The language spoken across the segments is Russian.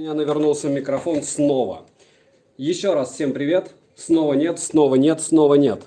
У меня навернулся микрофон снова. Еще раз всем привет. Снова нет, снова нет, снова нет.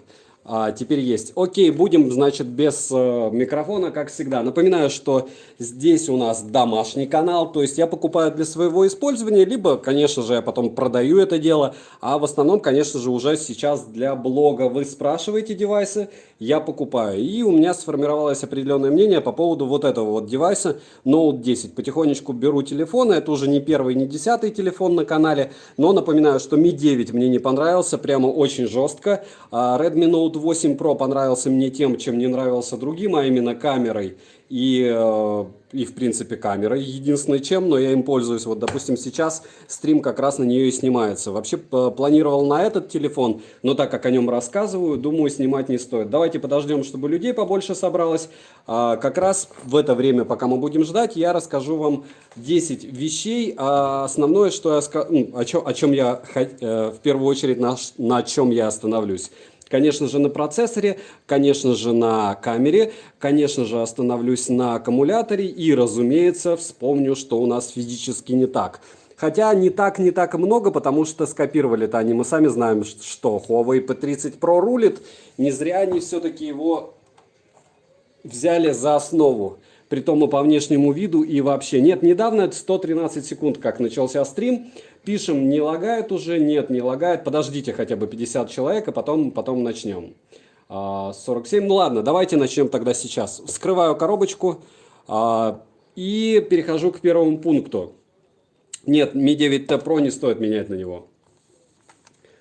Теперь есть. Окей, будем, значит, без микрофона, как всегда. Напоминаю, что здесь у нас домашний канал, то есть я покупаю для своего использования, либо, конечно же, я потом продаю это дело, а в основном, конечно же, уже сейчас для блога. Вы спрашиваете девайсы, я покупаю. И у меня сформировалось определенное мнение по поводу вот этого вот девайса Note 10. Потихонечку беру телефоны, это уже не первый, не десятый телефон на канале, но напоминаю, что Mi 9 мне не понравился, прямо очень жестко. Redmi Note 8 Pro понравился мне тем, чем не нравился другим, а именно камерой и в принципе камерой единственное чем, но я им пользуюсь. Вот, допустим, сейчас стрим как раз на нее и снимается. Вообще планировал на этот телефон, но так как о нем рассказываю, думаю, снимать не стоит. Давайте подождем, чтобы людей побольше собралось. Как раз в это время, пока мы будем ждать, я расскажу вам 10 вещей. Основное, что я о чем я в первую очередь на чем я остановлюсь. Конечно же, на процессоре, конечно же, на камере, конечно же, остановлюсь на аккумуляторе и, разумеется, вспомню, что у нас физически не так. Хотя не так и много, потому что скопировали-то они. Мы сами знаем, что Huawei P30 Pro рулит. Не зря они все-таки его взяли за основу. Притом и по внешнему виду, и вообще. Нет, недавно, 113 секунд, как начался стрим. Пишем, не лагает уже? Нет, не лагает. Подождите хотя бы 50 человек, а потом начнем. 47. Ну ладно, давайте начнем тогда сейчас. Вскрываю коробочку и перехожу к первому пункту. Нет, Mi 9T Pro не стоит менять на него.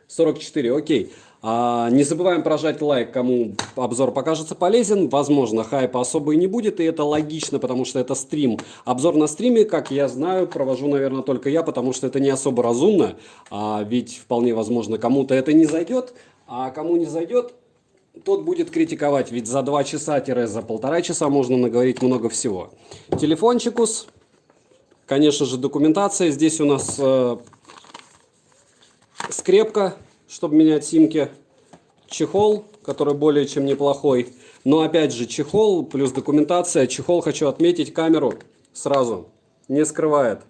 44, окей. Не забываем прожать лайк, кому обзор покажется полезен. Возможно, хайпа особо и не будет, и это логично, потому что это стрим. Обзор на стриме, как я знаю, провожу, наверное, только я, потому что это не особо разумно. Ведь вполне возможно, кому-то это не зайдет, а кому не зайдет, тот будет критиковать. Ведь за 2 часа-за полтора часа можно наговорить много всего. Телефончикус, конечно же, документация. Здесь у нас скрепка, чтобы менять симки, чехол, который более чем неплохой. Но опять же, чехол плюс документация. Чехол, хочу отметить, камеру сразу не скрывает.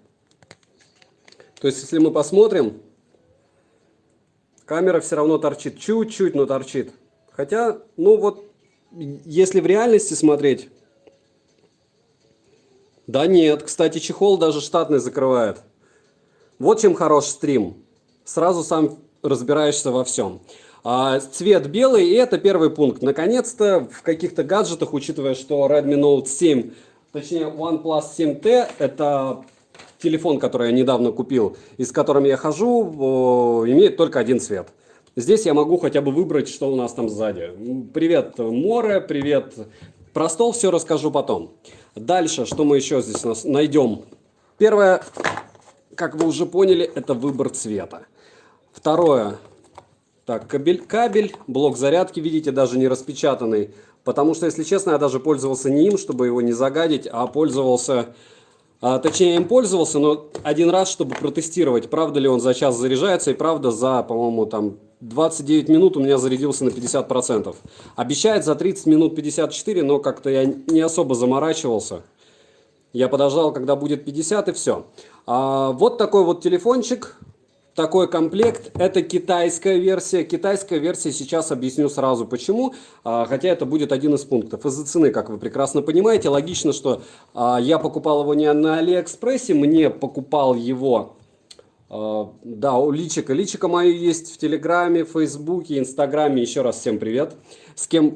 То есть, если мы посмотрим, камера все равно торчит. Чуть-чуть, но торчит. Хотя, ну вот, если в реальности смотреть... Да нет, кстати, чехол даже штатный закрывает. Вот чем хорош стрим. Сразу сам разбираешься во всем. Цвет белый, и это первый пункт. Наконец-то в каких-то гаджетах, учитывая, что Redmi Note 7, точнее OnePlus 7T, это телефон, который я недавно купил, и с которым я хожу, имеет только один цвет. Здесь я могу хотя бы выбрать, что у нас там сзади. Привет, море, привет, про стол, все расскажу потом. Дальше, что мы еще здесь у нас найдем? Первое, как вы уже поняли, это выбор цвета. Второе, так, кабель, блок зарядки, видите, даже не распечатанный, потому что, если честно, я даже пользовался не им, чтобы его не загадить, а пользовался, точнее, им пользовался, но один раз, чтобы протестировать, правда ли он за час заряжается, и правда за, по-моему, там 29 минут у меня зарядился на 50%. Обещает за 30 минут 54, но как-то я не особо заморачивался. Я подождал, когда будет 50, и все. Вот такой вот телефончик. Такой комплект, это китайская версия. Китайская версия, сейчас объясню сразу почему, хотя это будет один из пунктов. Из-за цены, как вы прекрасно понимаете, логично, что я покупал его не на Алиэкспрессе, мне покупал его, да, у личико мое есть в Телеграме, Фейсбуке, Инстаграме. Еще раз всем привет.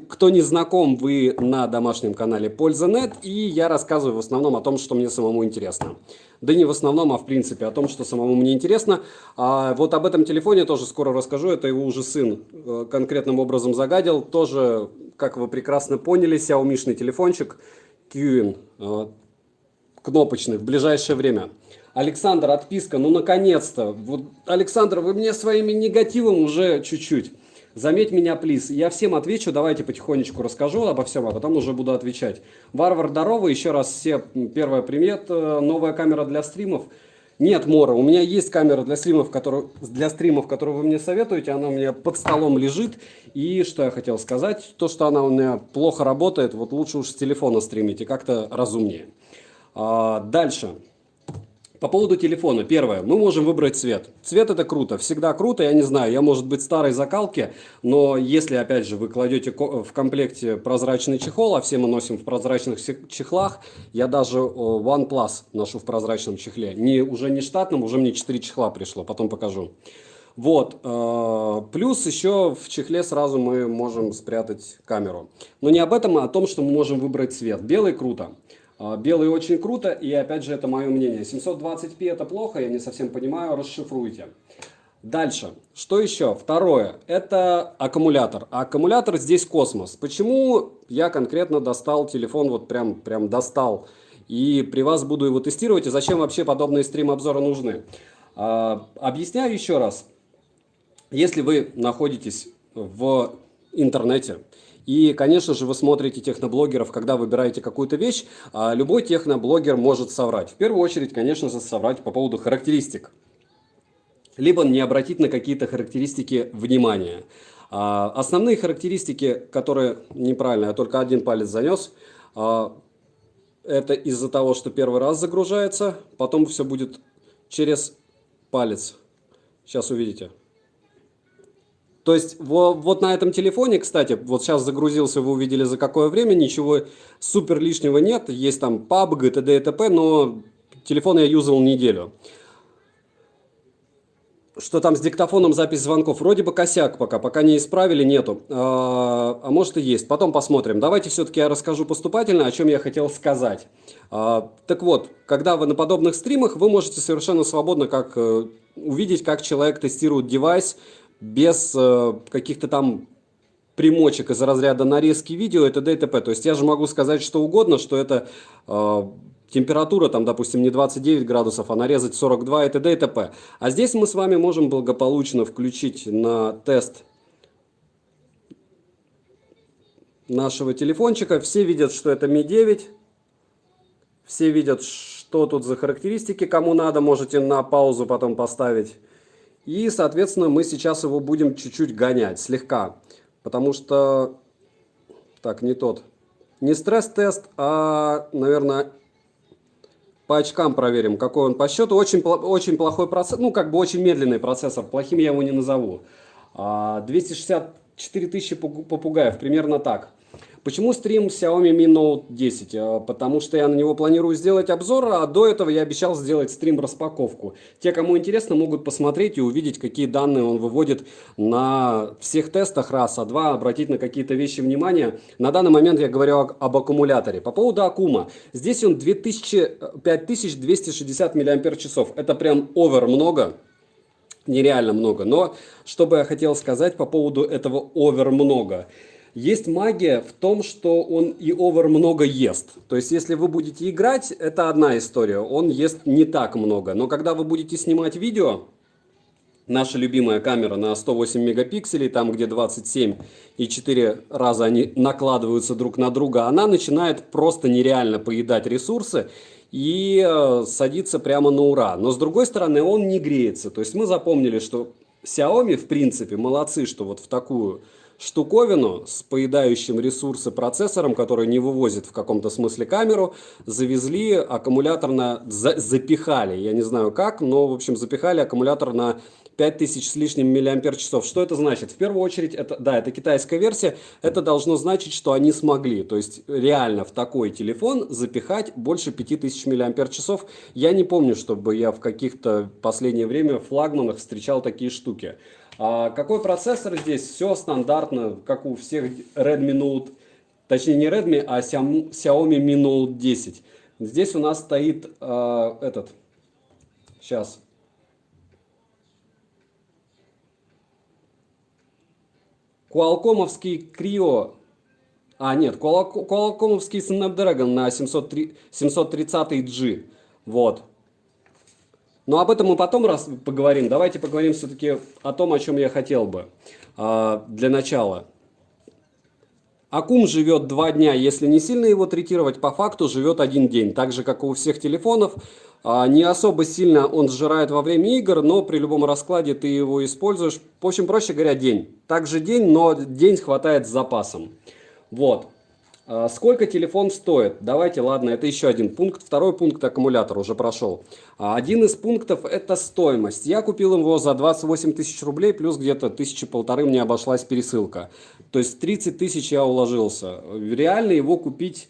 Кто не знаком, вы на домашнем канале Польза.нет, и я рассказываю в основном о том, что мне самому интересно. Да не в основном, а в принципе о том, что самому мне интересно. Вот об этом телефоне тоже скоро расскажу. Это его уже сын конкретным образом загадил. Тоже, как вы прекрасно поняли, Xiaomi-шный телефончик QN, кнопочный, в ближайшее время. Александр, отписка, ну наконец-то. Вот, Александр, вы мне своими негативом уже чуть-чуть. Заметь меня, плиз. Я всем отвечу, давайте потихонечку расскажу обо всем, а потом уже буду отвечать. Варвар, здорово, еще раз все. Первая примета, новая камера для стримов. Нет, Мора, у меня есть камера для стримов, которую вы мне советуете. Она у меня под столом лежит. И что я хотел сказать, то, что она у меня плохо работает, вот лучше уж с телефона стримить и как-то разумнее. Дальше. По поводу телефона. Первое. Мы можем выбрать цвет. Цвет это круто. Всегда круто. Я не знаю, я может быть старой закалки, но если опять же вы кладете в комплекте прозрачный чехол, а все мы носим в прозрачных чехлах, я даже OnePlus ношу в прозрачном чехле. Уже не штатном, уже мне 4 чехла пришло, потом покажу. Вот. Плюс еще в чехле сразу мы можем спрятать камеру. Но не об этом, а о том, что мы можем выбрать цвет. Белый круто. Белый очень круто, и опять же это мое мнение. 720p это плохо, я не совсем понимаю, расшифруйте. Дальше, что еще? Второе, это аккумулятор. А аккумулятор здесь космос. Почему я конкретно достал телефон, вот прям достал, и при вас буду его тестировать, и зачем вообще подобные стрим-обзоры нужны? Объясняю еще раз. Если вы находитесь в интернете, и, конечно же, вы смотрите техноблогеров, когда выбираете какую-то вещь, любой техноблогер может соврать. В первую очередь, конечно же, соврать по поводу характеристик. Либо не обратить на какие-то характеристики внимания. Основные характеристики, которые неправильно, я только один палец занес, это из-за того, что первый раз загружается, потом все будет через палец. Сейчас увидите. То есть вот на этом телефоне, кстати, вот сейчас загрузился, вы увидели за какое время, ничего супер лишнего нет, есть там PUBG, т.д. и т.п., но телефон я юзал неделю. Что там с диктофоном запись звонков? Вроде бы косяк пока не исправили, нету. А может и есть, потом посмотрим. Давайте все-таки я расскажу поступательно, о чем я хотел сказать. Так вот, когда вы на подобных стримах, вы можете совершенно свободно увидеть, как человек тестирует девайс, без каких-то там примочек из разряда нарезки видео и т.д. и т.п. То есть я же могу сказать что угодно, что это температура там, допустим, не 29 градусов, а нарезать 42 и т.д. и т.п. А здесь мы с вами можем благополучно включить на тест нашего телефончика. Все видят, что это Mi 9. Все видят, что тут за характеристики. Кому надо, можете на паузу потом поставить. И, соответственно, мы сейчас его будем чуть-чуть гонять, слегка. Потому что, так, не стресс-тест, а, наверное, по очкам проверим, какой он по счету. Очень плохой процессор, ну, как бы очень медленный процессор, плохим я его не назову. 264 тысячи попугаев, примерно так. Почему стрим Xiaomi Mi Note 10? Потому что я на него планирую сделать обзор, а до этого я обещал сделать стрим-распаковку. Те, кому интересно, могут посмотреть и увидеть, какие данные он выводит на всех тестах, раз, а два, обратить на какие-то вещи внимание. На данный момент я говорю об аккумуляторе. По поводу аккума. Здесь он 5260 мАч. Это прям овер много. Нереально много. Но что бы я хотел сказать по поводу этого овер много. Есть магия в том, что он и овер много ест. То есть, если вы будете играть, это одна история. Он ест не так много. Но когда вы будете снимать видео, наша любимая камера на 108 мегапикселей, там где 27 и 4 раза они накладываются друг на друга, она начинает просто нереально поедать ресурсы и садится прямо на ура. Но с другой стороны, он не греется. То есть, мы запомнили, что Xiaomi, в принципе, молодцы, что вот в такую штуковину с поедающим ресурсы процессором, который не вывозит в каком-то смысле камеру, завезли аккумулятор запихали, я не знаю как, но в общем запихали аккумулятор на 5000 с лишним мАч. Что это значит? В первую очередь, это китайская версия, это должно значить, что они смогли, то есть реально в такой телефон запихать больше 5000 мАч. Я не помню, чтобы я в каких-то последнее время флагманах встречал такие штуки. Какой процессор здесь? Все стандартно, как у всех Redmi Note, точнее не Redmi, а Xiaomi Mi Note 10. Здесь у нас стоит сейчас. Qualcomm'овский Creo. Qualcomm'овский Snapdragon на 730G. Вот. Но об этом мы потом поговорим. Давайте поговорим все-таки о том, о чем я хотел бы для начала. Аккум живет 2 дня, если не сильно его третировать, по факту живет 1 день. Так же, как и у всех телефонов. Не особо сильно он сжирает во время игр, но при любом раскладе ты его используешь. В общем, проще говоря, день. Также день, но день хватает с запасом. Вот. Сколько телефон стоит? Давайте, ладно, это еще один пункт. Второй пункт — аккумулятор, уже прошел. Один из пунктов — это стоимость. Я купил его за 28 тысяч рублей, плюс где-то 1500 мне обошлась пересылка. То есть 30 тысяч я уложился. Реально его купить...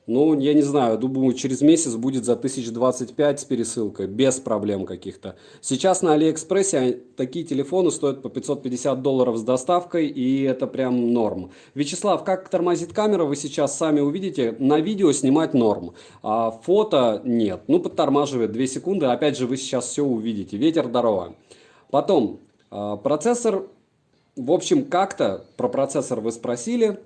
Ну, я не знаю, думаю, через месяц будет за 1025 с пересылкой, без проблем каких-то. Сейчас на Алиэкспрессе такие телефоны стоят по $550 с доставкой, и это прям норм. Вячеслав, как тормозит камера, вы сейчас сами увидите. На видео снимать норм, а фото нет. Ну, подтормаживает 2 секунды, опять же, вы сейчас все увидите. Ветер, здорово. Потом, процессор, в общем, как-то про процессор вы спросили.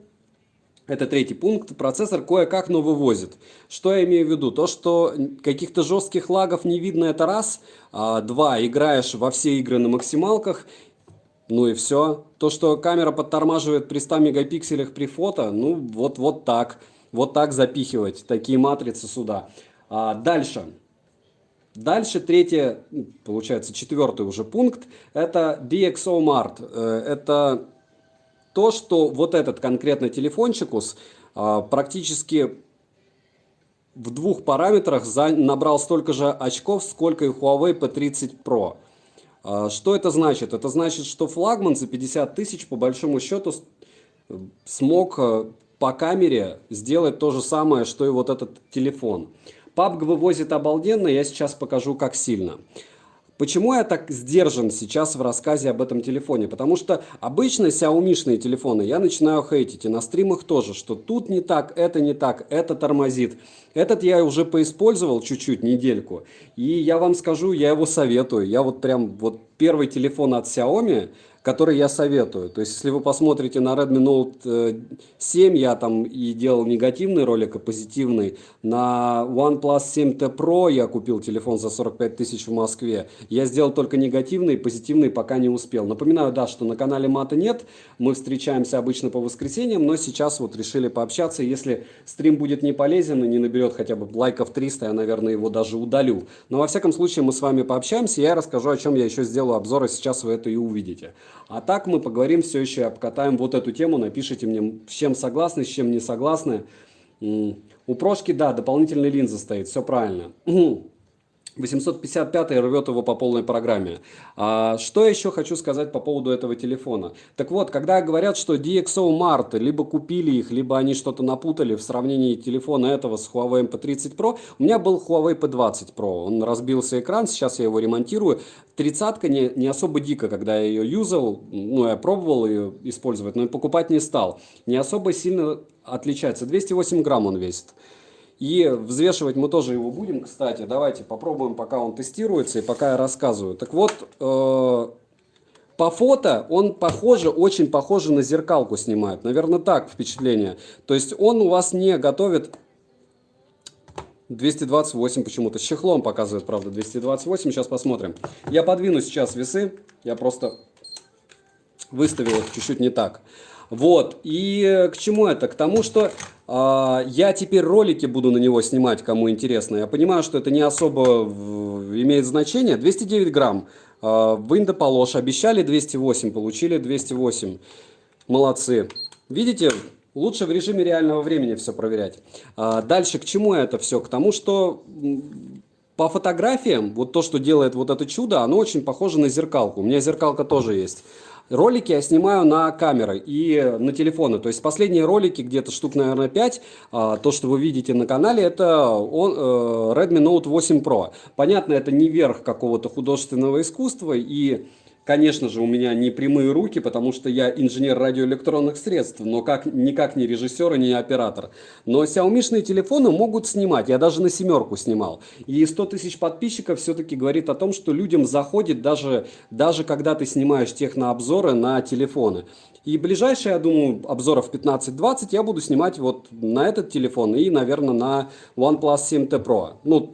Это третий пункт. Процессор кое-как, но вывозит. Что я имею в виду? То, что каких-то жестких лагов не видно, это раз. Два, играешь во все игры на максималках. Ну и все. То, что камера подтормаживает при 100 мегапикселях при фото, ну вот так. Вот так запихивать такие матрицы сюда. Дальше. Дальше третье, получается четвертый уже пункт. Это DxOMart. Это... То, что вот этот конкретно телефончикус практически в двух параметрах набрал столько же очков, сколько и Huawei P30 Pro. Что это значит? Это значит, что флагман за 50 тысяч по большому счету смог по камере сделать то же самое, что и вот этот телефон. PUBG вывозит обалденно, я сейчас покажу, как сильно. Почему я так сдержан сейчас в рассказе об этом телефоне? Потому что обычно Xiaomi-шные телефоны я начинаю хейтить, и на стримах тоже, что тут не так, это тормозит. Этот я уже поиспользовал чуть-чуть, недельку, и я вам скажу, я его советую. Я вот прям вот первый телефон от Xiaomi, который я советую. То есть, если вы посмотрите на Redmi Note 7, я там и делал негативный ролик, и позитивный. На OnePlus 7T Pro я купил телефон за 45 тысяч в Москве. Я сделал только негативный, позитивный пока не успел. Напоминаю, да, что на канале Мата нет. Мы встречаемся обычно по воскресеньям, но сейчас вот решили пообщаться. Если стрим будет не полезен и не наберет хотя бы лайков 300, я, наверное, его даже удалю. Но во всяком случае мы с вами пообщаемся, и я расскажу, о чем я еще сделаю обзор, и сейчас вы это и увидите. А так мы поговорим все еще, обкатаем вот эту тему, напишите мне, с чем согласны, с чем не согласны. У Прошки, да, дополнительная линза стоит, все правильно. 855 рвет его по полной программе. Что еще хочу сказать по поводу этого телефона? Так вот, когда говорят, что DxOMart либо купили их, либо они что-то напутали в сравнении телефона этого с Huawei P30 Pro, у меня был Huawei P20 Pro, он разбился экран, сейчас я его ремонтирую. 30-ка не особо дико, когда я ее юзал, ну, я пробовал ее использовать, но покупать не стал. Не особо сильно отличается, 208 грамм он весит. И взвешивать мы тоже его будем, кстати. Давайте попробуем, пока он тестируется и пока я рассказываю. Так вот, по фото он очень похоже на зеркалку снимает. Наверное, так впечатление. То есть он у вас не готовит 228 почему-то. С чехлом показывает, правда, 228. Сейчас посмотрим. Я подвину сейчас весы. Я просто выставил их чуть-чуть не так. Вот, и к чему это? К тому, что я теперь ролики буду на него снимать, кому интересно. Я понимаю, что это не особо имеет значение. 209 грамм. В Индополош обещали 208, получили 208. Молодцы. Видите, лучше в режиме реального времени все проверять. Дальше к чему это все? К тому, что... По фотографиям, вот то, что делает вот это чудо, оно очень похоже на зеркалку. У меня зеркалка тоже есть. Ролики я снимаю на камеры и на телефоны. То есть последние ролики, где-то штук, наверное, 5, то, что вы видите на канале, это Redmi Note 8 Pro. Понятно, это не верх какого-то художественного искусства, и, конечно же, у меня не прямые руки, потому что я инженер радиоэлектронных средств, но никак не режиссер и не оператор. Но Xiaomi-шные телефоны могут снимать, я даже на 7 снимал. И 100 тысяч подписчиков все-таки говорит о том, что людям заходит даже когда ты снимаешь технообзоры на телефоны. И ближайшие, я думаю, обзоров 15-20 я буду снимать вот на этот телефон и, наверное, на OnePlus 7T Pro. Ну,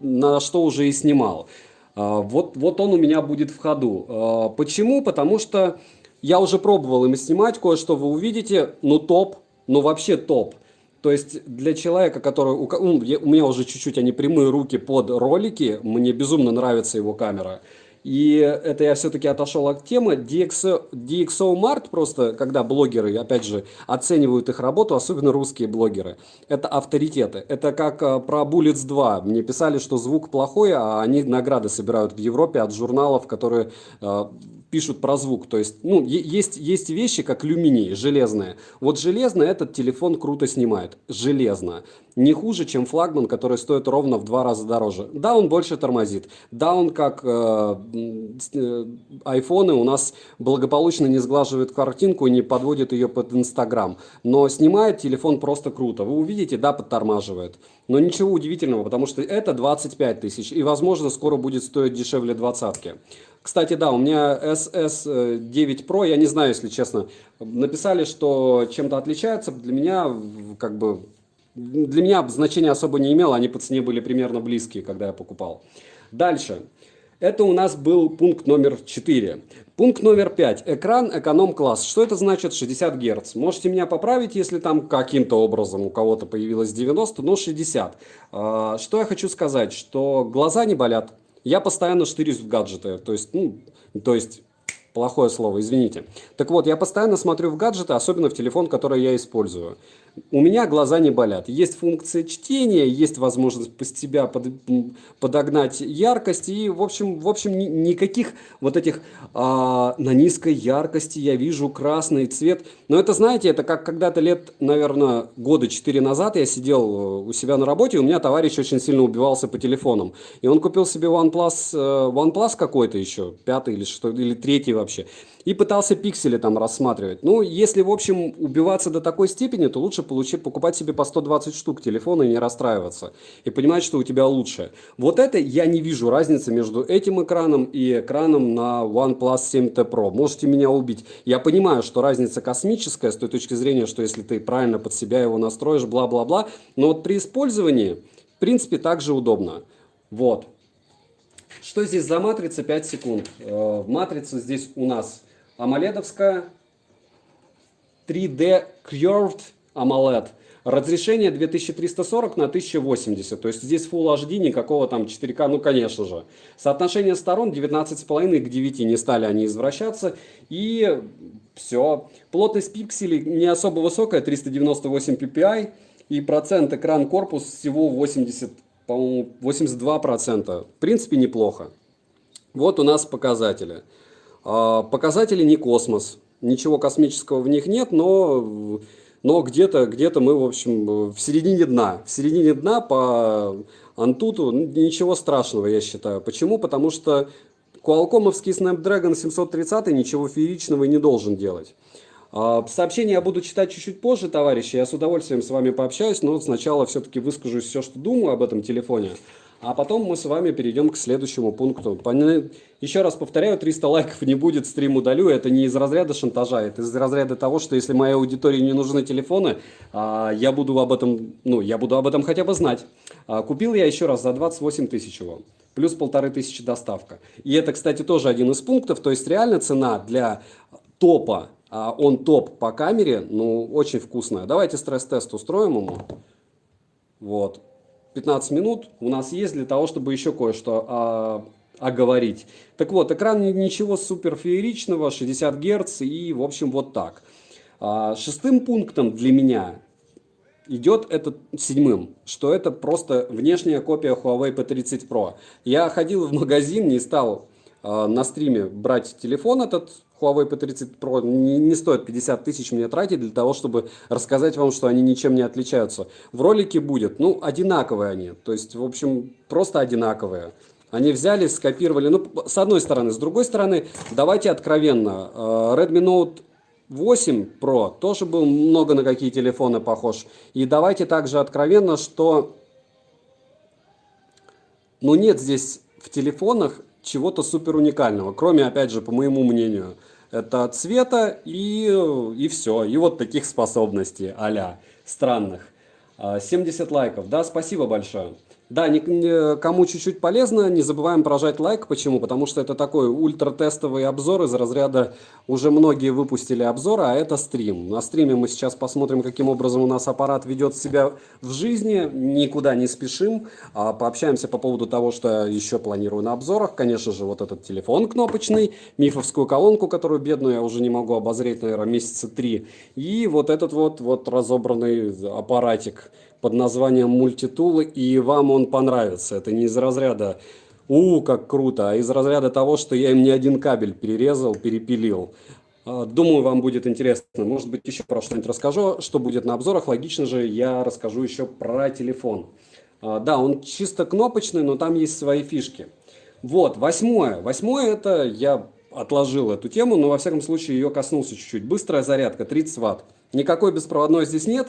на что уже и снимал. Вот он у меня будет в ходу. Почему? Потому что я уже пробовал им снимать, кое-что вы увидите, ну топ, ну вообще топ. То есть для человека, который... У меня уже чуть-чуть они прямые руки под ролики, мне безумно нравится его камера. И это я все-таки отошел от темы. DxOMart просто, когда блогеры, опять же, оценивают их работу, особенно русские блогеры, это авторитеты. Это как про Bullets 2. Мне писали, что звук плохой, а они награды собирают в Европе от журналов, которые пишут про звук. То есть, ну, есть вещи, как люминий, железные. Вот железно этот телефон круто снимает. Железно. Не хуже, чем флагман, который стоит ровно в 2 раза дороже. Да, он больше тормозит. Да, он как айфоны у нас благополучно не сглаживает картинку и не подводит ее под Инстаграм. Но снимает телефон просто круто. Вы увидите, да, подтормаживает. Но ничего удивительного, потому что это 25 тысяч. И, возможно, скоро будет стоить дешевле двадцатки. Кстати, да, у меня SS9 Pro, я не знаю, если честно, написали, что чем-то отличается. Для меня, как бы, для меня значения особо не имело, они по цене были примерно близкие, когда я покупал. Дальше. Это у нас был пункт номер 4. Пункт номер 5. Экран эконом-класс. Что это значит 60 Гц? Можете меня поправить, если там каким-то образом у кого-то появилось 90, но 60. Что я хочу сказать, что глаза не болят. Я постоянно штырюсь в гаджеты, то есть плохое слово, извините. Так вот, я постоянно смотрю в гаджеты, особенно в телефон, который я использую. У меня глаза не болят. Есть функция чтения, есть возможность под себя подогнать яркость. И, в общем никаких вот этих на низкой яркости я вижу красный цвет. Но это, знаете, это как когда-то лет, наверное, года 4 назад я сидел у себя на работе, и у меня товарищ очень сильно убивался по телефонам. И он купил себе OnePlus какой-то еще, 5 или 6, или 3 вообще. И пытался пиксели там рассматривать. Ну, если, в общем, убиваться до такой степени, то лучше покупать себе по 120 штук телефона и не расстраиваться. И понимать, что у тебя лучше. Вот это я не вижу разницы между этим экраном и экраном на OnePlus 7T Pro. Можете меня убить. Я понимаю, что разница космическая с той точки зрения, что если ты правильно под себя его настроишь, бла-бла-бла. Но вот при использовании, в принципе, также удобно. Вот. Что здесь за матрица? 5 секунд. Матрица здесь у нас AMOLED-овская, 3D Curved AMOLED. Разрешение 2340 на 1080. То есть здесь Full HD, никакого там 4К, ну конечно же. Соотношение сторон 19,5 к 9. Не стали они извращаться. И все. Плотность пикселей не особо высокая, 398 ppi. И процент экран-корпус всего 80, по-моему, 82%. В принципе, неплохо. Вот у нас показатели. Показатели не космос, ничего космического в них нет, но где-то мы, в общем, в середине дна. В середине дна по Antutu ничего страшного, я считаю. Почему? Потому что Qualcomm-овский Snapdragon 730 ничего фееричного не должен делать. Сообщения я буду читать чуть-чуть позже, товарищи. Я с удовольствием с вами пообщаюсь, но сначала все-таки выскажу все, что думаю об этом телефоне. А потом мы с вами перейдем к следующему пункту. Еще раз повторяю, 300 лайков не будет, стрим удалю. Это не из разряда шантажа, это из разряда того, что если моей аудитории не нужны телефоны, я буду об этом хотя бы знать. Купил я еще раз за 28 тысяч его. Плюс 1500 доставка. И это, кстати, тоже один из пунктов. То есть реально цена для топа, он топ по камере, ну, очень вкусная. Давайте стресс-тест устроим ему. Вот. 15 минут у нас есть для того, чтобы еще кое-что оговорить. Так вот, экран ничего супер фееричного, 60 Гц и, в общем, вот так. Шестым пунктом для меня идет это 7, что это просто внешняя копия Huawei P30 Pro. Я ходил в магазин, не стал на стриме брать телефон этот, Huawei P30 Pro, не стоит 50 тысяч мне тратить для того, чтобы рассказать вам, что они ничем не отличаются. В ролике будет, ну, одинаковые они, то есть, в общем, просто одинаковые. Они взяли, скопировали, ну, с одной стороны. С другой стороны, давайте откровенно, Redmi Note 8 Pro тоже был много на какие телефоны похож. И давайте также откровенно, что, ну, нет здесь в телефонах чего-то супер уникального, кроме, опять же, по моему мнению, это цвета и все. И вот таких способностей а-ля странных. 70 лайков. Да, спасибо большое. Да, кому чуть-чуть полезно, не забываем прожать лайк. Почему? Потому что это такой ультратестовый обзор из разряда уже многие выпустили обзор, а это стрим. На стриме мы сейчас посмотрим, каким образом у нас аппарат ведет себя в жизни. Никуда не спешим, а пообщаемся по поводу того, что еще планирую на обзорах. Конечно же, вот этот телефон кнопочный, мифовскую колонку, которую бедную я уже не могу обозреть, наверное, месяца 3. И вот этот вот разобранный аппаратик под названием мультитул, и вам он понравится. Это не из разряда как круто, а из разряда того, что я им не один кабель перерезал, перепилил. Думаю, вам будет интересно. Может быть, еще про что-нибудь расскажу, что будет на обзорах. Логично же, я расскажу еще про телефон. Да, он чисто кнопочный, но там есть свои фишки. Вот, восьмое. Восьмое это я отложил эту тему, но во всяком случае ее коснулся чуть-чуть. Быстрая зарядка, 30 Вт. Никакой беспроводной здесь нет.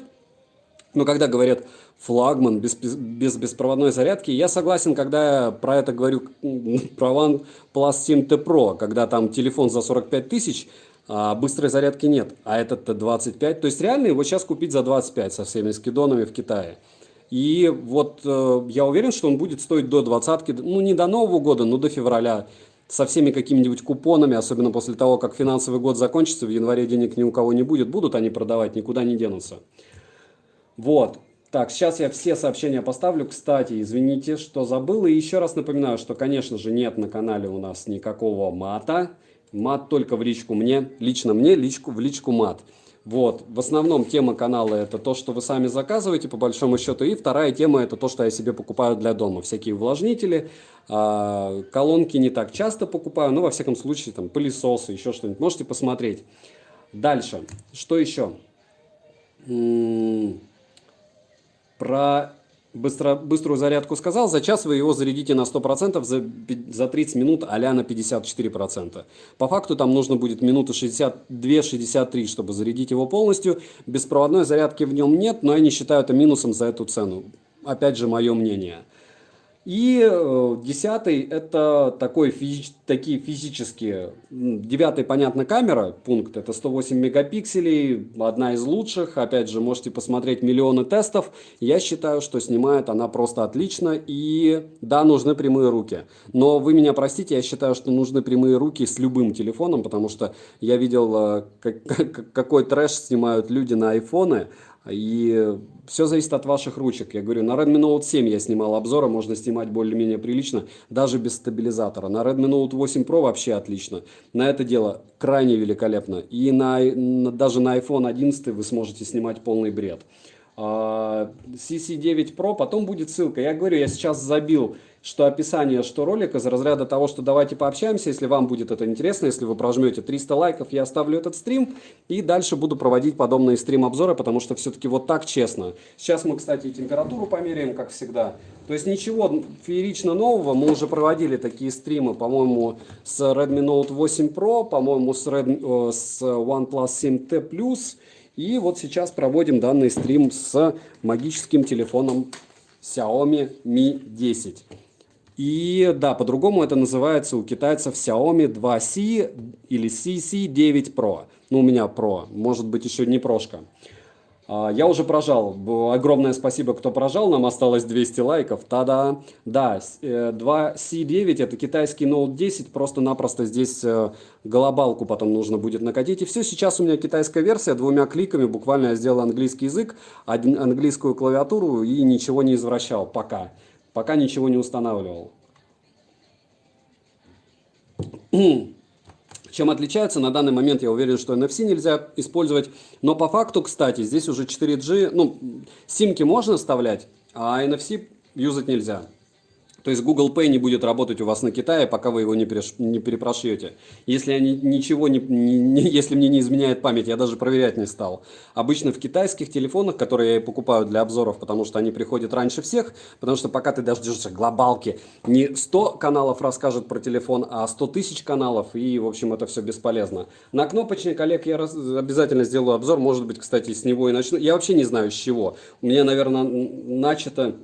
Но когда говорят флагман без беспроводной зарядки, я согласен, когда я про это говорю, про OnePlus 7T Pro, когда там телефон за 45 тысяч, а быстрой зарядки нет, а этот-то 25. То есть реально его сейчас купить за 25 со всеми скидонами в Китае. И вот я уверен, что он будет стоить до 20-ки, ну не до Нового года, но до февраля. Со всеми какими-нибудь купонами, особенно после того, как финансовый год закончится, в январе денег ни у кого не будет, будут они продавать, никуда не денутся. Вот. Так, сейчас я все сообщения поставлю. Кстати, извините, что забыл. И еще раз напоминаю, что, конечно же, нет на канале у нас никакого мата. Мат только в личку мне, лично мне, в личку мат. Вот. В основном тема канала это то, что вы сами заказываете, по большому счету. И вторая тема это то, что я себе покупаю для дома. Всякие увлажнители, колонки не так часто покупаю, но во всяком случае там пылесосы, еще что-нибудь. Можете посмотреть. Дальше. Что еще? Про быструю зарядку сказал. За час вы его зарядите на 100%, за 30 минут а-ля на 54%. По факту там нужно будет минуты 62-63, чтобы зарядить его полностью. Беспроводной зарядки в нем нет, но я не считаю это минусом за эту цену. Опять же, мое мнение. И 10-й это такие физические. 9-й, понятно, камера, пункт, это 108 мегапикселей, одна из лучших. Опять же, можете посмотреть миллионы тестов. Я считаю, что снимает она просто отлично. И да, нужны прямые руки. Но вы меня простите, я считаю, что нужны прямые руки с любым телефоном, потому что я видел, какой трэш снимают люди на айфоны. И все зависит от ваших ручек. Я говорю, на Redmi Note 7 я снимал обзоры, можно снимать более-менее прилично, даже без стабилизатора. На Redmi Note 8 Pro вообще отлично. На это дело крайне великолепно. И даже на iPhone 11 вы сможете снимать полный бред. CC9 Pro, потом будет ссылка. Я говорю, я сейчас забил, что описание, что ролик из разряда того, что давайте пообщаемся, если вам будет это интересно, если вы прожмете 300 лайков, я оставлю этот стрим и дальше буду проводить подобные стрим-обзоры, потому что все-таки вот так честно. Сейчас мы, кстати, и температуру померяем, как всегда. То есть ничего феерично нового, мы уже проводили такие стримы, по-моему, с Redmi Note 8 Pro, по-моему, с OnePlus 7T Plus. И вот сейчас проводим данный стрим с магическим телефоном Xiaomi Mi 10. И да, по-другому это называется у китайцев Xiaomi 2C или CC9 Pro. Ну, у меня Pro, может быть еще не прошка. Я уже прожал. Огромное спасибо, кто прожал. Нам осталось 200 лайков. Та-да. Да, 2C9 это китайский Note 10. Просто-напросто здесь глобалку потом нужно будет накатить. И все, сейчас у меня китайская версия. 2 кликами буквально я сделал английский язык, английскую клавиатуру и ничего не извращал пока. Пока ничего не устанавливал. Чем отличается, на данный момент я уверен, что NFC нельзя использовать, но по факту, кстати, здесь уже 4G, ну, симки можно вставлять, а NFC юзать нельзя. То есть Google Pay не будет работать у вас на Китае, пока вы его не перепрошьете. Если если мне не изменяет память, я даже проверять не стал. Обычно в китайских телефонах, которые я и покупаю для обзоров, потому что они приходят раньше всех, потому что пока ты дождешься глобалки, не 100 каналов расскажет про телефон, а 100 тысяч каналов, и, в общем, это все бесполезно. На кнопочник, Олег, я обязательно сделаю обзор, может быть, кстати, с него и начну. Я вообще не знаю, с чего. У меня, наверное, начато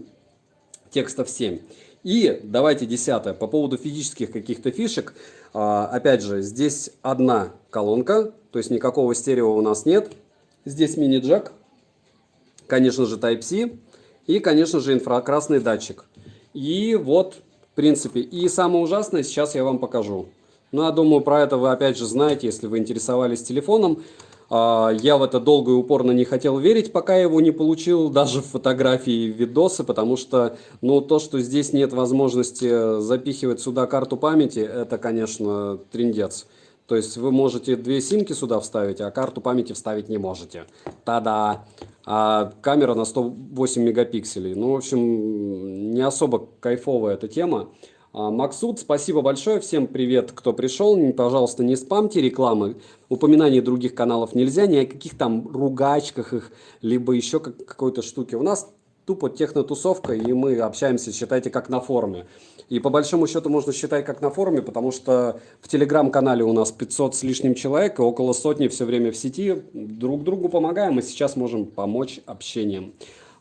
текстов 7. И давайте 10-е, по поводу физических каких-то фишек. Опять же, здесь одна колонка, то есть никакого стерео у нас нет. Здесь мини-джек, конечно же Type-C и, конечно же, инфракрасный датчик. И вот, в принципе, и самое ужасное сейчас я вам покажу. Ну, я думаю, про это вы опять же знаете, если вы интересовались телефоном. Я в это долго и упорно не хотел верить, пока я его не получил, даже в фотографии и видосы, потому что, ну, то, что здесь нет возможности запихивать сюда карту памяти, это, конечно, трындец. То есть вы можете две симки сюда вставить, а карту памяти вставить не можете. Та-да! А камера на 108 мегапикселей. Ну, в общем, не особо кайфовая эта тема. Максут, спасибо большое. Всем привет, кто пришел. Пожалуйста, не спамьте рекламы. Упоминаний других каналов нельзя. Ни о каких там ругачках их, либо еще какой-то штуке. У нас тупо технотусовка, и мы общаемся, считайте, как на форуме. И по большому счету можно считать как на форуме, потому что в телеграм-канале у нас 500 с лишним человек, и около сотни все время в сети. Друг другу помогаем, и сейчас можем помочь общением.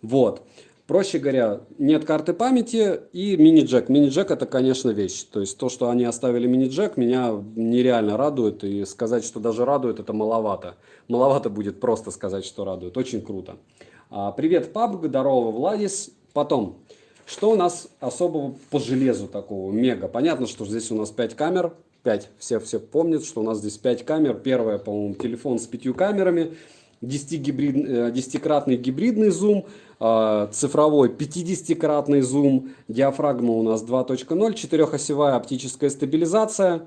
Вот. Проще говоря, нет карты памяти и мини-джек. Мини-джек это, конечно, вещь. То есть то, что они оставили мини-джек, меня нереально радует. И сказать, что даже радует, это маловато. Маловато будет просто сказать, что радует. Очень круто. Привет, PUBG, здорово, Владис. Потом, что у нас особого по железу такого? Мега. Понятно, что здесь у нас 5 камер. 5. Все помнят, что у нас здесь 5 камер. Первая, по-моему, телефон с 5 камерами. 10-кратный гибридный зум, цифровой 50-кратный зум, диафрагма у нас 2.0, 4-осевая оптическая стабилизация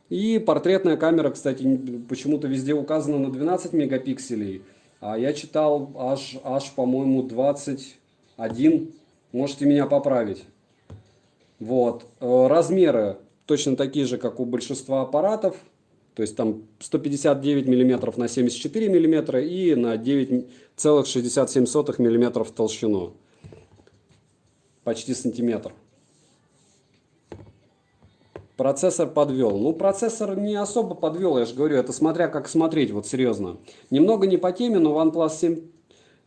и портретная камера, кстати, почему-то везде указана на 12 мегапикселей, а я читал аж по-моему, 21, можете меня поправить. Вот, размеры точно такие же, как у большинства аппаратов. То есть там 159 мм на 74 мм и на 9,67 мм в толщину. Почти сантиметр. Процессор подвел. Ну, процессор не особо подвел, я же говорю, это смотря как смотреть, вот серьезно. Немного не по теме, но OnePlus 7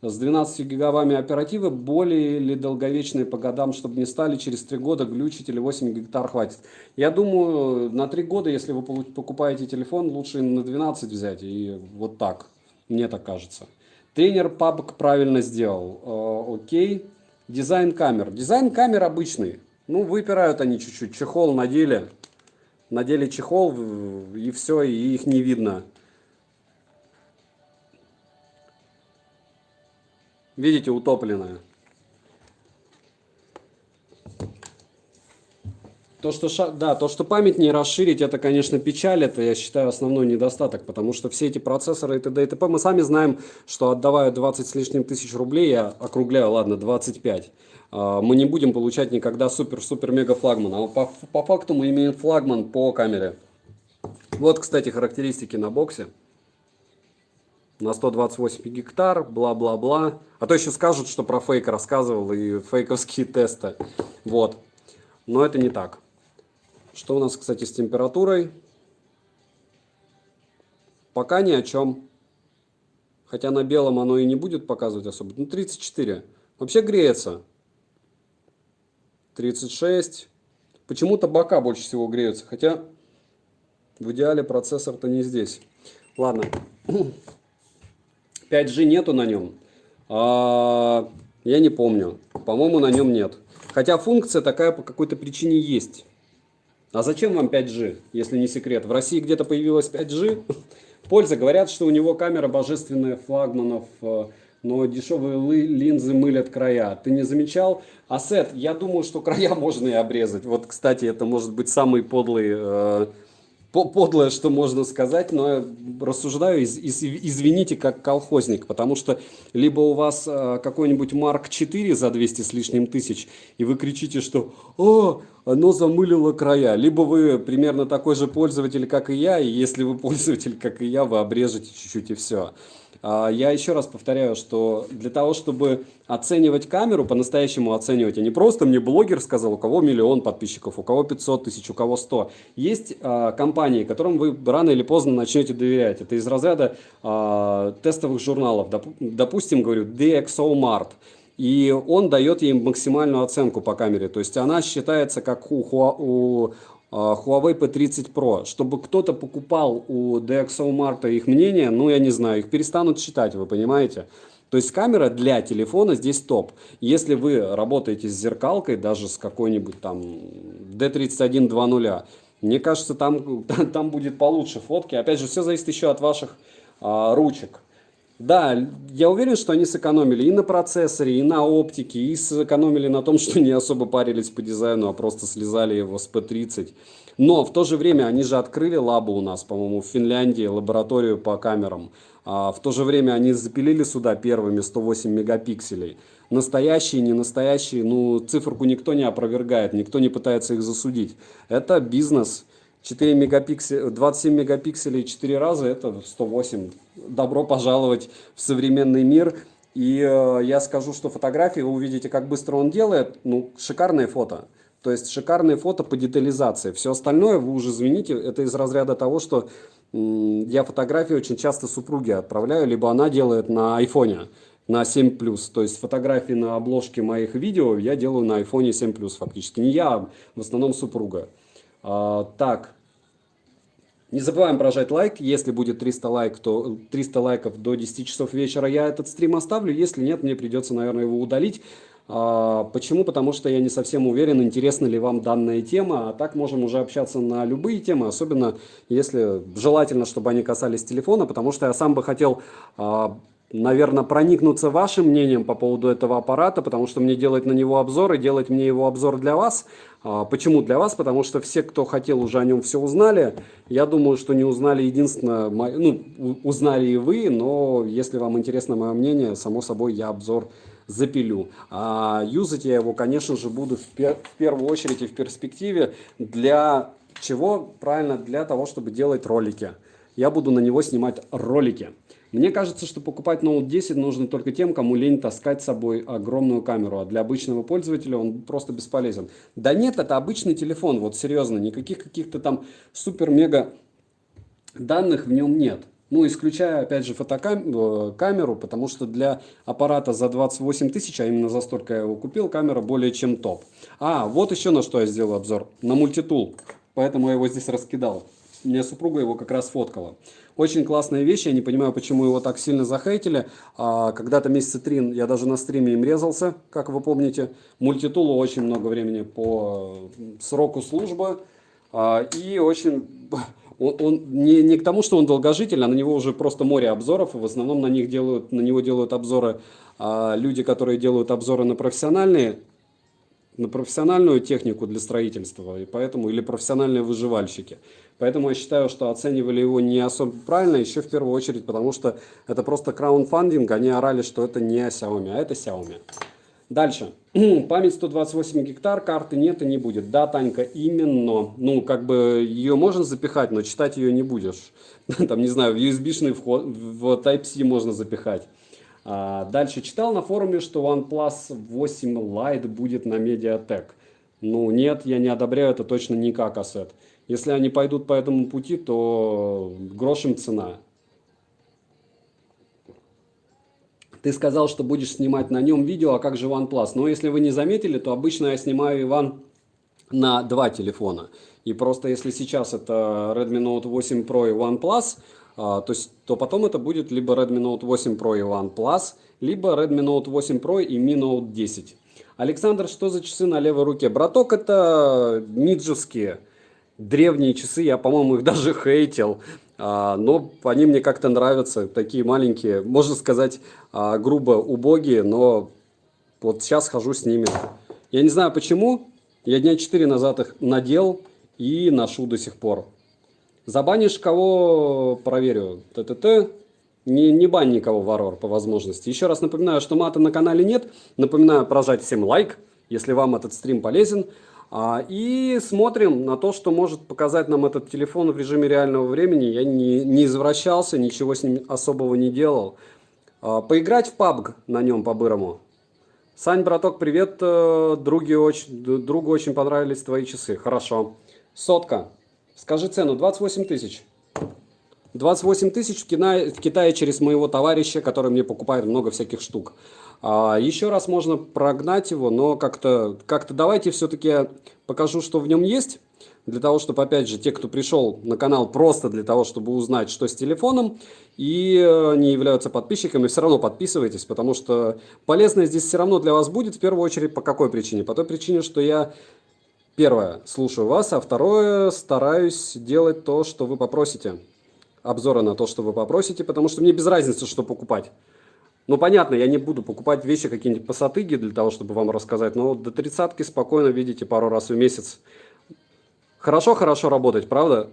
с 12 гигабами оперативы более или долговечные по годам, чтобы не стали через 3 года глючить или 8 гектар хватит. Я думаю, на 3 года, если вы покупаете телефон, лучше на 12 взять. И вот так, мне так кажется. Тренер PUBG правильно сделал. Окей. Дизайн камер. Дизайн камер обычный. Ну, выпирают они чуть-чуть. Чехол надели. Надели чехол и все, и их не видно. Видите, утопленная. То, что память не расширить, это, конечно, печаль, это, я считаю, основной недостаток, потому что все эти процессоры и т.д. и т.п. Мы сами знаем, что отдавая 20 с лишним тысяч рублей, я округляю, ладно, 25, мы не будем получать никогда супер-мега флагман. А по факту мы имеем флагман по камере. Вот, кстати, характеристики на боксе. На 128 гектар, бла-бла-бла. А то еще скажут, что про фейк рассказывал и фейковские тесты. Вот. Но это не так. Что у нас, кстати, с температурой? Пока ни о чем. Хотя на белом оно и не будет показывать особо. Ну, 34. Вообще греется. 36. Почему-то бока больше всего греются. Хотя в идеале процессор-то не здесь. Ладно. 5G нету на нем. Я не помню. По-моему, на нем нет. Хотя функция такая по какой-то причине есть. А зачем вам 5G, если не секрет? В России где-то появилась 5G. Польза. Говорят, что у него камера божественная флагманов, но дешевые линзы мылят края. Ты не замечал? Асет, я думаю, что края можно и обрезать. Вот, кстати, это может быть самый подлое, что можно сказать, но я рассуждаю, извините, как колхозник, потому что либо у вас какой-нибудь Марк 4 за 200 с лишним тысяч, и вы кричите, что оно замылило края, либо вы примерно такой же пользователь, как и я, и если вы пользователь, как и я, вы обрежете чуть-чуть и все. Я еще раз повторяю, что для того, чтобы оценивать камеру, по-настоящему оценивать, а не просто мне блогер сказал, у кого 1 000 000 подписчиков, у кого 500 тысяч, у кого 100. Есть компании, которым вы рано или поздно начнете доверять. Это из разряда тестовых журналов. Допустим, говорю, DxOMart. И он дает ей максимальную оценку по камере. То есть она считается как у Huawei P30 Pro. Чтобы кто-то покупал у DxOMart их мнение, ну я не знаю, их перестанут читать, вы понимаете? То есть камера для телефона здесь топ. Если вы работаете с зеркалкой, даже с какой-нибудь там D3120, мне кажется, там будет получше фотки. Опять же, все зависит еще от ваших ручек. Да, я уверен, что они сэкономили и на процессоре, и на оптике, и сэкономили на том, что не особо парились по дизайну, а просто слезали его с P30. Но в то же время они же открыли лабу у нас, по-моему, в Финляндии, лабораторию по камерам. В то же время они запилили сюда первыми 108 мегапикселей. Настоящие, не настоящие, ну, циферку никто не опровергает, никто не пытается их засудить. Это бизнес. 4 мегапикселя, 27 мегапикселей 4 раза, это 108. Добро пожаловать в современный мир. И я скажу, что фотографии, вы увидите, как быстро он делает. Ну, шикарные фото. То есть шикарные фото по детализации. Все остальное, вы уже извините, это из разряда того, что я фотографии очень часто супруге отправляю, либо она делает на айфоне, на 7 плюс. То есть фотографии на обложке моих видео я делаю на айфоне 7 плюс фактически. Не я, а в основном супруга. Так, не забываем прожать лайк. Если будет 300 лайков до 10 часов вечера, я этот стрим оставлю. Если нет, мне придется, наверное, его удалить. Почему? Потому что я не совсем уверен, интересна ли вам данная тема. А так можем уже общаться на любые темы, особенно если желательно, чтобы они касались телефона, потому что я сам бы хотел, наверное, проникнуться вашим мнением по поводу этого аппарата, потому что мне делать на него обзор и делать мне его обзор для вас. Почему для вас? Потому что все, кто хотел, уже о нем все узнали. Я думаю, что не узнали единственно, ну, узнали и вы, но если вам интересно мое мнение, само собой я обзор запилю. А юзать я его, конечно же, буду в первую очередь и в перспективе для чего? Правильно, для того, чтобы делать ролики. Я буду на него снимать ролики. Мне кажется, что покупать Note 10 нужно только тем, кому лень таскать с собой огромную камеру, а для обычного пользователя он просто бесполезен. Да нет, это обычный телефон, вот серьезно, никаких каких-то там супер-мега данных в нем нет. Ну, исключая, опять же, фотокамеру, потому что для аппарата за 28 тысяч, а именно за столько я его купил, камера более чем топ. Вот еще на что я сделал обзор. На мультитул, поэтому я его здесь раскидал. У меня супруга его как раз фоткала. Очень классная вещь, я не понимаю, почему его так сильно захейтили. Когда-то месяца 3 я даже на стриме им резался, как вы помните. Мультитулу очень много времени по сроку службы. И очень... Он не к тому, что он долгожитель, а на него уже просто море обзоров. И в основном на него делают обзоры люди, которые делают обзоры на профессиональную технику для строительства, и поэтому, или профессиональные выживальщики. Поэтому я считаю, что оценивали его не особо правильно, еще в первую очередь, потому что это просто краундфандинг, они орали, что это не Xiaomi, а это Xiaomi. Дальше. Память 128 гектар, карты нет и не будет. Да, Танька, именно. Ну, как бы ее можно запихать, но читать ее не будешь. Там, не знаю, в USB-шный вход, в Type-C можно запихать. Дальше читал на форуме, что OnePlus 8 Lite будет на Mediatek. Ну, нет, я не одобряю это точно не как ассет. Если они пойдут по этому пути, то грош им цена. Ты сказал, что будешь снимать на нем видео, а как же OnePlus? Но если вы не заметили, то обычно я снимаю, Иван, на 2 телефона. И просто если сейчас это Redmi Note 8 Pro и OnePlus, то потом это будет либо Redmi Note 8 Pro и OnePlus, либо Redmi Note 8 Pro и Mi Note 10. Александр, что за часы на левой руке? Браток, это миджевские древние часы, я, по-моему, их даже хейтил. Но они мне как-то нравятся, такие маленькие, можно сказать, грубо убогие, но вот сейчас хожу с ними. Я не знаю почему, я дня 4 назад их надел и ношу до сих пор. Забанишь кого, проверю. Не бань никого, Варвар, по возможности. Еще раз напоминаю, что мата на канале нет. Напоминаю прожать всем лайк, если вам этот стрим полезен. И смотрим на то, что может показать нам этот телефон в режиме реального времени. Я не извращался, ничего с ним особого не делал. Поиграть в PUBG на нем по-бырому. Сань, браток, привет. Другу очень понравились твои часы. Хорошо. Сотка. Скажи цену. 28 тысяч. 28 тысяч в Китае через моего товарища, который мне покупает много всяких штук. Еще раз можно прогнать его, но как-то давайте все-таки покажу, что в нем есть. Для того, чтобы, опять же, те, кто пришел на канал просто для того, чтобы узнать, что с телефоном, и не являются подписчиками, все равно подписывайтесь, потому что полезное здесь все равно для вас будет, в первую очередь, по какой причине? По той причине, что я, первое, слушаю вас, а второе, стараюсь делать то, что вы попросите. Обзоры на то, что вы попросите, потому что мне без разницы, что покупать. Ну, понятно, я не буду покупать вещи какие-нибудь по сатыге для того, чтобы вам рассказать, но до 30-ки спокойно видите пару раз в месяц. Хорошо работать, правда?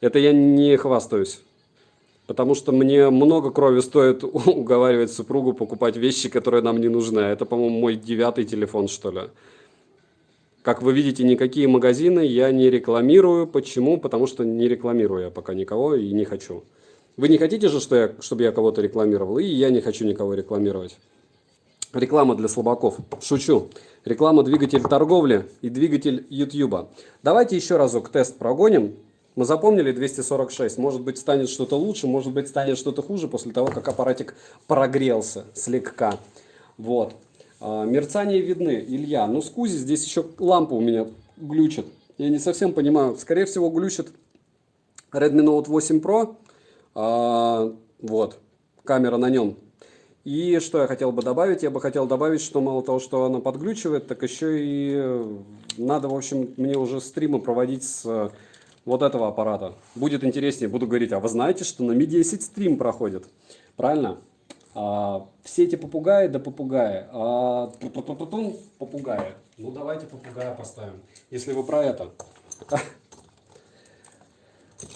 Это я не хвастаюсь. Потому что мне много крови стоит уговаривать супругу покупать вещи, которые нам не нужны. Это, по-моему, мой 9-й телефон, что ли. Как вы видите, никакие магазины я не рекламирую. Почему? Потому что не рекламирую я пока никого и не хочу. Вы не хотите же, чтобы я кого-то рекламировал? И я не хочу никого рекламировать. Реклама для слабаков. Шучу. Реклама двигатель торговли и двигатель YouTube. Давайте еще разок тест прогоним. Мы запомнили 246. Может быть, станет что-то лучше, может быть, станет что-то хуже после того, как аппаратик прогрелся слегка. Вот. Мерцания видны. Илья, ну скузи, здесь еще лампа у меня глючит. Я не совсем понимаю. Скорее всего, глючит Redmi Note 8 Pro. Вот. Камера на нем. И что я хотел бы добавить? Я бы хотел добавить, что мало того, что она подглючивает, так еще и надо, в общем, мне уже стримы проводить с вот этого аппарата. Будет интереснее, буду говорить, а вы знаете, что на Mi 10 стрим проходит? Правильно? Все эти попугаи, да попугаи. Попугаи. Ну давайте попугая поставим, если вы про это.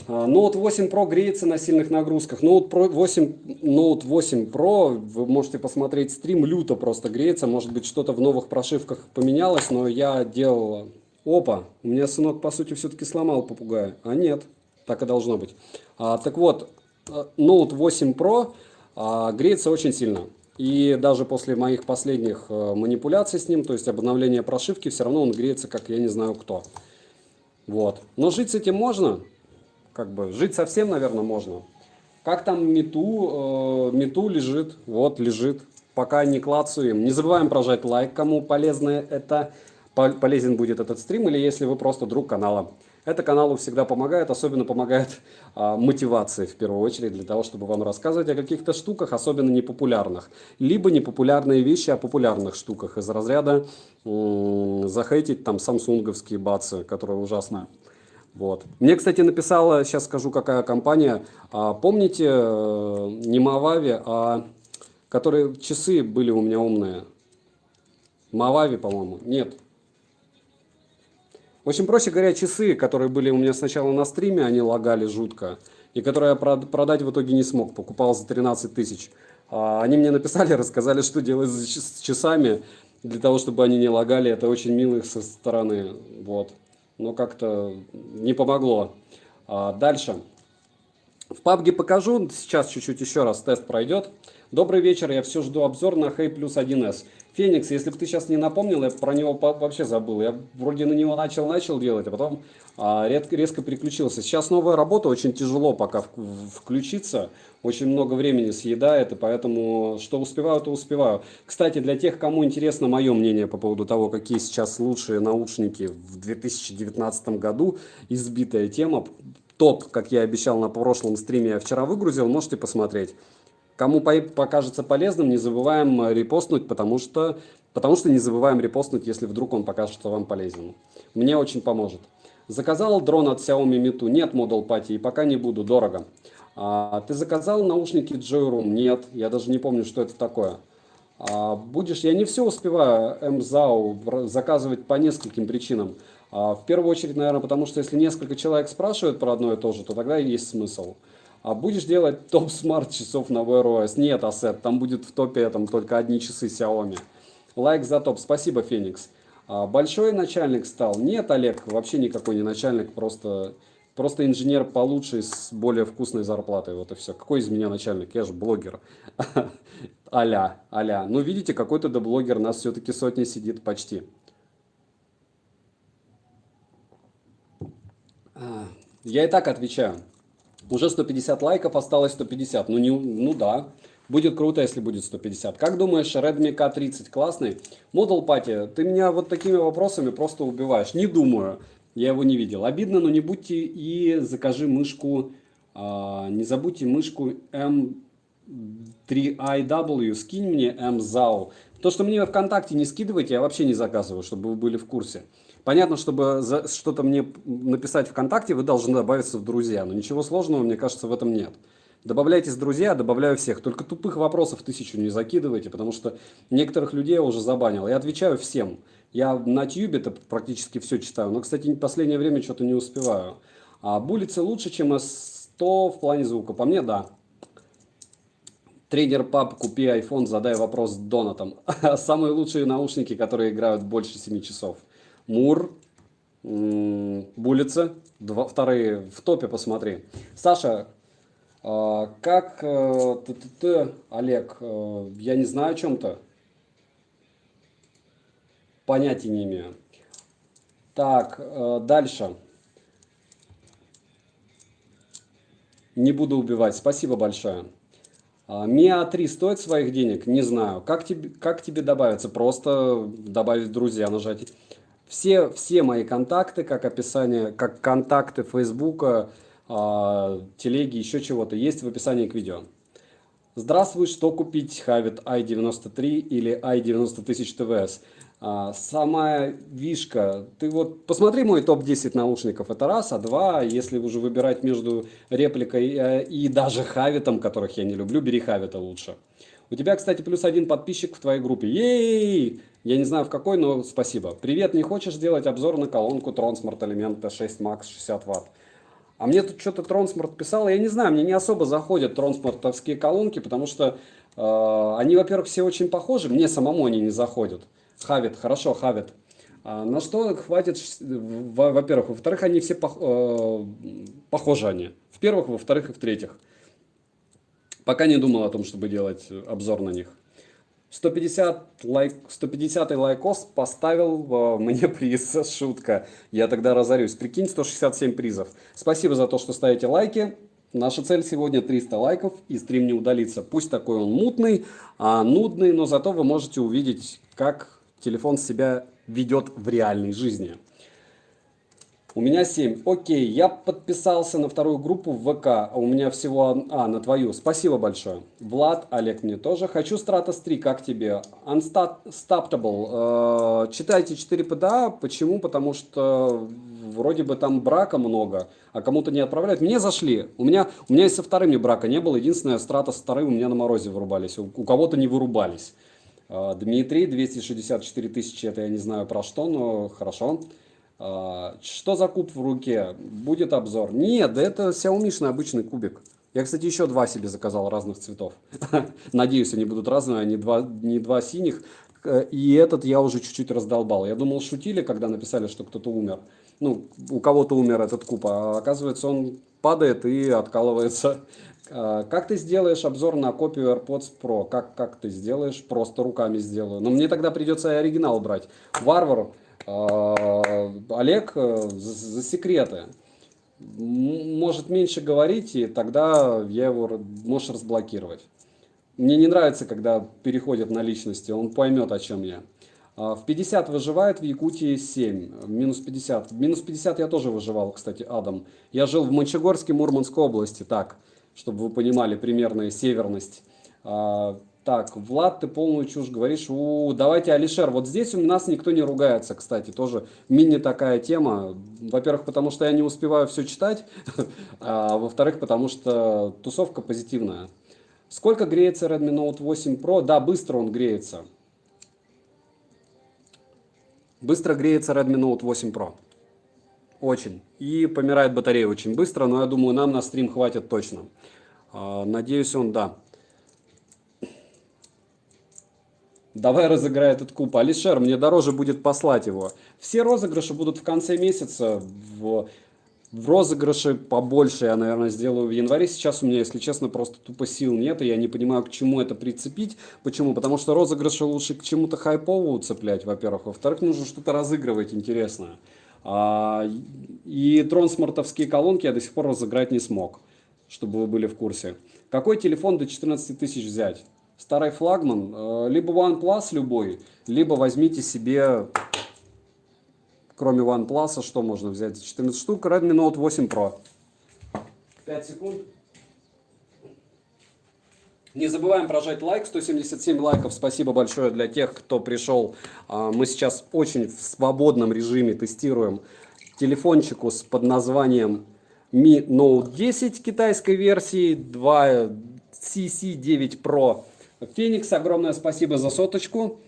Note 8 Pro греется на сильных нагрузках. Note 8 Pro, вы можете посмотреть стрим, люто просто греется. Может быть, что-то в новых прошивках поменялось, но я делал... Опа, у меня сынок, по сути, все-таки сломал попугая. А нет, так и должно быть. Так вот, Note 8 Pro греется очень сильно. И даже после моих последних манипуляций с ним, то есть обновления прошивки, все равно он греется, как я не знаю кто. Вот. Но жить с этим можно. Как бы жить совсем, наверное, можно. Как там Мету? Мету лежит. Вот, лежит. Пока не клацаем. Не забываем прожать лайк, кому полезно это, полезен будет этот стрим, или если вы просто друг канала. Это каналу всегда помогает, особенно помогает мотивации, в первую очередь, для того, чтобы вам рассказывать о каких-то штуках, особенно непопулярных. Либо непопулярные вещи о популярных штуках из разряда захейтить там самсунговские бацы, которые ужасно. Вот. Мне, кстати, написала, сейчас скажу, какая компания. Помните, не Мавави, а которые часы были у меня умные? Мавави, по-моему. Нет. В общем, проще говоря, часы, которые были у меня сначала на стриме, они лагали жутко. И которые я продать в итоге не смог. Покупал за 13 тысяч. Они мне написали, рассказали, что делать с часами, для того, чтобы они не лагали. Это очень мило их со стороны. Вот. Но как-то не помогло. Дальше. В PUBG покажу. Сейчас чуть-чуть еще раз тест пройдет. Добрый вечер. Я все жду обзор на Hey Plus 1S. Феникс, если бы ты сейчас не напомнил, я про него вообще забыл. Я вроде на него начал делать, а потом резко переключился. Сейчас новая работа, очень тяжело пока включиться. Очень много времени съедает, и поэтому что успеваю, то успеваю. Кстати, для тех, кому интересно мое мнение по поводу того, какие сейчас лучшие наушники в 2019 году, избитая тема. Топ, как я обещал на прошлом стриме, я вчера выгрузил, можете посмотреть. Кому покажется полезным, не забываем репостнуть, потому что не забываем репостнуть, если вдруг он покажется вам полезным. Мне очень поможет. Заказал дрон от Xiaomi Meitu? Нет, Model Party, и пока не буду, дорого. Ты заказал наушники Joyroom? Нет, я даже не помню, что это такое. Будешь, я не все успеваю МЗАУ заказывать по нескольким причинам. В первую очередь, наверное, потому что если несколько человек спрашивают про одно и то же, то тогда есть смысл. Будешь делать топ смарт часов на Wear OS? Нет, Асет, там будет в топе там только одни часы Xiaomi. Лайк за топ, спасибо, Феникс. Большой начальник стал? Нет, Олег, вообще никакой не начальник, просто инженер получше с более вкусной зарплатой, вот и все. Какой из меня начальник? Я же блогер. Аля. Ну, видите, какой-то да блогер, нас все-таки сотни сидит почти. Я и так отвечаю. Уже 150 лайков, осталось 150. Ну да, будет круто, если будет 150. Как думаешь, Redmi K30 классный? Model Party, ты меня вот такими вопросами просто убиваешь. Не думаю. Я его не видел. Обидно, но не будьте и закажи мышку. Не забудьте мышку M3IW. Скинь мне MZAO. То, что мне ВКонтакте не скидывайте, я вообще не заказываю, чтобы вы были в курсе. Понятно, чтобы что-то мне написать ВКонтакте, вы должны добавиться в друзья. Но ничего сложного, мне кажется, в этом нет. Добавляйтесь в друзья, добавляю всех. Только тупых вопросов 1000 не закидывайте, потому что некоторых людей я уже забанил. Я отвечаю всем. Я на Тьюбе-то практически все читаю. Но, кстати, в последнее время что-то не успеваю. А булицы лучше, чем S100 в плане звука. По мне, да. Тренер пап, купи iPhone, задай вопрос с донатом. Самые лучшие наушники, которые играют больше 7 часов. Мур, булицы, вторые в топе, посмотри. Саша, как Олег, я не знаю о чем-то. Понятия не имею. Так, дальше. Не буду убивать. Спасибо большое. Миа 3 стоит своих денег? Не знаю. Как тебе добавиться? Просто добавить в друзья, нажать. Все мои контакты, как описание, как контакты Фейсбука, телеги, еще чего-то, есть в описании к видео. Здравствуй, что купить? Havit i93 или i90 тысяч ТВС? Самая вишка, ты вот посмотри мой топ-10 наушников, это раз, а два, если уже выбирать между репликой и даже Havit'ом, которых я не люблю, бери Havit'a лучше. У тебя, кстати, +1 подписчик в твоей группе. Ей! Я не знаю в какой, но спасибо. Привет, не хочешь сделать обзор на колонку Tronsmart Element T6 Max 60 Вт? А мне тут что-то Трансмарт писал, я не знаю, мне не особо заходят трансмартовские колонки, потому что они, во-первых, все очень похожи, мне самому они не заходят. Havit, хорошо, Havit. На что хватит, во-первых, во-вторых, они все похожи они. В-первых, во-вторых и в-третьих. Пока не думал о том, чтобы делать обзор на них. 150-й лайкос поставил мне приз, шутка. Я тогда разорюсь. Прикинь, 167 призов. Спасибо за то, что ставите лайки. Наша цель сегодня 300 лайков и стрим не удалится. Пусть такой он мутный, нудный, но зато вы можете увидеть, как телефон себя ведет в реальной жизни. У меня 7. Окей, я подписался на вторую группу в ВК, а у меня всего... на твою. Спасибо большое. Влад, Олег мне тоже. Хочу Stratos 3, как тебе? Unstoppable. Читайте 4 PDA. Почему? Потому что вроде бы там брака много, а кому-то не отправляют. Мне зашли. У меня и со вторыми брака не было. Единственное, Stratos 2 у меня на морозе вырубались. У кого-то не вырубались. Дмитрий, 264 тысячи, это я не знаю про что, но хорошо. Что за куб в руке? Будет обзор? Нет, да это Xiaomi обычный кубик. Я, кстати, еще два себе заказал разных цветов. Надеюсь, они будут разные, а не два синих. И этот я уже чуть-чуть раздолбал. Я думал, шутили, когда написали, что кто-то умер. Ну, у кого-то умер этот куб, а оказывается, он падает и откалывается. Как ты сделаешь обзор на копию AirPods Pro? Как ты сделаешь? Просто руками сделаю. Но мне тогда придется и оригинал брать. Варвар. Олег за секреты может меньше говорить, и тогда я его можешь разблокировать. Мне не нравится, когда переходят на личности, он поймет, о чем я. В 50 выживает, в Якутии 7, минус 50. Минус 50 я тоже выживал, кстати, адом. Я жил в Мончегорске, Мурманской области, так, чтобы вы понимали примерную северность. Так, Влад, ты полную чушь говоришь. Давайте, Алишер, вот здесь у нас никто не ругается, кстати, тоже мини такая тема. Во-первых, потому что я не успеваю все читать, а во-вторых, потому что тусовка позитивная. Сколько греется Redmi Note 8 Pro? Да, быстро он греется. Быстро греется Redmi Note 8 Pro. Очень. И помирает батарея очень быстро, но я думаю, нам на стрим хватит точно. Надеюсь, он, да. Давай разыграй этот куб. Алишер, мне дороже будет послать его. Все розыгрыши будут в конце месяца. В розыгрыши побольше я, наверное, сделаю в январе. Сейчас у меня, если честно, просто тупо сил нет. И я не понимаю, к чему это прицепить. Почему? Потому что розыгрыши лучше к чему-то хайповому цеплять, во-первых. Во-вторых, нужно что-то разыгрывать интересное. И тронсмартовские колонки я до сих пор разыграть не смог. Чтобы вы были в курсе. Какой телефон до 14 тысяч взять? Старый флагман, либо OnePlus любой, либо возьмите себе Кроме OnePlus, что можно взять? 14 штук. Redmi Note 8 Pro. 5 секунд. Не забываем прожать лайк, 177 лайков, спасибо большое для тех, кто пришел. Мы сейчас очень в свободном режиме тестируем телефончику под названием Mi Note 10 китайской версии, 2 CC9 Pro Phoenix. Огромное спасибо за соточку.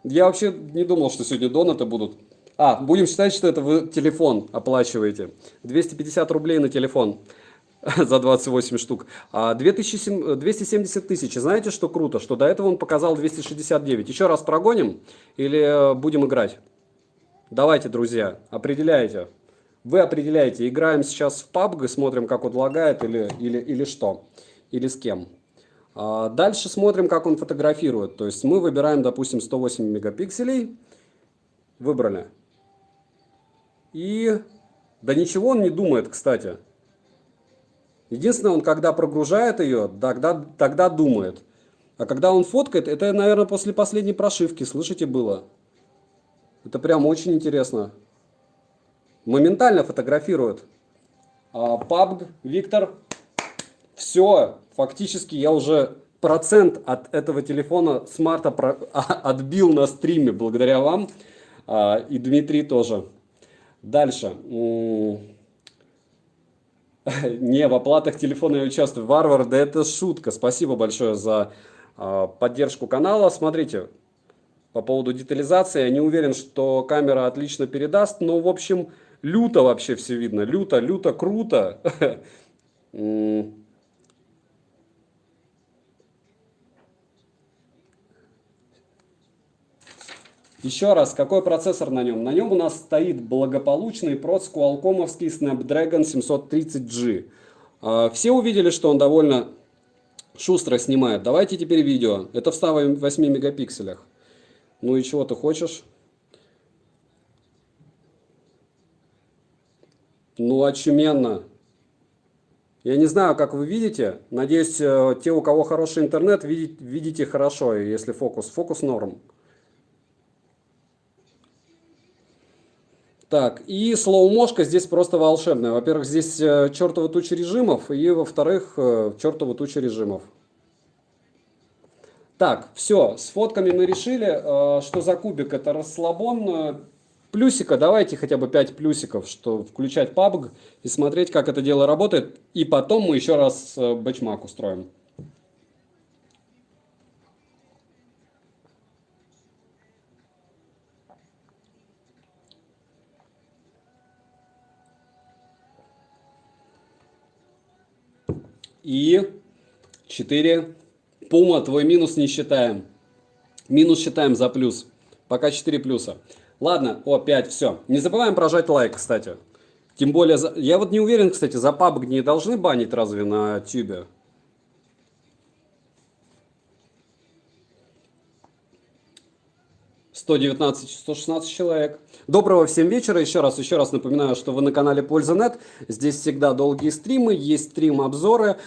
Я вообще не думал, что сегодня донаты будут. Будем считать, что это вы телефон оплачиваете. 250 рублей на телефон. За 28 штук. 270 тысяч. Знаете, что круто? Что до этого он показал 269. Еще раз прогоним или будем играть? Давайте, друзья, определяйте. Вы определяете. Играем сейчас в PUBG, смотрим, как он лагает или что. Или с кем. Дальше смотрим, как он фотографирует. То есть мы выбираем, допустим, 108 мегапикселей. Выбрали. И... Да ничего он не думает, кстати. Единственное, он когда прогружает ее, тогда думает. А когда он фоткает, это, наверное, после последней прошивки, слышите, было. Это прям очень интересно. Моментально фотографирует. PUBG, Виктор, все, фактически я уже процент от этого телефона смарта отбил на стриме, благодаря вам. И Дмитрий тоже. Дальше. Не, в оплатах телефона я участвую. Варвар, да это шутка. Спасибо большое за поддержку канала. Смотрите, по поводу детализации, я не уверен, что камера отлично передаст, но, в общем, люто вообще все видно. Люто круто. Еще раз, какой процессор на нем? На нем у нас стоит благополучный проц Qualcomm'овский Snapdragon 730G. Все увидели, что он довольно шустро снимает. Давайте теперь видео. Это в 108 мегапикселях. Ну и чего ты хочешь? Ну, очуменно. Я не знаю, как вы видите. Надеюсь, те, у кого хороший интернет, видите хорошо, если фокус. Фокус норм. Так, и слоумошка здесь просто волшебная. Во-первых, здесь чертова туча режимов, и во-вторых, чертова туча режимов. Так, все, с фотками мы решили, что за кубик это расслабон. Плюсика, давайте хотя бы 5 плюсиков, что включать PUBG и смотреть, как это дело работает. И потом мы еще раз бэчмак устроим. И 4. Пума, твой минус не считаем. Минус считаем за плюс. Пока 4 плюса. Ладно, 5, все. Не забываем прожать лайк, кстати. Тем более, я вот не уверен, кстати, за PUBG не должны банить разве на Тюбе? $119, 116 человек. Доброго всем вечера. Еще раз напоминаю, что вы на канале Польза.нет. Здесь всегда долгие стримы, есть стрим-обзоры.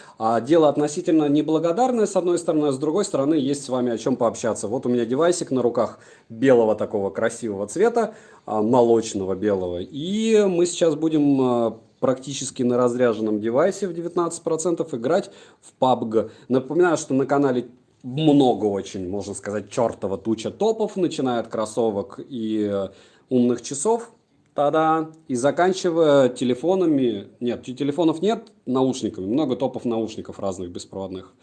Дело относительно неблагодарное, с одной стороны, а с другой стороны, есть с вами о чем пообщаться. Вот у меня девайсик на руках белого такого красивого цвета, молочного белого. И мы сейчас будем практически на разряженном девайсе в 19% играть в PUBG. Напоминаю, что на канале много очень, можно сказать, чертова туча топов, начиная от кроссовок и умных часов, та-да, и заканчивая телефонами, нет, телефонов нет, наушниками, много топов наушников разных беспроводных.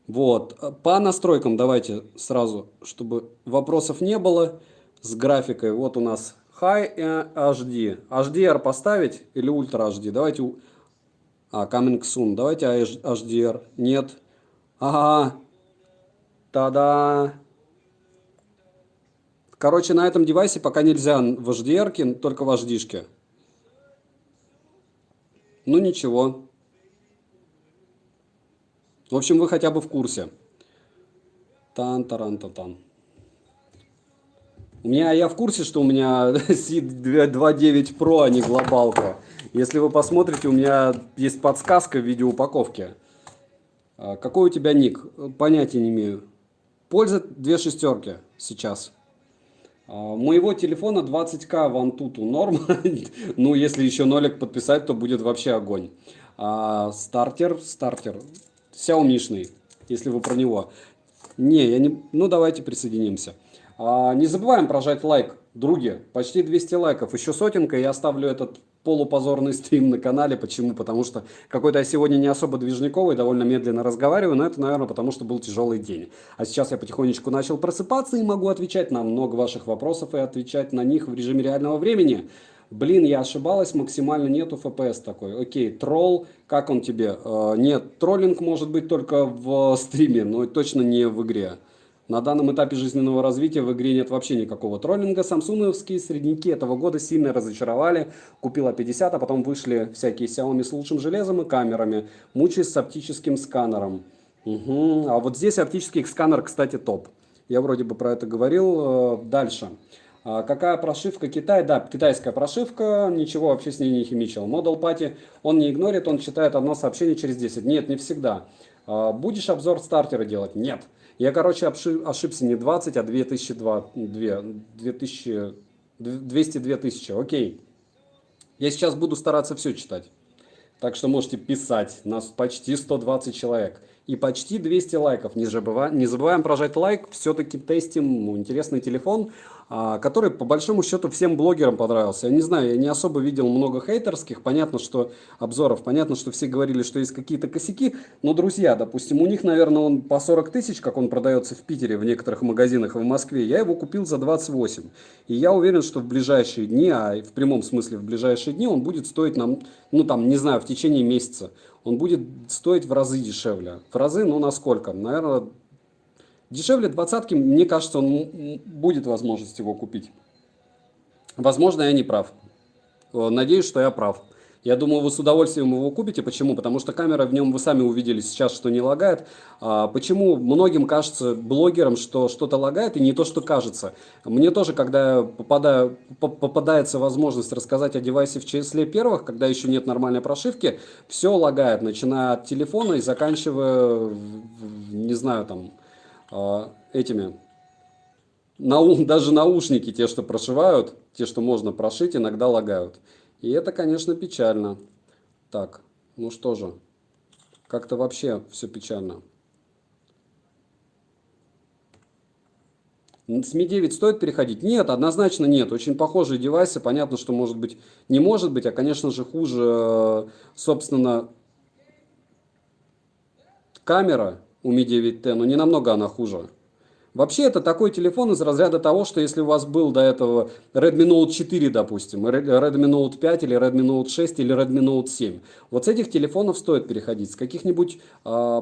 Вот, по настройкам давайте сразу, чтобы вопросов не было, с графикой, вот у нас High HD, HDR поставить или Ultra HD, давайте, Coming Soon, давайте HDR, нет, ага, та-да. Короче, на этом девайсе пока нельзя в HDR, только в HD-шке. Ну ничего. В общем, вы хотя бы в курсе. Тан-таран-та-тан. Я в курсе, что у меня SID 2.9 Pro, а не глобалка. Если вы посмотрите, у меня есть подсказка в виде упаковки. Какой у тебя ник? Понятия не имею. Польза 2 шестерки сейчас. Моего телефона 20к в Antutu норм. Ну, если еще нолик подписать, то будет вообще огонь. Стартер. Xiaomi-шный, если вы про него. Не, я не... Ну, давайте присоединимся. Не забываем прожать лайк, други. Почти 200 лайков. Еще сотенка, и я оставлю этот полупозорный стрим на канале. Почему? Потому что какой-то я сегодня не особо движниковый, довольно медленно разговариваю, но это, наверное, потому что был тяжелый день. А сейчас я потихонечку начал просыпаться и могу отвечать на много ваших вопросов и отвечать на них в режиме реального времени. Блин, я ошибалась, максимально нету FPS такой. Окей, тролл, как он тебе? Нет, троллинг может быть только в стриме, но точно не в игре. На данном этапе жизненного развития в игре нет вообще никакого троллинга. Самсунговские средники этого года сильно разочаровали. Купила 50, а потом вышли всякие Xiaomi с лучшим железом и камерами. Мучаюсь с оптическим сканером. Угу. А вот здесь оптический сканер, кстати, топ. Я вроде бы про это говорил. Дальше. Какая прошивка? Китай? Да, китайская прошивка, ничего вообще с ней не химичил. Model Party он не игнорит, он читает одно сообщение через 10. Нет, не всегда. Будешь обзор стартера делать? Нет. Я, короче, ошибся не 20, а 2002, 2000, 202 тысячи. Окей. Я сейчас буду стараться все читать. Так что можете писать. Нас почти 120 человек. И почти 200 лайков. Не забываем прожать лайк. Все-таки тестим интересный телефон, который по большому счету всем блогерам понравился. Я не знаю, я не особо видел много хейтерских. Понятно, что обзоров. Понятно, что все говорили, что есть какие-то косяки. Но, друзья, допустим, у них, наверное, он по 40 тысяч, как он продается в Питере, в некоторых магазинах и в Москве. Я его купил за 28. И я уверен, что в ближайшие дни, а в прямом смысле в ближайшие дни, он будет стоить нам, ну там, не знаю, в течение месяца. Он будет стоить в разы дешевле. В разы, ну насколько? Наверное, дешевле 20-ки, мне кажется, он будет возможность его купить. Возможно, я не прав. Надеюсь, что я прав. Я думаю, вы с удовольствием его купите. Почему? Потому что камера в нем, вы сами увидели сейчас, что не лагает. Почему многим кажется, блогерам, что что-то лагает, и не то, что кажется. Мне тоже, когда попадается возможность рассказать о девайсе в числе первых, когда еще нет нормальной прошивки, все лагает, начиная от телефона и заканчивая, не знаю, там, этими... Даже наушники, те, что прошивают, те, что можно прошить, иногда лагают. И это, конечно, печально. Так, ну что же, как-то вообще все печально. С Mi 9 стоит переходить? Нет, однозначно нет. Очень похожие девайсы. Понятно, что может быть, не может быть, а, конечно же, хуже, собственно, камера у Mi 9T, но не намного она хуже. Вообще, это такой телефон из разряда того, что если у вас был до этого Redmi Note 4, допустим, Redmi Note 5 или Redmi Note 6 или Redmi Note 7, вот с этих телефонов стоит переходить. С каких-нибудь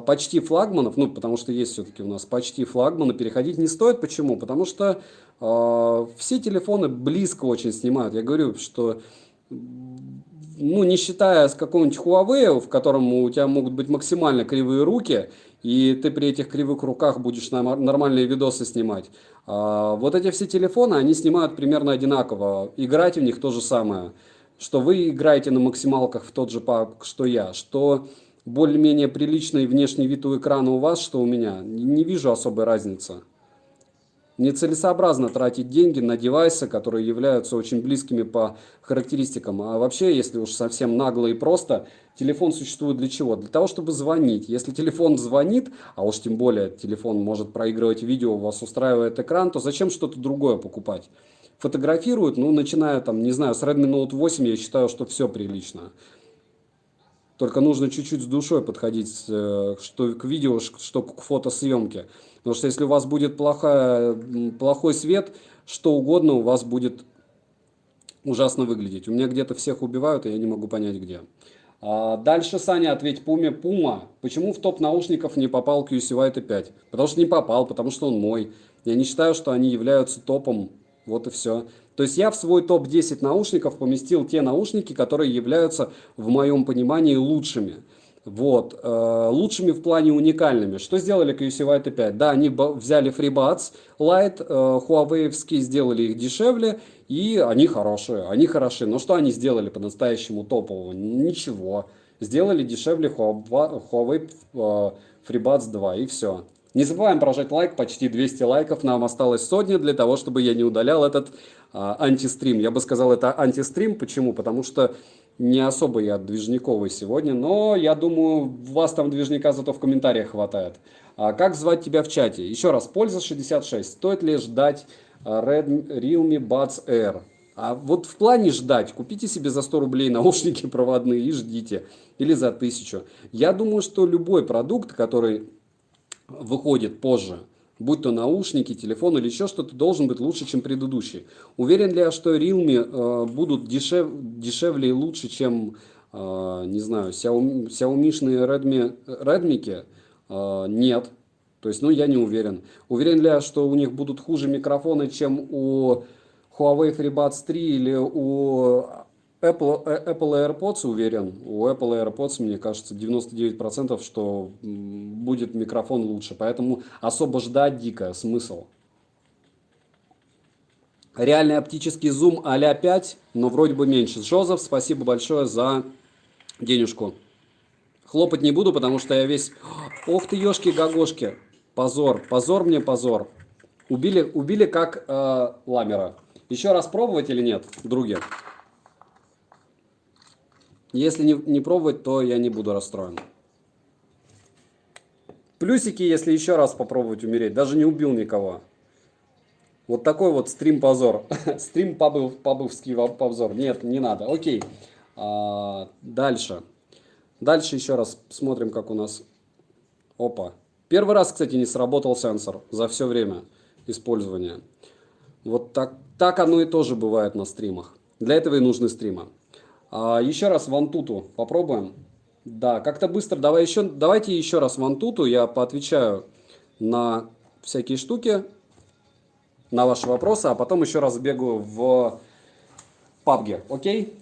почти флагманов, ну, потому что есть все-таки у нас почти флагманы, переходить не стоит. Почему? Потому что все телефоны близко очень снимают. Я говорю, что... Ну, не считая с какого-нибудь Huawei, в котором у тебя могут быть максимально кривые руки, и ты при этих кривых руках будешь нормальные видосы снимать. Вот эти все телефоны, они снимают примерно одинаково. Играть в них то же самое. Что вы играете на максималках в тот же PUBG, что я, что более-менее приличный внешний вид у экрана у вас, что у меня. Не вижу особой разницы. Нецелесообразно тратить деньги на девайсы, которые являются очень близкими по характеристикам. А вообще, если уж совсем нагло и просто, телефон существует для чего? Для того, чтобы звонить. Если телефон звонит, а уж тем более телефон может проигрывать видео, у вас устраивает экран, то зачем что-то другое покупать? Фотографируют, ну, начиная там, не знаю, с Redmi Note 8, я считаю, что все прилично. Только нужно чуть-чуть с душой подходить что к видео, что к фотосъемке. Потому что если у вас будет плохой свет, что угодно у вас будет ужасно выглядеть. У меня где-то всех убивают, и я не могу понять где. Дальше, Саня, ответь Пуме. Пума, почему в топ наушников не попал QC T5? Потому что не попал, потому что он мой. Я не считаю, что они являются топом. Вот и все. То есть я в свой топ-10 наушников поместил те наушники, которые являются, в моем понимании, лучшими. Вот. Лучшими в плане уникальными. Что сделали QC T5? Да, они взяли FreeBuds Lite, Huawei-овские, сделали их дешевле, и они хорошие, они хороши. Но что они сделали по-настоящему топового? Ничего. Сделали дешевле Huawei FreeBuds 2, и все. Не забываем прожать лайк, почти 200 лайков, нам осталось сотни для того, чтобы я не удалял этот антистрим. Я бы сказал, это антистрим, почему? Потому что не особо я движниковый сегодня, но я думаю, у вас там движника зато в комментариях хватает. Как звать тебя в чате? Еще раз, польза 66. Стоит ли ждать Realme Buds Air? А вот в плане ждать, купите себе за 100 рублей наушники проводные и ждите. Или за 1000. Я думаю, что любой продукт, который выходит позже, будь то наушники, телефон или еще что-то, должен быть лучше, чем предыдущий. Уверен ли я, что Realme будут дешевле и лучше, чем, не знаю, Xiaomi-шные Redmi? Нет. То есть, ну, я не уверен. Уверен ли я, что у них будут хуже микрофоны, чем у Huawei FreeBuds 3 или у Apple AirPods? Уверен. У Apple AirPods, мне кажется, 99%, что будет микрофон лучше. Поэтому особо ждать дико смысл. Реальный оптический зум а-ля 5, но вроде бы меньше. Жозеф, спасибо большое за денежку. Хлопать не буду, потому что я весь... Ох ты, ешки-гагошки. Позор, позор мне, позор. Убили как ламера. Еще раз пробовать или нет, други? Если не пробовать, то я не буду расстроен. Плюсики, если еще раз попробовать умереть. Даже не убил никого. Вот такой вот стрим-позор. Стрим-пабовский позор. Нет, не надо. Окей. Дальше. Дальше еще раз смотрим, как у нас... Опа. Первый раз, кстати, не сработал сенсор за все время использования. Вот так оно и тоже бывает на стримах. Для этого и нужны стримы. Еще раз Вантуту попробуем. Да, как-то быстро. Давайте еще раз Вантуту. Я поотвечаю на всякие штуки, на ваши вопросы, а потом еще раз бегаю в PUBG. Окей?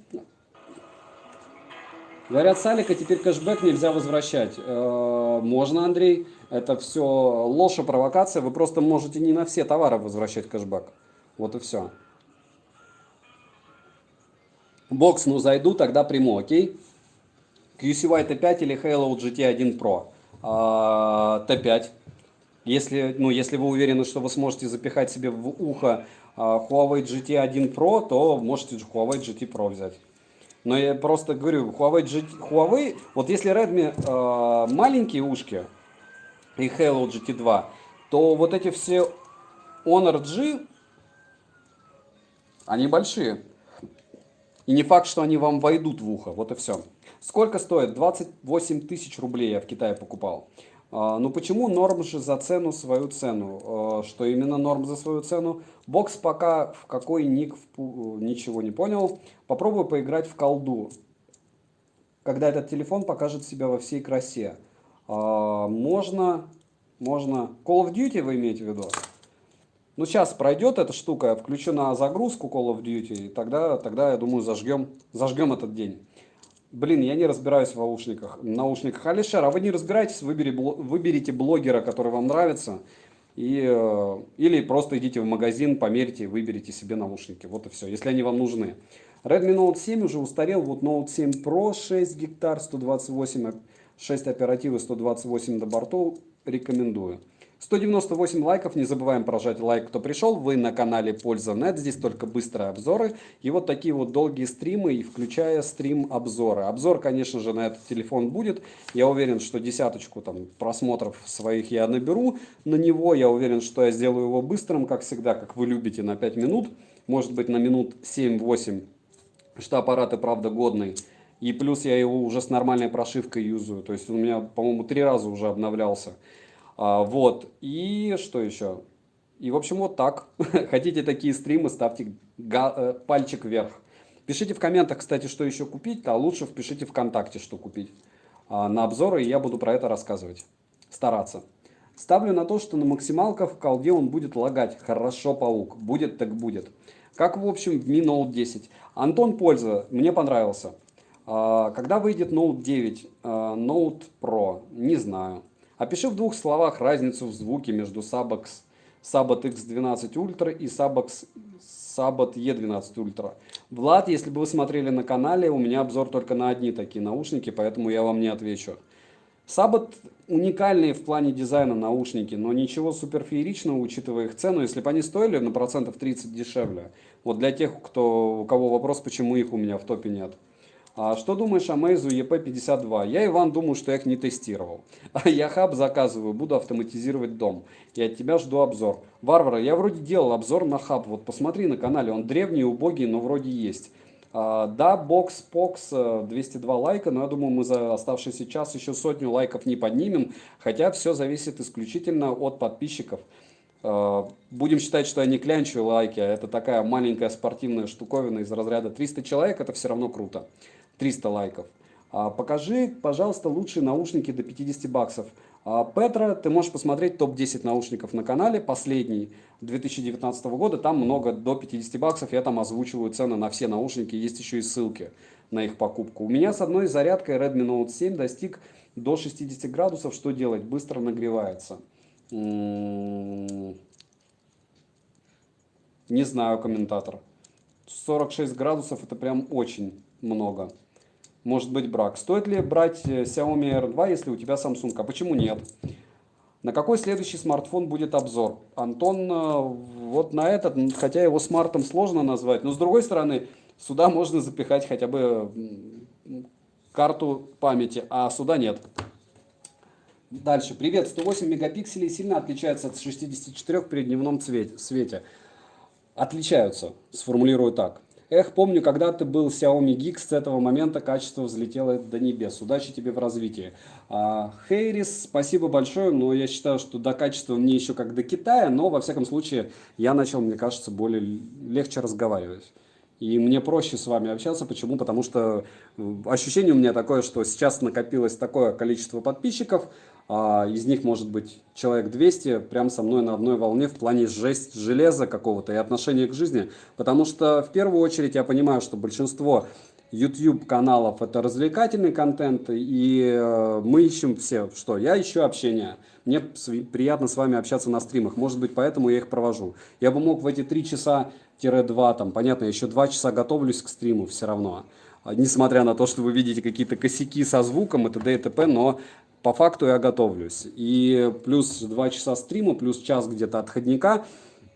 Говорят, с Алика теперь кэшбэк нельзя возвращать. Можно, Андрей. Это все ложь и провокация. Вы просто можете не на все товары возвращать кэшбэк. Вот и все. Бокс, ну зайду, тогда приму, окей? QCY T5 или Halo GT1 Pro? T5. Если вы уверены, что вы сможете запихать себе в ухо Huawei GT1 Pro, то можете Huawei GT Pro взять. Но я просто говорю, Huawei, вот если Redmi маленькие ушки и Halo GT2, то вот эти все Honor G, они большие. И не факт, что они вам войдут в ухо, вот и все. Сколько стоит? 28 тысяч рублей я в Китае покупал. Ну почему норм же за цену свою цену? Что именно норм за свою цену? Бокс пока в какой ник ничего не понял. Попробую поиграть в колду. Когда этот телефон покажет себя во всей красе. Можно. Call of Duty вы имеете в виду? Ну сейчас пройдет эта штука, я включу на загрузку Call of Duty, и тогда я думаю, зажгем этот день. Блин, я не разбираюсь в наушниках. Алишер, а вы не разбираетесь, выберите блогера, который вам нравится, или просто идите в магазин, померьте и выберите себе наушники. Вот и все, если они вам нужны. Redmi Note 7 уже устарел, вот Note 7 Pro 6 гектар, 128, 6 оперативы, 128 до бортов, рекомендую. 198 лайков, не забываем прожать лайк, кто пришел. Вы на канале Польза.нет, здесь только быстрые обзоры. И вот такие вот долгие стримы, и включая стрим-обзоры. Обзор, конечно же, на этот телефон будет. Я уверен, что десяточку там просмотров своих я наберу на него. Я уверен, что я сделаю его быстрым, как всегда, как вы любите, на 5 минут. Может быть, на минут 7-8, что аппарат и правда годный. И плюс я его уже с нормальной прошивкой юзаю. То есть он у меня, по-моему, 3 раза уже обновлялся. Вот, и что еще? И, в общем, вот так. Хотите такие стримы, ставьте пальчик вверх. Пишите в комментах, кстати, что еще купить, а лучше впишите ВКонтакте, что купить на обзоры, и я буду про это рассказывать. Стараться. Ставлю на то, что на максималках в колде он будет лагать. Хорошо, паук. Будет так будет. Как, в общем, в Mi Note 10. Антон Польза, мне понравился. Когда выйдет Note 9, Note Pro, не знаю. Опиши в 2 словах разницу в звуке между Sabox X12 Ultra и Sabox E12 Ultra. Влад, если бы вы смотрели на канале, у меня обзор только на одни такие наушники, поэтому я вам не отвечу. Sabot уникальные в плане дизайна наушники, но ничего супер фееричного, учитывая их цену, если бы они стоили на процентов 30 дешевле. Вот для тех, у кого вопрос, почему их у меня в топе нет. А что думаешь о Meizu EP52? Я, Иван, думаю, что я их не тестировал. А я хаб заказываю, буду автоматизировать дом. И от тебя жду обзор. Варвара, я вроде делал обзор на хаб. Вот посмотри на канале, он древний, убогий, но вроде есть. Да, бокс 202 лайка, но я думаю, мы за оставшийся час еще 100 лайков не поднимем. Хотя все зависит исключительно от подписчиков. Будем считать, что я не клянчу лайки, а это такая маленькая спортивная штуковина из разряда 300 человек, это все равно круто. 300 лайков. Покажи, пожалуйста, лучшие наушники до 50 баксов. Петра, ты можешь посмотреть топ-10 наушников на канале, последний 2019 года, там много до 50 баксов, я там озвучиваю цены на все наушники, есть еще и ссылки на их покупку. У меня с одной зарядкой Redmi Note 7 достиг до 60 градусов, что делать? Быстро нагревается. Не знаю, комментатор. 46 градусов это прям очень много. Может быть брак. Стоит ли брать Xiaomi R2, если у тебя Samsung? А почему нет? На какой следующий смартфон будет обзор? Антон, вот на этот, хотя его смартом сложно назвать, но с другой стороны, сюда можно запихать хотя бы карту памяти, а сюда нет. Дальше. Привет. 108 мегапикселей сильно отличается от 64 при дневном свете. Отличаются. Сформулирую так. Эх, помню, когда ты был Xiaomi Geek, с этого момента качество взлетело до небес. Удачи тебе в развитии. Хейрис, спасибо большое, но я считаю, что до качества мне еще как до Китая, но во всяком случае я начал, мне кажется, более легче разговаривать. И мне проще с вами общаться. Почему? Потому что ощущение у меня такое, что сейчас накопилось такое количество подписчиков, из них может быть человек 200 прям со мной на одной волне в плане железа какого-то и отношения к жизни. Потому что в первую очередь я понимаю, что большинство YouTube каналов это развлекательный контент, и мы ищем все, что я ищу общение. Мне приятно с вами общаться на стримах, может быть, поэтому я их провожу. Я бы мог в эти 3 часа-2, там, понятно, еще 2 часа готовлюсь к стриму все равно. Несмотря на то, что вы видите какие-то косяки со звуком и т.д. и т.п., но по факту я готовлюсь. И плюс 2 часа стрима, плюс час где-то отходника,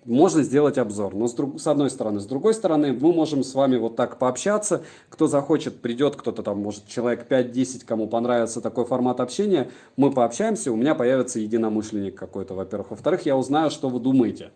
можно сделать обзор. Но с одной стороны. С другой стороны, мы можем с вами вот так пообщаться. Кто захочет, придет, кто-то там, может, человек 5-10, кому понравится такой формат общения. Мы пообщаемся, у меня появится единомышленник какой-то, во-первых. Во-вторых, я узнаю, что вы думаете.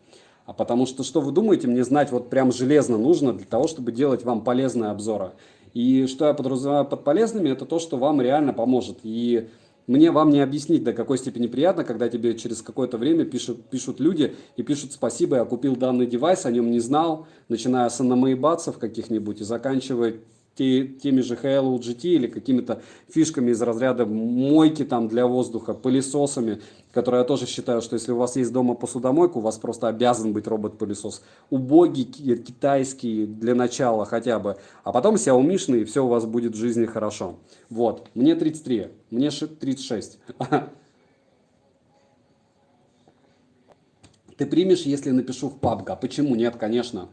А потому что вы думаете, мне знать вот прям железно нужно для того, чтобы делать вам полезные обзоры. И что я подразумеваю под полезными, это то, что вам реально поможет. И мне вам не объяснить, до какой степени приятно, когда тебе через какое-то время пишут люди и пишут спасибо, я купил данный девайс, о нем не знал, начиная с аномейбатсов каких-нибудь и заканчивая теми же Halo GT или какими-то фишками из разряда мойки там для воздуха, пылесосами, которые я тоже считаю, что если у вас есть дома посудомойка, у вас просто обязан быть робот-пылесос. Убогий, китайский для начала хотя бы, а потом Xiaomi-шный, и все у вас будет в жизни хорошо. Вот, мне 33, мне 36. Ты примешь, если напишу в PUBG? А почему нет, конечно.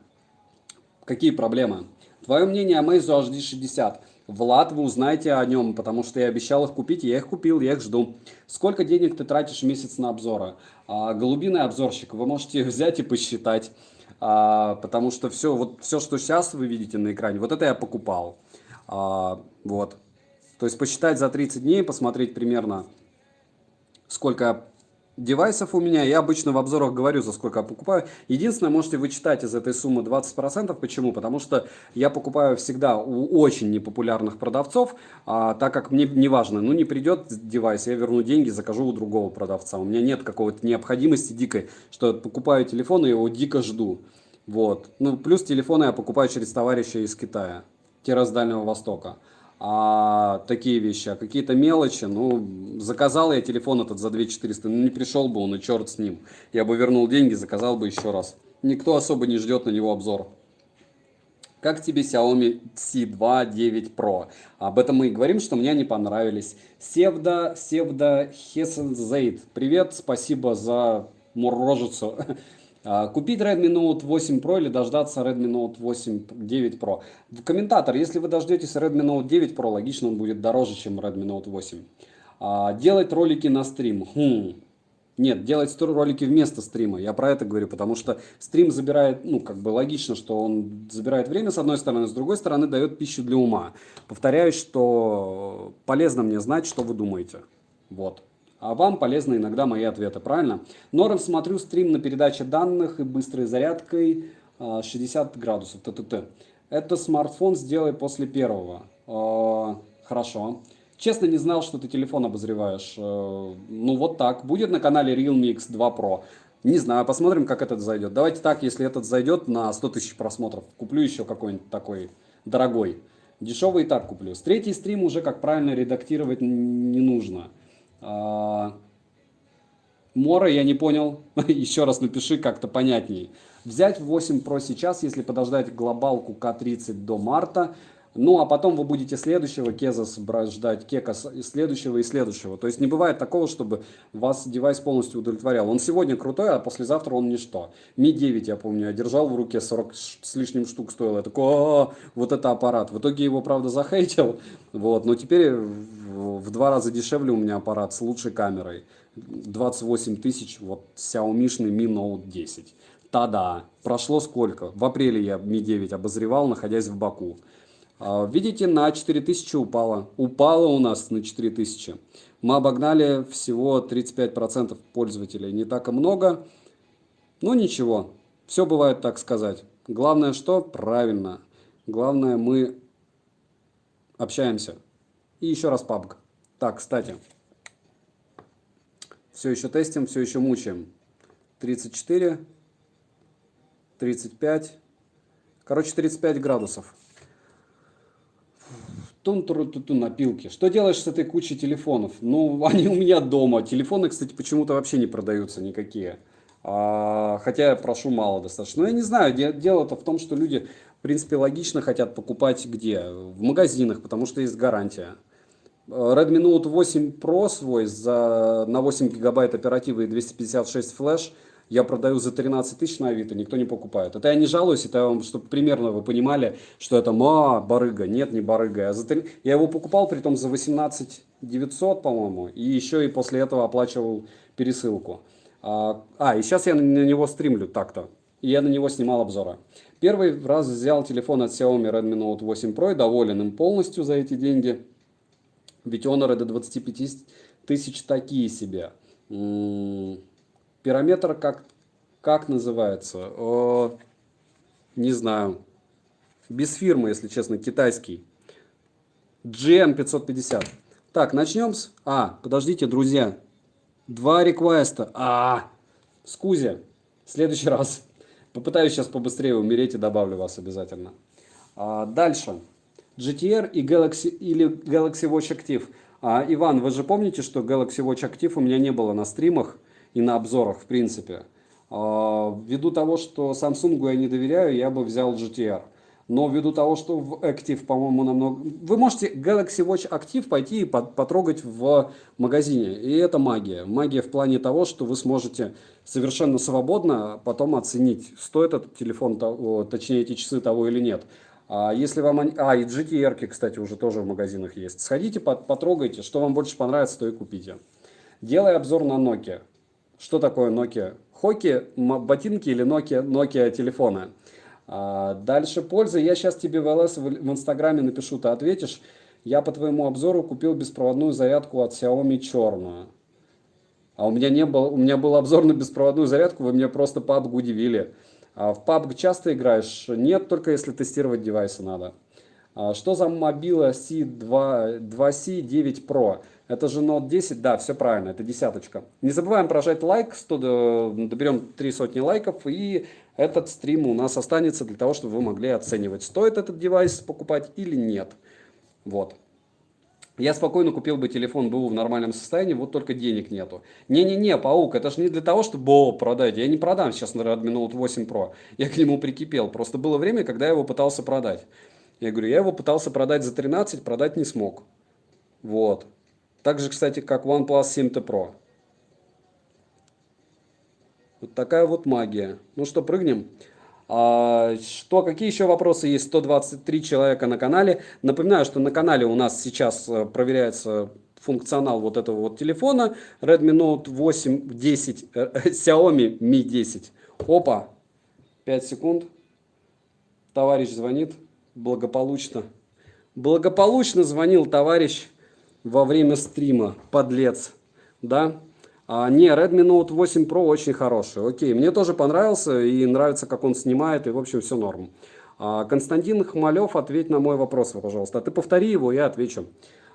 Какие проблемы? Твое мнение о Meizu HD 60. Влад, вы узнаете о нем, потому что я обещал их купить, я их купил, я их жду. Сколько денег ты тратишь в месяц на обзоры? Голубиный обзорщик, вы можете взять и посчитать, потому что все, что сейчас вы видите на экране, вот это я покупал. Вот. То есть посчитать за 30 дней, посмотреть примерно, сколько девайсов у меня. Я обычно в обзорах говорю, за сколько я покупаю. Единственное, можете вычитать из этой суммы 20%. Почему? Потому что я покупаю всегда у очень непопулярных продавцов, так как мне не важно, ну не придет девайс, я верну деньги, закажу у другого продавца. У меня нет какой-то необходимости дикой, что я покупаю телефон и его дико жду. Вот. Ну, плюс телефоны я покупаю через товарища из Китая, с Дальнего Востока. Такие вещи, какие-то мелочи, ну, заказал я телефон этот за 2400, ну, не пришел бы он, и черт с ним. Я бы вернул деньги, заказал бы еще раз. Никто особо не ждет на него обзор. Как тебе Xiaomi C2 9 Pro? Об этом мы и говорим, что мне они понравились. Севда Хесензейд. Привет, спасибо за муррожицу. Купить Redmi Note 8 Pro или дождаться Redmi Note 8 9 Pro? Комментатор, если вы дождетесь Redmi Note 9 Pro, логично, он будет дороже, чем Redmi Note 8. Делать ролики на стрим. Нет, делать ролики вместо стрима. Я про это говорю, потому что стрим забирает, ну, как бы логично, что он забирает время с одной стороны, с другой стороны дает пищу для ума. Повторяюсь, что полезно мне знать, что вы думаете. Вот. А вам полезны иногда мои ответы, правильно? Норм смотрю стрим на передаче данных и быстрой зарядкой 60 градусов ТТТ. Это смартфон сделай после первого. Хорошо. Честно, не знал, что ты телефон обозреваешь. Ну, вот так. Будет на канале Realme X2 Pro. Не знаю, посмотрим, как этот зайдет. Давайте так, если этот зайдет на 100 тысяч просмотров, куплю еще какой-нибудь такой дорогой. Дешевый и так куплю. С третий стрим уже, как правильно редактировать, не нужно. Мора, я не понял. Еще раз напиши как-то понятней. Взять 8 Pro сейчас, если подождать глобалку К30 до марта. Ну, а потом вы будете следующего Кеза ждать, Кека следующего и следующего. То есть не бывает такого, чтобы вас девайс полностью удовлетворял. Он сегодня крутой, а послезавтра он ничто. Mi 9, я помню, я держал в руке, 40 с лишним штук стоил. Я такой, вот это аппарат. В итоге его, правда, захейтил. Вот, но теперь в 2 раза дешевле у меня аппарат с лучшей камерой. 28 тысяч, вот Xiaomi-шный Mi Note 10. Та-да, прошло сколько? В апреле я Mi 9 обозревал, находясь в Баку. Видите, на 4000 упало. Упало у нас на 4000. Мы обогнали всего 35% пользователей. Не так и много. Но ничего. Все бывает, так сказать. Главное что? Правильно. Главное, мы общаемся. И еще раз PUBG. Так, кстати. Все еще тестим, все еще мучаем. 34. 35. Короче, 35 градусов. Напилки. Что делаешь с этой кучей телефонов? Ну, они у меня дома. Телефоны, кстати, почему-то вообще не продаются никакие. Хотя я прошу мало достаточно. Но я не знаю, дело-то в том, что люди, в принципе, логично хотят покупать где? В магазинах, потому что есть гарантия. Redmi Note 8 Pro свой на 8 гигабайт оперативы и 256 флеш я продаю за 13 тысяч на Авито, никто не покупает. Это я не жалуюсь, это чтобы примерно вы понимали, что это барыга. Нет, не барыга. Я его покупал, при том за 18 900, по-моему, и еще и после этого оплачивал пересылку. И сейчас я на него стримлю так-то. И я на него снимал обзоры. Первый раз взял телефон от Xiaomi Redmi Note 8 Pro и доволен им полностью за эти деньги. Ведь Honor до 25 тысяч такие себе. Пирометр как называется? Не знаю. Без фирмы, если честно, китайский. GM550. Так, начнем с... подождите, друзья. 2 реквеста. Скузи. В следующий раз. Попытаюсь сейчас побыстрее умереть и добавлю вас обязательно. Дальше. GTR и Galaxy Watch Active. Иван, вы же помните, что Galaxy Watch Active у меня не было на стримах и на обзорах, в принципе. Ввиду того, что Samsung я не доверяю, я бы взял GTR. Но ввиду того, что в Active, по-моему, намного... Вы можете Galaxy Watch Active пойти и потрогать в магазине. И это магия. Магия в плане того, что вы сможете совершенно свободно потом оценить, стоит этот телефон, точнее эти часы того или нет. Если вам... и GTR, кстати, уже тоже в магазинах есть. Сходите, потрогайте, что вам больше понравится, то и купите. Делай обзор на Nokia. Что такое Nokia? Хоки, ботинки или Nokia телефоны? Дальше польза. Я сейчас тебе в ЛС в Инстаграме напишу, ты ответишь. Я по твоему обзору купил беспроводную зарядку от Xiaomi черную. У меня был обзор на беспроводную зарядку, вы меня просто PUBG удивили. В PUBG часто играешь? Нет, только если тестировать девайсы надо. Что за мобила C2C 9 Pro? Это же Note 10? Да, все правильно, это десяточка. Не забываем прожать лайк, доберем 300 лайков, и этот стрим у нас останется для того, чтобы вы могли оценивать, стоит этот девайс покупать или нет. Вот. Я спокойно купил бы телефон БУ в нормальном состоянии, вот только денег нету. Не-не-не, Паук, это же не для того, чтобы продать. Я не продам сейчас на Redmi Note 8 Pro. Я к нему прикипел. Просто было время, когда я его пытался продать. Я говорю, я его пытался продать за 13, продать не смог. Вот. Так же, кстати, как OnePlus 7T Pro. Вот такая вот магия. Ну что, прыгнем? Какие еще вопросы есть? 123 человека на канале. Напоминаю, что на канале у нас сейчас проверяется функционал вот этого вот телефона. Redmi Note 8, 10, Xiaomi Mi 10. Опа, 5 секунд. Товарищ звонит благополучно. Благополучно звонил товарищ во время стрима, подлец, да? Не, Redmi Note 8 Pro очень хороший, окей, мне тоже понравился и нравится, как он снимает, и в общем все норм. Константин Хмалев, ответь на мой вопрос, пожалуйста. Ты повтори его, я отвечу.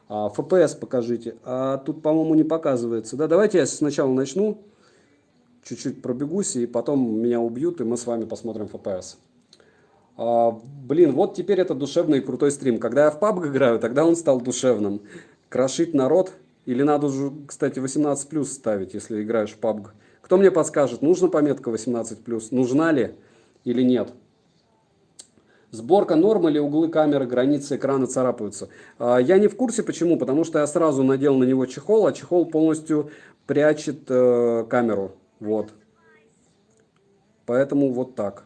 FPS покажите. Тут, по-моему, не показывается. Да, давайте я сначала начну, чуть-чуть пробегусь, и потом меня убьют, и мы с вами посмотрим FPS. Блин, вот теперь это душевный и крутой стрим. Когда я в PUBG играю, тогда он стал душевным. Крошить народ. Или надо уже, кстати, 18+ ставить, если играешь в PUBG. Кто мне подскажет, нужна пометка 18+? Нужна ли или нет? Сборка норм или углы камеры, границы экрана царапаются? Я не в курсе, почему. Потому что я сразу надел на него чехол, а чехол полностью прячет камеру. Вот. Поэтому вот так.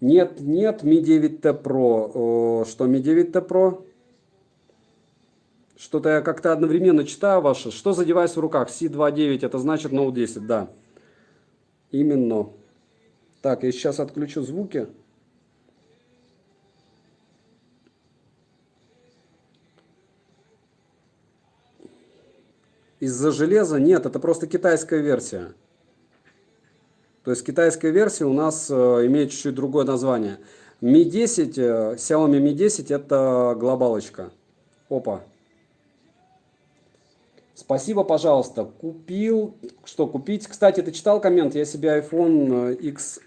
Нет, нет, Mi 9T Pro. Что Mi 9T Pro? Что-то я как-то одновременно читаю ваше. Что за девайс в руках? C29, это значит Note 10, да. Именно. Так, я сейчас отключу звуки. Из-за железа? Нет, это просто китайская версия. То есть китайская версия у нас имеет чуть-чуть другое название. Mi 10, Xiaomi Mi 10 это глобалочка. Опа. Спасибо, пожалуйста. Купил. Что купить? Кстати, ты читал коммент? Я себе iPhone X,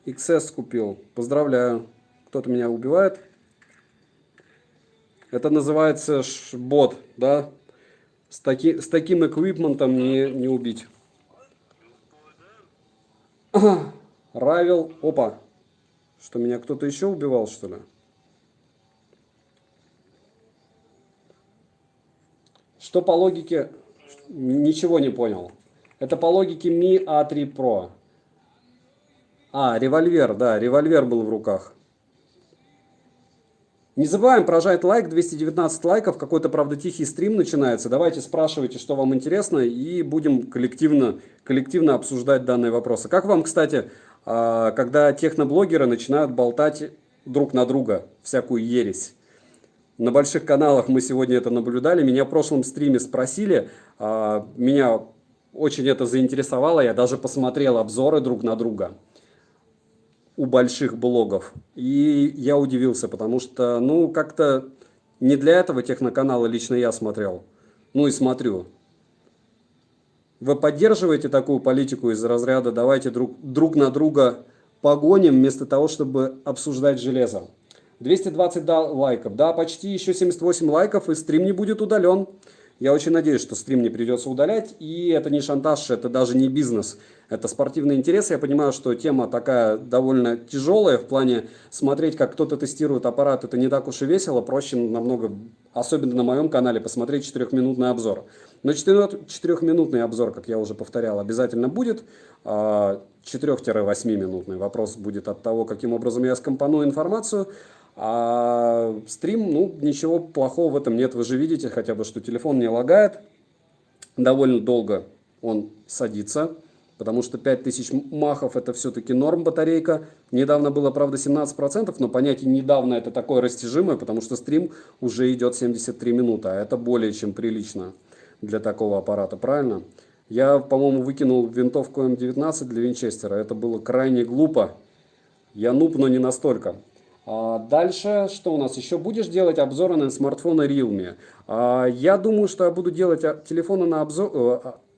XS купил. Поздравляю. Кто-то меня убивает. Это называется бот, да? С таким эквипментом не убить. Равил. Опа. Что, меня кто-то еще убивал, что ли? Что по логике... Ничего не понял. Это по логике Mi A3 Pro. Револьвер, да, револьвер был в руках. Не забываем прожать лайк, 219 лайков, какой-то, правда, тихий стрим начинается. Давайте спрашивайте, что вам интересно, и будем коллективно обсуждать данные вопросы. Как вам, кстати, когда техноблогеры начинают болтать друг на друга всякую ересь? На больших каналах мы сегодня это наблюдали. Меня в прошлом стриме спросили, меня очень это заинтересовало, я даже посмотрел обзоры друг на друга у больших блогов. И я удивился, потому что, ну, как-то не для этого техноканала лично я смотрел. Ну и смотрю. Вы поддерживаете такую политику из разряда «давайте друг на друга погоним», вместо того, чтобы обсуждать железо? 220 лайков. Да, почти еще 78 лайков, и стрим не будет удален. Я очень надеюсь, что стрим не придется удалять. И это не шантаж, это даже не бизнес. Это спортивный интерес. Я понимаю, что тема такая довольно тяжелая. В плане смотреть, как кто-то тестирует аппарат, это не так уж и весело. Проще намного, особенно на моем канале, посмотреть 4-минутный обзор. Но 4-минутный обзор, как я уже повторял, обязательно будет. 4-8-минутный вопрос будет от того, каким образом я скомпоную информацию. А стрим, ну, ничего плохого в этом нет. Вы же видите хотя бы, что телефон не лагает. Довольно долго он садится, потому что 5000 махов это все-таки норм батарейка. Недавно было, правда, 17%, но понятие недавно это такое растяжимое, потому что стрим уже идет 73 минуты, а это более чем прилично для такого аппарата, правильно? Я, по-моему, выкинул винтовку М19 для Винчестера. Это было крайне глупо. Я нуб, но не настолько. Дальше, что у нас еще? Будешь делать обзоры на смартфоны Realme? Я думаю, что я буду делать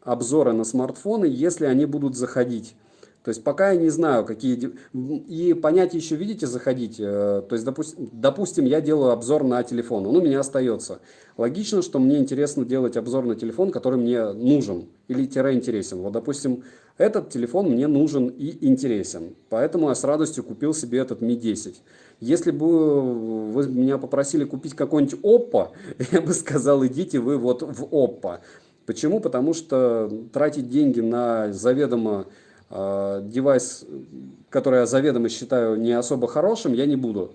обзоры на смартфоны, если они будут заходить. То есть пока я не знаю, какие... И понятие еще, видите, заходить. То есть, допустим, я делаю обзор на телефон, он у меня остается. Логично, что мне интересно делать обзор на телефон, который мне нужен или интересен. Вот, допустим, этот телефон мне нужен и интересен. Поэтому я с радостью купил себе этот Mi 10. Если бы вы меня попросили купить какой-нибудь Oppo, я бы сказал, идите вы вот в Oppo. Почему? Потому что тратить деньги на заведомо девайс, который я заведомо считаю не особо хорошим, я не буду.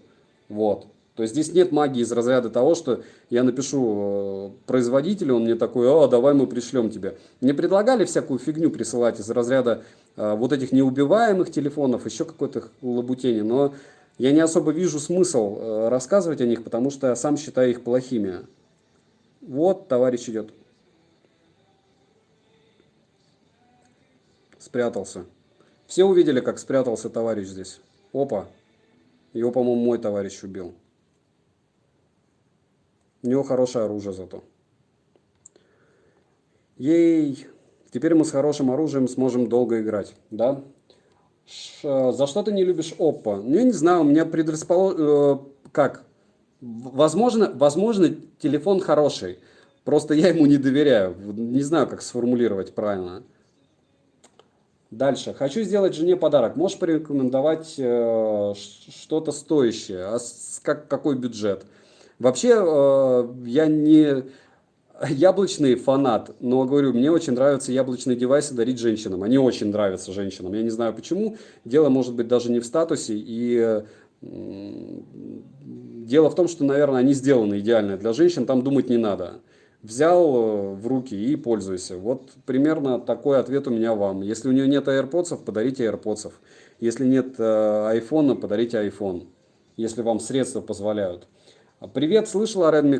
Вот. То есть здесь нет магии из разряда того, что я напишу производителю, он мне такой, давай мы пришлем тебе. Мне предлагали всякую фигню присылать из разряда вот этих неубиваемых телефонов, еще какой-то лабутени, но я не особо вижу смысл рассказывать о них, потому что я сам считаю их плохими. Вот, товарищ идет. Спрятался. Все увидели, как спрятался товарищ здесь. Опа. Его, по-моему, мой товарищ убил. У него хорошее оружие зато. Ей. Теперь мы с хорошим оружием сможем долго играть. Да? За что ты не любишь Oppo? Ну, я не знаю, у меня как? Возможно, телефон хороший. Просто я ему не доверяю. Не знаю, как сформулировать правильно. Дальше. Хочу сделать жене подарок. Можешь порекомендовать что-то стоящее? Какой бюджет? Вообще, я не яблочный фанат, но говорю, мне очень нравятся яблочные девайсы дарить женщинам. Они очень нравятся женщинам. Я не знаю почему. Дело может быть даже не в статусе. И дело в том, что, наверное, они сделаны идеально для женщин. Там думать не надо. Взял в руки и пользуйся. Вот примерно такой ответ у меня вам. Если у нее нет AirPods, подарите AirPods. Если нет iPhone, подарите iPhone. Если вам средства позволяют. Привет, слышал о Redmi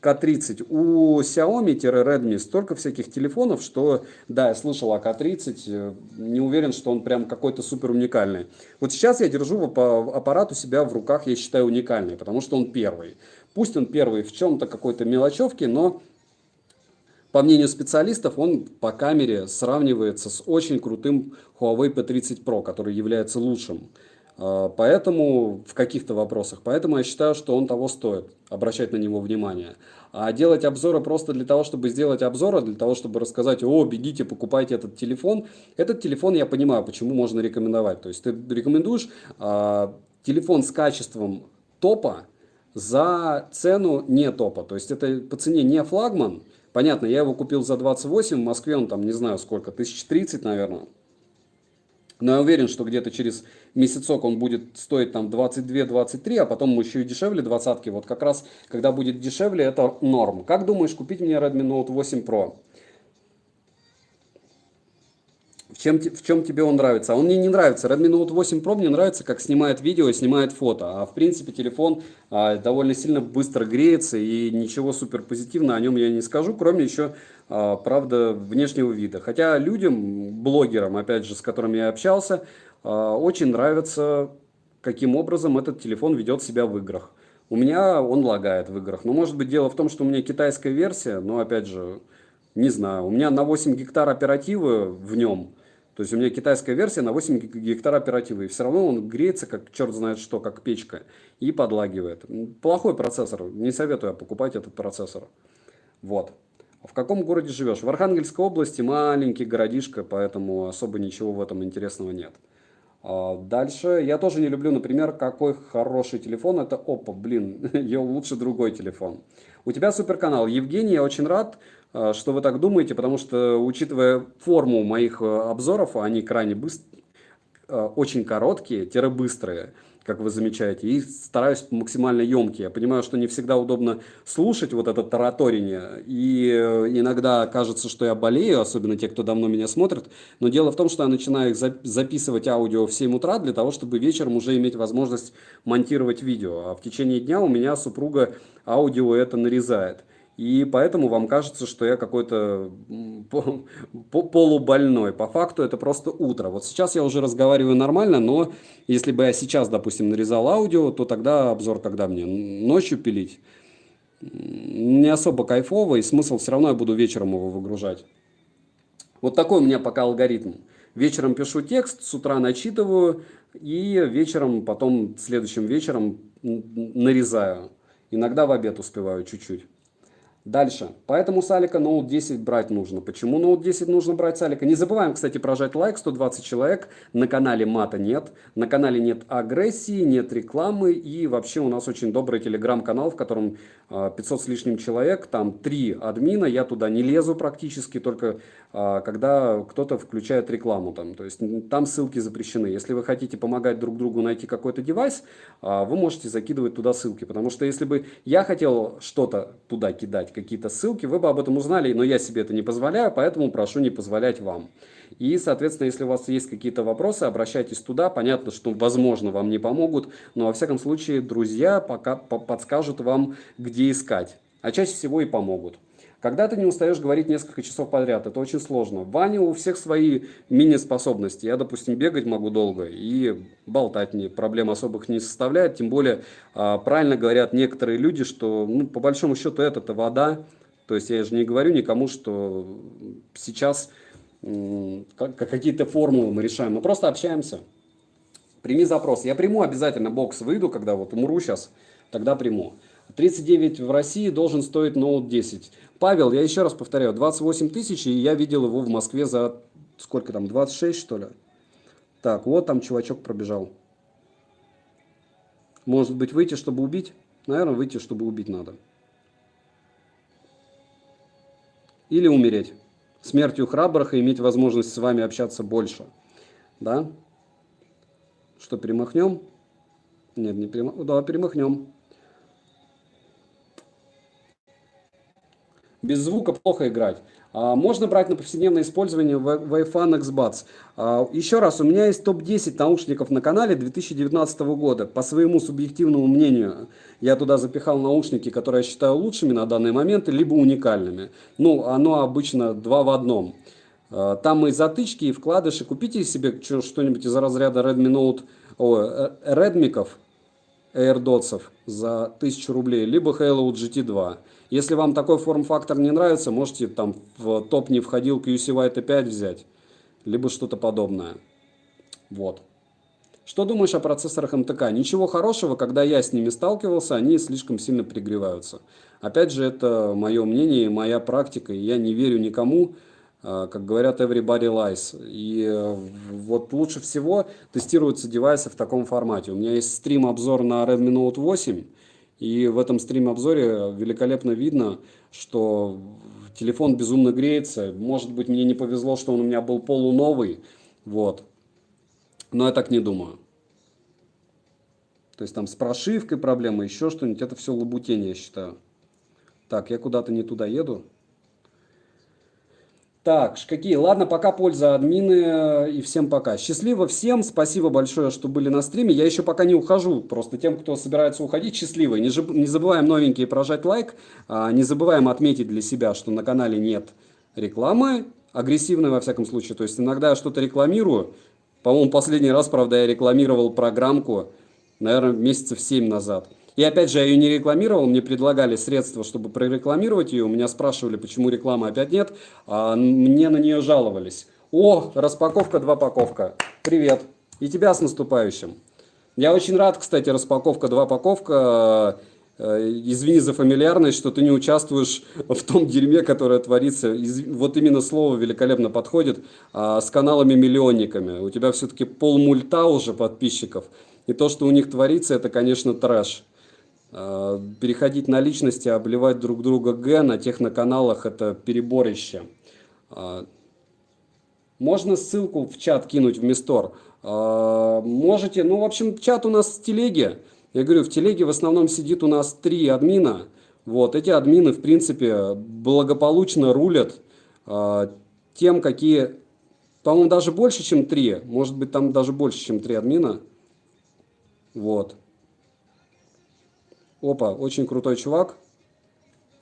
K30. У Xiaomi-Redmi столько всяких телефонов, что, да, я слышал о K30, не уверен, что он прям какой-то супер уникальный. Вот сейчас я держу аппарат у себя в руках, я считаю уникальный, потому что он первый. Пусть он первый в чем-то какой-то мелочевке, но по мнению специалистов он по камере сравнивается с очень крутым Huawei P30 Pro, который является лучшим. Поэтому в каких-то вопросах. Поэтому я считаю, что он того стоит, обращать на него внимание. А делать обзоры просто для того, чтобы сделать обзоры, для того, чтобы рассказать, бегите, покупайте этот телефон. Этот телефон я понимаю, почему можно рекомендовать. То есть ты рекомендуешь телефон с качеством топа за цену не топа. То есть это по цене не флагман. Понятно, я его купил за 28, в Москве он там не знаю сколько, 1030, наверное. Но я уверен, что где-то через месяцок он будет стоить там 22-23, а потом еще и дешевле двадцатки. Вот как раз, когда будет дешевле, это норм. Как думаешь, купить мне Redmi Note 8 Pro? В чем тебе он нравится? А он мне не нравится. Redmi Note 8 Pro мне нравится, как снимает видео и снимает фото. А в принципе телефон довольно сильно быстро греется и ничего супер позитивного о нем я не скажу, кроме еще, правда, внешнего вида. Хотя людям, блогерам, опять же, с которыми я общался, очень нравится, каким образом этот телефон ведет себя в играх. У меня он лагает в играх. Но может быть дело в том, что у меня китайская версия, но опять же, не знаю. У меня на 8 гектар оперативы в нем. То есть у меня китайская версия на 8 гектар оперативы. И все равно он греется, как черт знает что, как печка. И подлагивает. Плохой процессор. Не советую покупать этот процессор. Вот. В каком городе живешь? В Архангельской области, маленький городишко, поэтому особо ничего в этом интересного нет. Дальше. Я тоже не люблю, например, какой хороший телефон. Это Oppo. Блин, ее лучше другой телефон. У тебя супер канал. Евгений, я очень рад, что вы так думаете, потому что, учитывая форму моих обзоров, они крайне очень короткие, быстрые, как вы замечаете, и стараюсь максимально емкие. Я понимаю, что не всегда удобно слушать вот это тараторение, и иногда кажется, что я болею, особенно те, кто давно меня смотрит, но дело в том, что я начинаю их записывать аудио в 7 утра для того, чтобы вечером уже иметь возможность монтировать видео, а в течение дня у меня супруга аудио это нарезает. И поэтому вам кажется, что я какой-то полубольной. По факту это просто утро. Вот сейчас я уже разговариваю нормально, но если бы я сейчас, допустим, нарезал аудио, то тогда обзор когда мне? Ночью пилить? Не особо кайфово, и смысл все равно я буду вечером его выгружать. Вот такой у меня пока алгоритм. Вечером пишу текст, с утра начитываю, и вечером, потом следующим вечером нарезаю. Иногда в обед успеваю чуть-чуть. Дальше. Поэтому с Алика Note 10 брать нужно. Почему Note 10 нужно брать с Алика? Не забываем, кстати, прожать лайк. 120 человек. На канале мата нет. На канале нет агрессии, нет рекламы. И вообще у нас очень добрый телеграм-канал, в котором 500 с лишним человек. Там 3 админа. Я туда не лезу практически, только когда кто-то включает рекламу. То есть там ссылки запрещены. Если вы хотите помогать друг другу найти какой-то девайс, вы можете закидывать туда ссылки. Потому что если бы я хотел что-то туда кидать, какие-то ссылки, вы бы об этом узнали, но я себе это не позволяю, поэтому прошу не позволять вам. И, соответственно, если у вас есть какие-то вопросы, обращайтесь туда. Понятно, что, возможно, вам не помогут, но, во всяком случае, друзья пока подскажут вам, где искать. А чаще всего и помогут. Когда ты не устаешь говорить несколько часов подряд, это очень сложно. Ваня, у всех свои мини-способности. Я, допустим, бегать могу долго и болтать мне проблем особых не составляет. Тем более, правильно говорят некоторые люди, что, ну, по большому счету, это вода. То есть я же не говорю никому, что сейчас какие-то формулы мы решаем. Мы просто общаемся. Прими запрос. Я приму обязательно бокс, выйду, когда вот умру сейчас, тогда приму. 39 в России должен стоить Note 10. Павел, я еще раз повторяю, 28 тысяч, и я видел его в Москве за, сколько там, 26 что ли? Так, вот там чувачок пробежал. Может быть, выйти, чтобы убить? Наверное, выйти, чтобы убить надо. Или умереть. Смертью храбрых и иметь возможность с вами общаться больше. Да? Что, перемахнем? Нет, не перемахнем. Да, перемахнем. Без звука плохо играть. Можно брать на повседневное использование Wi-Fi Xbuds. Еще раз, у меня есть топ-10 наушников на канале 2019 года. По своему субъективному мнению, я туда запихал наушники, которые я считаю лучшими на данный момент, либо уникальными. Ну, оно обычно 2 в одном. Там и затычки, и вкладыши. Купите себе что-нибудь из разряда Redmi-ков, AirDots за 1000 рублей, либо Halo GT2. Если вам такой форм-фактор не нравится, можете там в топ не входил QCY T5 взять, либо что-то подобное. Вот. Что думаешь о процессорах МТК? Ничего хорошего, когда я с ними сталкивался, они слишком сильно пригреваются. Опять же, это мое мнение, моя практика, и я не верю никому, как говорят, everybody lies. И вот лучше всего тестируются девайсы в таком формате. У меня есть стрим-обзор на Redmi Note 8, и в этом стрим-обзоре великолепно видно, что телефон безумно греется. Может быть, мне не повезло, что он у меня был полуновый, вот. Но я так не думаю. То есть там с прошивкой проблемы, еще что-нибудь, это все лабутень, я считаю. Так, я куда-то не туда еду. Так, какие? Ладно, пока, польза, админы, и всем пока. Счастливо всем, спасибо большое, что были на стриме. Я еще пока не ухожу, просто тем, кто собирается уходить, счастливо. Не забываем, новенькие, прожать лайк, не забываем отметить для себя, что на канале нет рекламы, агрессивной во всяком случае. То есть иногда я что-то рекламирую. По-моему, последний раз, правда, я рекламировал программку, наверное, месяцев 7 назад. И опять же, я ее не рекламировал, мне предлагали средства, чтобы прорекламировать ее. У меня спрашивали, почему рекламы опять нет, а мне на нее жаловались. О, распаковка, 2 паковка. Привет. И тебя с наступающим. Я очень рад, кстати, распаковка, 2 паковка. Извини за фамильярность, что ты не участвуешь в том дерьме, которое творится. Вот именно слово великолепно подходит с каналами-миллионниками. У тебя все-таки полмульта уже подписчиков. И то, что у них творится, это, конечно, трэш. Переходить на личности, обливать друг друга на техноканалах, это переборище. Можно ссылку в чат кинуть в Мистор. Можете, ну, в общем, чат у нас в телеге. Я говорю, в телеге в основном сидит у нас 3 админа. Вот, эти админы, в принципе, благополучно рулят тем, какие, по-моему, даже больше, чем 3. Может быть, там даже больше, чем 3 админа. Вот. Опа, очень крутой чувак,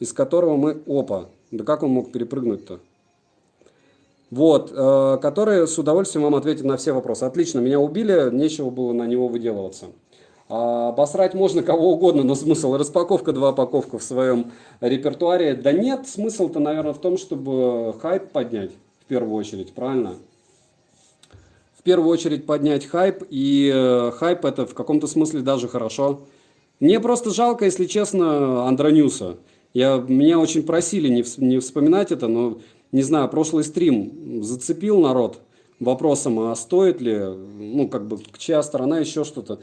из которого мы... Опа, да как он мог перепрыгнуть-то? Вот, который с удовольствием вам ответит на все вопросы. Отлично, меня убили, нечего было на него выделываться. Обосрать можно кого угодно, но смысл распаковка, 2 паковка в своем репертуаре. Да нет, смысл-то, наверное, в том, чтобы хайп поднять, в первую очередь, правильно? В первую очередь поднять хайп, и хайп это в каком-то смысле даже хорошо. Мне просто жалко, если честно, Андронюса. Меня очень просили не вспоминать это, но, не знаю, прошлый стрим зацепил народ вопросом, а стоит ли, ну, как бы, чья сторона, еще что-то.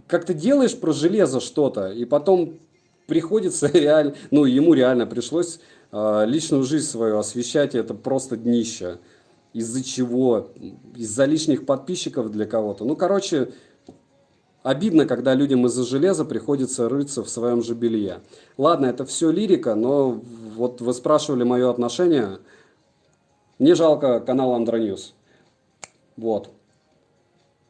Как ты делаешь про железо что-то, и потом приходится реально, ну, ему реально пришлось личную жизнь свою освещать, и это просто днище. Из-за чего? Из-за лишних подписчиков для кого-то. Ну, короче, обидно, когда людям из-за железа приходится рыться в своем же белье. Ладно, это все лирика, но вот вы спрашивали мое отношение. Мне жалко канал Андроньюз. Вот.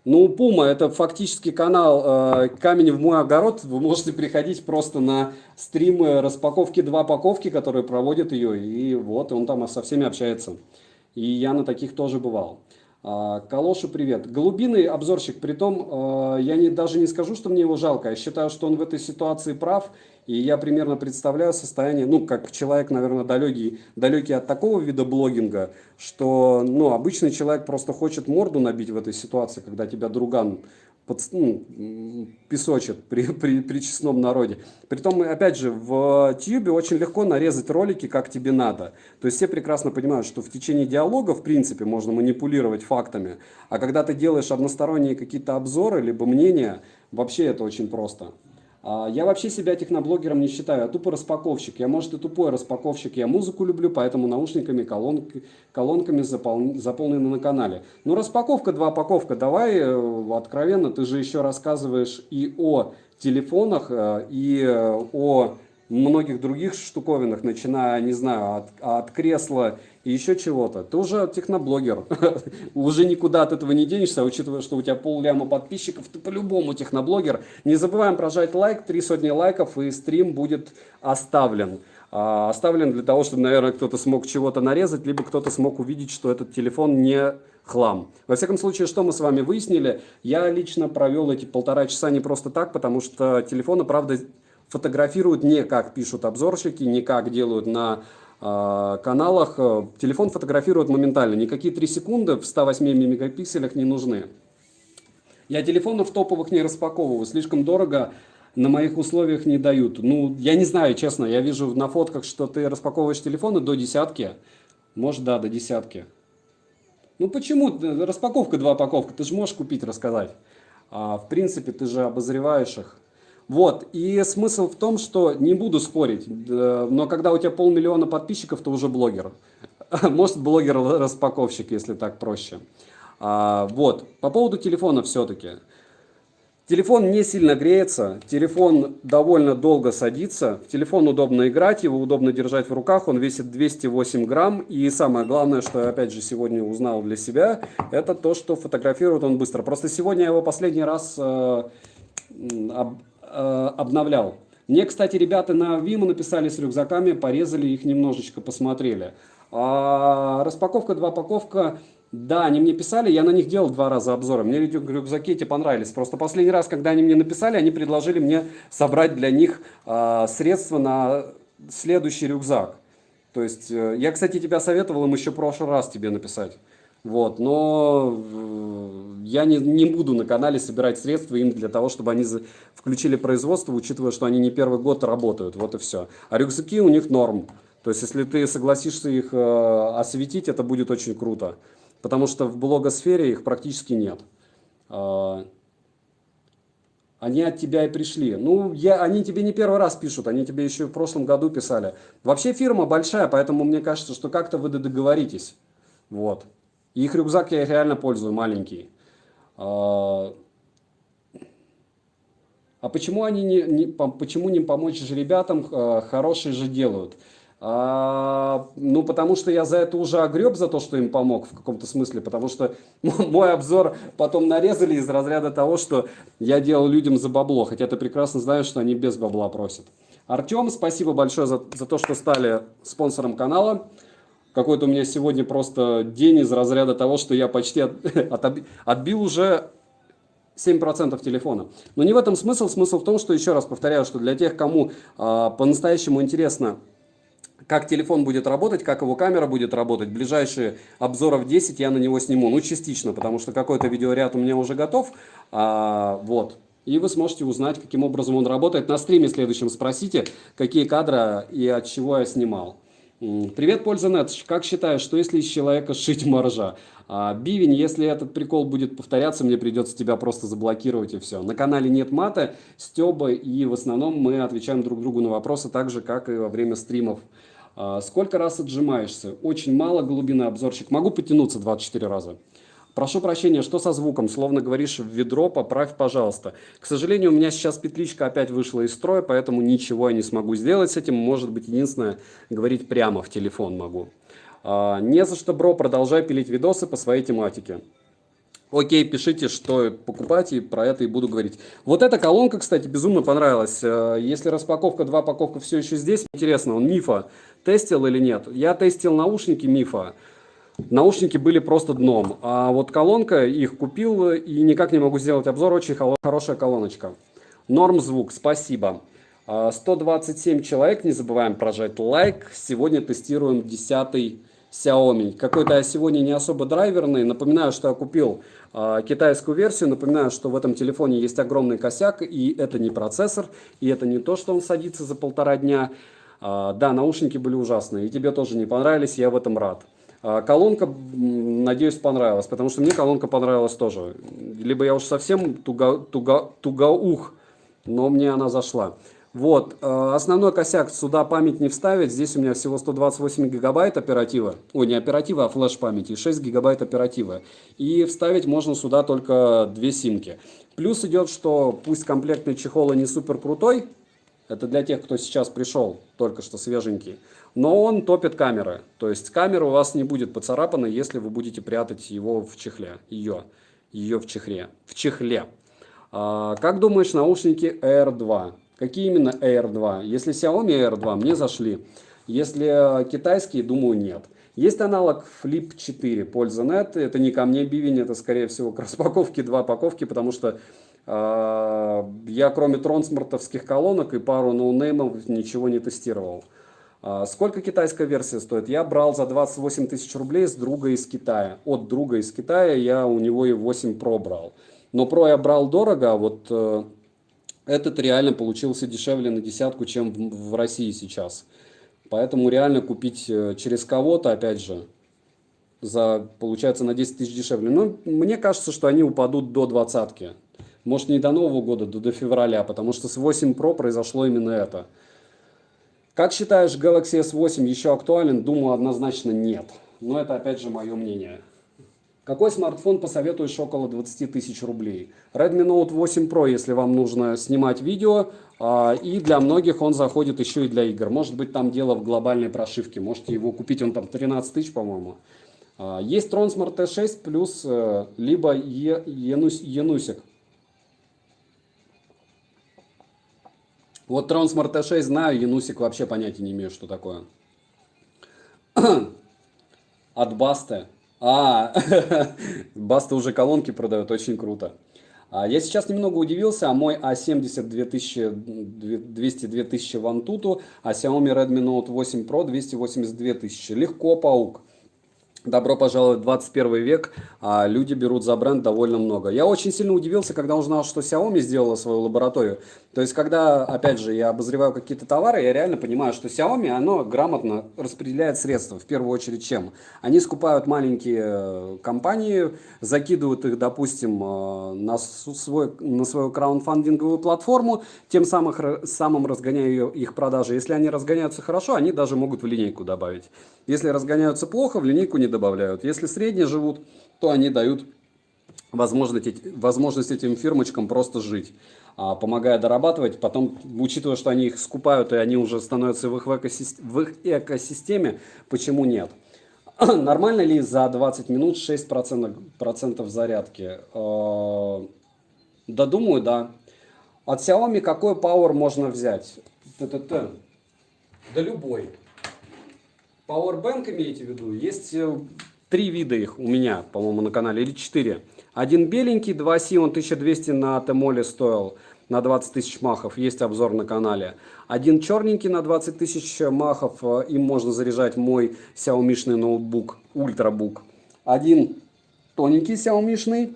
Ну, Пума, это фактически канал «Камень в мой огород». Вы можете приходить просто на стримы распаковки 2 паковки, которые проводят ее. И вот, он там со всеми общается. И я на таких тоже бывал. Калошу привет. Голубиный обзорщик, притом я даже не скажу, что мне его жалко. Я считаю, что он в этой ситуации прав. И я примерно представляю состояние, ну, как человек, наверное, далекий от такого вида блогинга, что, ну, обычный человек просто хочет морду набить в этой ситуации, когда тебя друган песочит при честном народе. Притом, опять же, в Тьюбе очень легко нарезать ролики, как тебе надо. То есть все прекрасно понимают, что в течение диалога, в принципе, можно манипулировать фактами. А когда ты делаешь односторонние какие-то обзоры, либо мнения, вообще это очень просто. Я вообще себя техноблогером не считаю, я тупо распаковщик. Я, может, и тупой распаковщик, я музыку люблю, поэтому наушниками, колонками заполнены на канале. Ну, распаковка, 2 паковка, давай откровенно, ты же еще рассказываешь и о телефонах, и о многих других штуковинах, начиная, не знаю, от кресла и еще чего-то. Ты уже техноблогер, уже никуда от этого не денешься, учитывая, что у тебя 500 подписчиков, ты по-любому техноблогер. Не забываем прожать лайк, 300 лайков, и стрим будет оставлен. Оставлен для того, чтобы, наверное, кто-то смог чего-то нарезать, либо кто-то смог увидеть, что этот телефон не хлам. Во всяком случае, что мы с вами выяснили, я лично провел эти 1,5 часа не просто так, потому что телефоны, правда, фотографируют не как пишут обзорщики, не как делают на каналах. Телефон фотографирует моментально. Никакие 3 секунды в 108 мегапикселях не нужны. Я телефонов топовых не распаковываю. Слишком дорого, на моих условиях не дают. Ну, я не знаю, честно. Я вижу на фотках, что ты распаковываешь телефоны до 10. Может, да, до 10. Ну, почему? Распаковка 2 паковка. Ты же можешь купить, рассказать. В принципе, ты же обозреваешь их. Вот, и смысл в том, что не буду спорить, но когда у тебя 500 000 подписчиков, ты уже блогер. Может, блогер-распаковщик, если так проще. Вот, по поводу телефона все-таки. Телефон не сильно греется, телефон довольно долго садится, в телефон удобно играть, его удобно держать в руках, он весит 208 грамм. И самое главное, что я опять же сегодня узнал для себя, это то, что фотографирует он быстро. Просто сегодня я его последний раз обновлял. Мне, кстати, ребята на Виму написали с рюкзаками, порезали их немножечко, посмотрели. Распаковка, 2 паковка. Да, они мне писали, я на них делал 2 раза обзоры. Мне рюкзаки эти понравились. Просто последний раз, когда они мне написали, они предложили мне собрать для них средства на следующий рюкзак. То есть, я, кстати, тебя советовал им еще в прошлый раз тебе написать. Вот, но я не буду на канале собирать средства им для того, чтобы они включили производство, учитывая, что они не первый год работают, вот и все. А рюкзаки у них норм. То есть, если ты согласишься их осветить, это будет очень круто. Потому что в блогосфере их практически нет. Они от тебя и пришли. Ну, они тебе не первый раз пишут, они тебе еще в прошлом году писали. Вообще фирма большая, поэтому мне кажется, что как-то вы договоритесь. Вот. И их рюкзак я реально пользую, маленький. А почему почему не помочь же ребятам, хорошие же делают? Ну, потому что я за это уже огреб, за то, что им помог в каком-то смысле, потому что мой обзор потом нарезали из разряда того, что я делал людям за бабло, хотя ты прекрасно знаешь, что они без бабла просят. Артем, спасибо большое за то, что стали спонсором канала. Какой-то у меня сегодня просто день из разряда того, что я почти отбил уже 7% телефона. Но не в этом смысл. Смысл в том, что, еще раз повторяю, что для тех, кому по-настоящему интересно, как телефон будет работать, как его камера будет работать, ближайшие обзоров 10 я на него сниму. Ну, частично, потому что какой-то видеоряд у меня уже готов. Вот. и вы сможете узнать, каким образом он работает. На стриме следующем спросите, какие кадры и от чего я снимал. Привет, Пользанет. Как считаешь, что если из человека сшить моржа? Бивень, если этот прикол будет повторяться, мне придется тебя просто заблокировать и все. На канале нет мата, стёба, и в основном мы отвечаем друг другу на вопросы так же, как и во время стримов. Сколько раз отжимаешься? Очень мало, глубинный обзорчик. Могу потянуться 24 раза. Прошу прощения, что со звуком? Словно говоришь в ведро, поправь, пожалуйста. К сожалению, у меня сейчас петличка опять вышла из строя, поэтому ничего я не смогу сделать с этим. Может быть, единственное, говорить прямо в телефон могу. Не за что, бро, продолжай пилить видосы по своей тематике. Окей, пишите, что покупать, и про это и буду говорить. Вот эта колонка, кстати, безумно понравилась. Если распаковка, 2 упаковка все еще здесь, интересно, он Мифа тестил или нет? Я тестил наушники Мифа. Наушники были просто дном, а вот колонка, их купил и никак не могу сделать обзор, очень хорошая колоночка. Норм звук, спасибо. 127 человек, не забываем прожать лайк. Сегодня тестируем 10-й Xiaomi. Какой-то я сегодня не особо драйверный. Напоминаю, что я купил китайскую версию. Напоминаю, что в этом телефоне есть огромный косяк, и это не процессор, и это не то, что он садится за 1,5 дня. Да, наушники были ужасные, и тебе тоже не понравились, я в этом рад. Колонка, надеюсь, понравилась, потому что мне колонка понравилась тоже. Либо я уж совсем тугоух, но мне она зашла. Вот, основной косяк, сюда память не вставить, здесь у меня всего 128 гигабайт оператива, ой, не оператива, а флеш памяти, 6 гигабайт оператива. И вставить можно сюда только 2 симки. Плюс идет, что пусть комплектный чехол и не супер крутой, это для тех, кто сейчас пришел, только что свеженький. Но он топит камеры. То есть камера у вас не будет поцарапана, если вы будете прятать его в чехле. Ее в чехле. Как думаешь, наушники Air 2? Какие именно Air 2? Если Xiaomi Air 2, мне зашли. Если китайские, думаю, нет. Есть аналог Flip 4, Пользанет. Это не ко мне бивень, это скорее всего к распаковке 2 упаковки, потому что я кроме тронсмартовских колонок и пару ноунеймов ничего не тестировал. Сколько китайская версия стоит? Я брал за 28 тысяч рублей с друга из Китая. От друга из Китая я у него и 8 Pro брал. Но Pro я брал дорого, а вот этот реально получился дешевле на десятку, чем в России сейчас. Поэтому реально купить через кого-то, опять же, получается на 10 тысяч дешевле. Но мне кажется, что они упадут до 20-ки. Может, не до Нового года, до февраля, потому что с 8 Pro произошло именно это. Как считаешь, Galaxy S8 еще актуален? Думаю, однозначно нет. Но это опять же мое мнение. Какой смартфон посоветуешь около 20 тысяч рублей? Redmi Note 8 Pro, если вам нужно снимать видео. И для многих он заходит еще и для игр. Может быть, там дело в глобальной прошивке. Можете его купить, он там 13 тысяч, по-моему. Есть Tron Smart T6 плюс либо Янусик. Вот Tron Smart T6 знаю, Янусик вообще понятия не имею, что такое. От Басты. Баста уже колонки продает, очень круто. Я сейчас немного удивился, мой A70 202 тысячи в Antutu, а Xiaomi Redmi Note 8 Pro 282 тысячи. Легко, паук. Добро пожаловать в 21 век, а люди берут за бренд довольно много. Я очень сильно удивился, когда узнал, что Xiaomi сделала свою лабораторию. То есть, когда, опять же, я обозреваю какие-то товары, я реально понимаю, что Xiaomi, оно грамотно распределяет средства. В первую очередь, чем? Они скупают маленькие компании, закидывают их, допустим, на свою краундфандинговую платформу, тем самым разгоняя их продажи. Если они разгоняются хорошо, они даже могут в линейку добавить. Если разгоняются плохо, в линейку не добавляют. Если средние живут, то они дают возможность этим фирмочкам просто жить, помогая дорабатывать. Потом, учитывая, что они их скупают, и они уже становятся в их экосистеме, почему нет? Нормально ли за 20 минут 6% зарядки? Да, думаю, да. От Xiaomi какой Power можно взять? Да любой. Powerbank имеете в виду? Есть 3 вида их у меня, по-моему, на канале, или 4. Один беленький, 2C, он 1200 на Тмоле стоил, на 20 тысяч махов, есть обзор на канале. Один черненький на 20 тысяч махов, им можно заряжать мой Xiaomi-шный ноутбук, Ультрабук. Один тоненький Xiaomi-шный,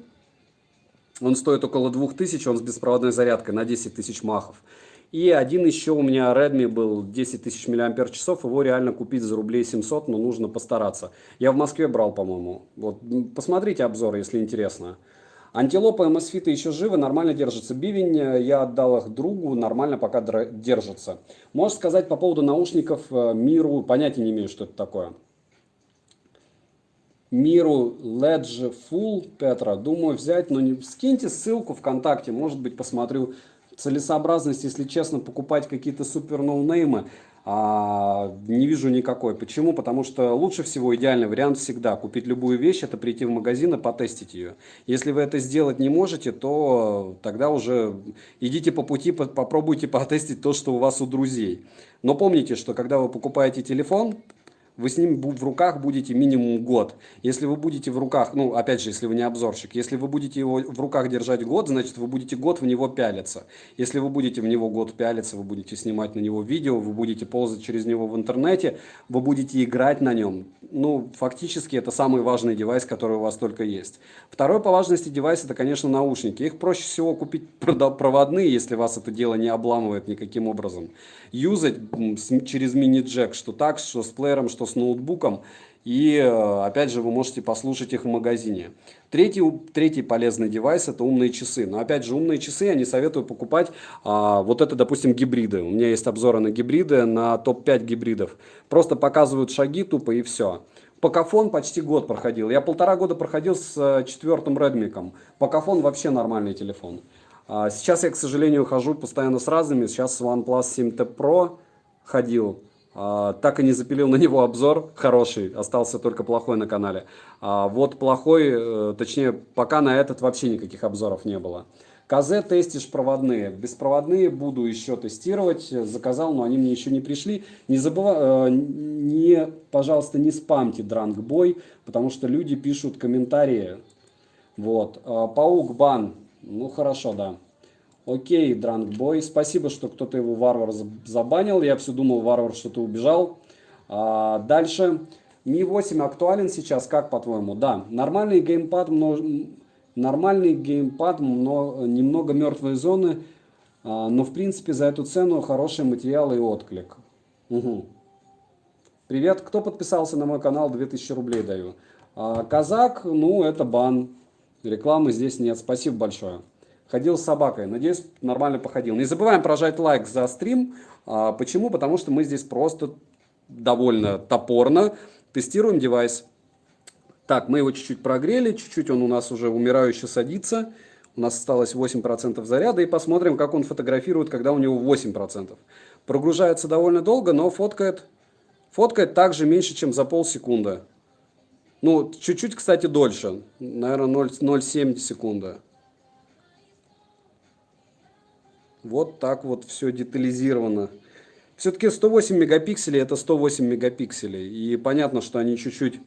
Он стоит около 2000, он с беспроводной зарядкой на 10 тысяч махов. И один еще у меня Redmi был 10 тысяч мАч, его реально купить за рублей 700, но нужно постараться. Я в Москве брал, по-моему. Вот, посмотрите обзор, если интересно. Антилопа и Мосфиты еще живы, нормально держатся. Бивень, я отдал их другу, нормально пока держатся. Можешь сказать по поводу наушников Миру, понятия не имею, что это такое. Миру Ledge Full, Петра, думаю взять, но не... скиньте ссылку ВКонтакте, может быть посмотрю. Целесообразность, если честно, покупать какие-то супер ноунеймы не вижу никакой. Почему? Потому что лучше всего идеальный вариант всегда купить любую вещь, это прийти в магазин и потестить ее. Если вы это сделать не можете, то тогда уже идите по пути, попробуйте потестить то, что у вас у друзей. Но помните, что когда вы покупаете телефон, вы с ним в руках будете минимум год. Если вы будете в руках, ну, опять же, если вы не обзорщик, если вы будете его в руках держать год, значит, вы будете год в него пялиться. Если вы будете в него год пялиться, вы будете снимать на него видео, вы будете ползать через него в интернете, вы будете играть на нем. Ну, фактически, это самый важный девайс, который у вас только есть. Второй по важности девайс, это, конечно, наушники. Их проще всего купить проводные, если вас это дело не обламывает никаким образом. Юзать через мини-джек, что так, что с плеером, что с ноутбуком. И опять же вы можете послушать их в магазине. Третий полезный девайс это умные часы. Но опять же умные часы я не советую покупать. Вот это, допустим, гибриды. У меня есть обзоры на гибриды, на топ-5 гибридов. Просто показывают шаги тупо и все. Покафон почти год проходил. Я 1,5 года проходил с 4-м Redmi. Покафон вообще нормальный телефон. Сейчас я, к сожалению, хожу постоянно с разными. Сейчас с OnePlus 7T Pro ходил. Так и не запилил на него обзор хороший, остался только плохой на канале. Вот плохой, точнее, пока на этот вообще никаких обзоров не было. КЗ тестишь проводные. Беспроводные буду еще тестировать. Заказал, но они мне еще не пришли. Не забывай, пожалуйста, не спамьте Дранкбой, потому что люди пишут комментарии. Вот. Паук бан. Ну хорошо, да. Окей, Дранкбой. Спасибо, что кто-то его варвар забанил. Я все думал, варвар что-то убежал. Дальше. Mi 8 актуален сейчас, как по-твоему? Да, нормальный геймпад, но немного мертвой зоны. Но в принципе за эту цену хороший материал и отклик. Угу. Привет, кто подписался на мой канал, 2000 рублей даю. Казак, ну это бан. Рекламы здесь нет, спасибо большое. Ходил с собакой, надеюсь, нормально походил. Не забываем прожать лайк за стрим. Почему? Потому что мы здесь просто довольно топорно тестируем девайс. Так, мы его чуть-чуть прогрели, чуть-чуть он у нас уже умирающе садится. У нас осталось 8% заряда. И посмотрим, как он фотографирует, когда у него 8%. Прогружается довольно долго, но фоткает также меньше, чем за полсекунды. Ну, чуть-чуть, кстати, дольше. Наверное, 0,7 секунды. Вот так вот все детализировано. Все-таки 108 мегапикселей это 108 мегапикселей. И понятно, что они чуть-чуть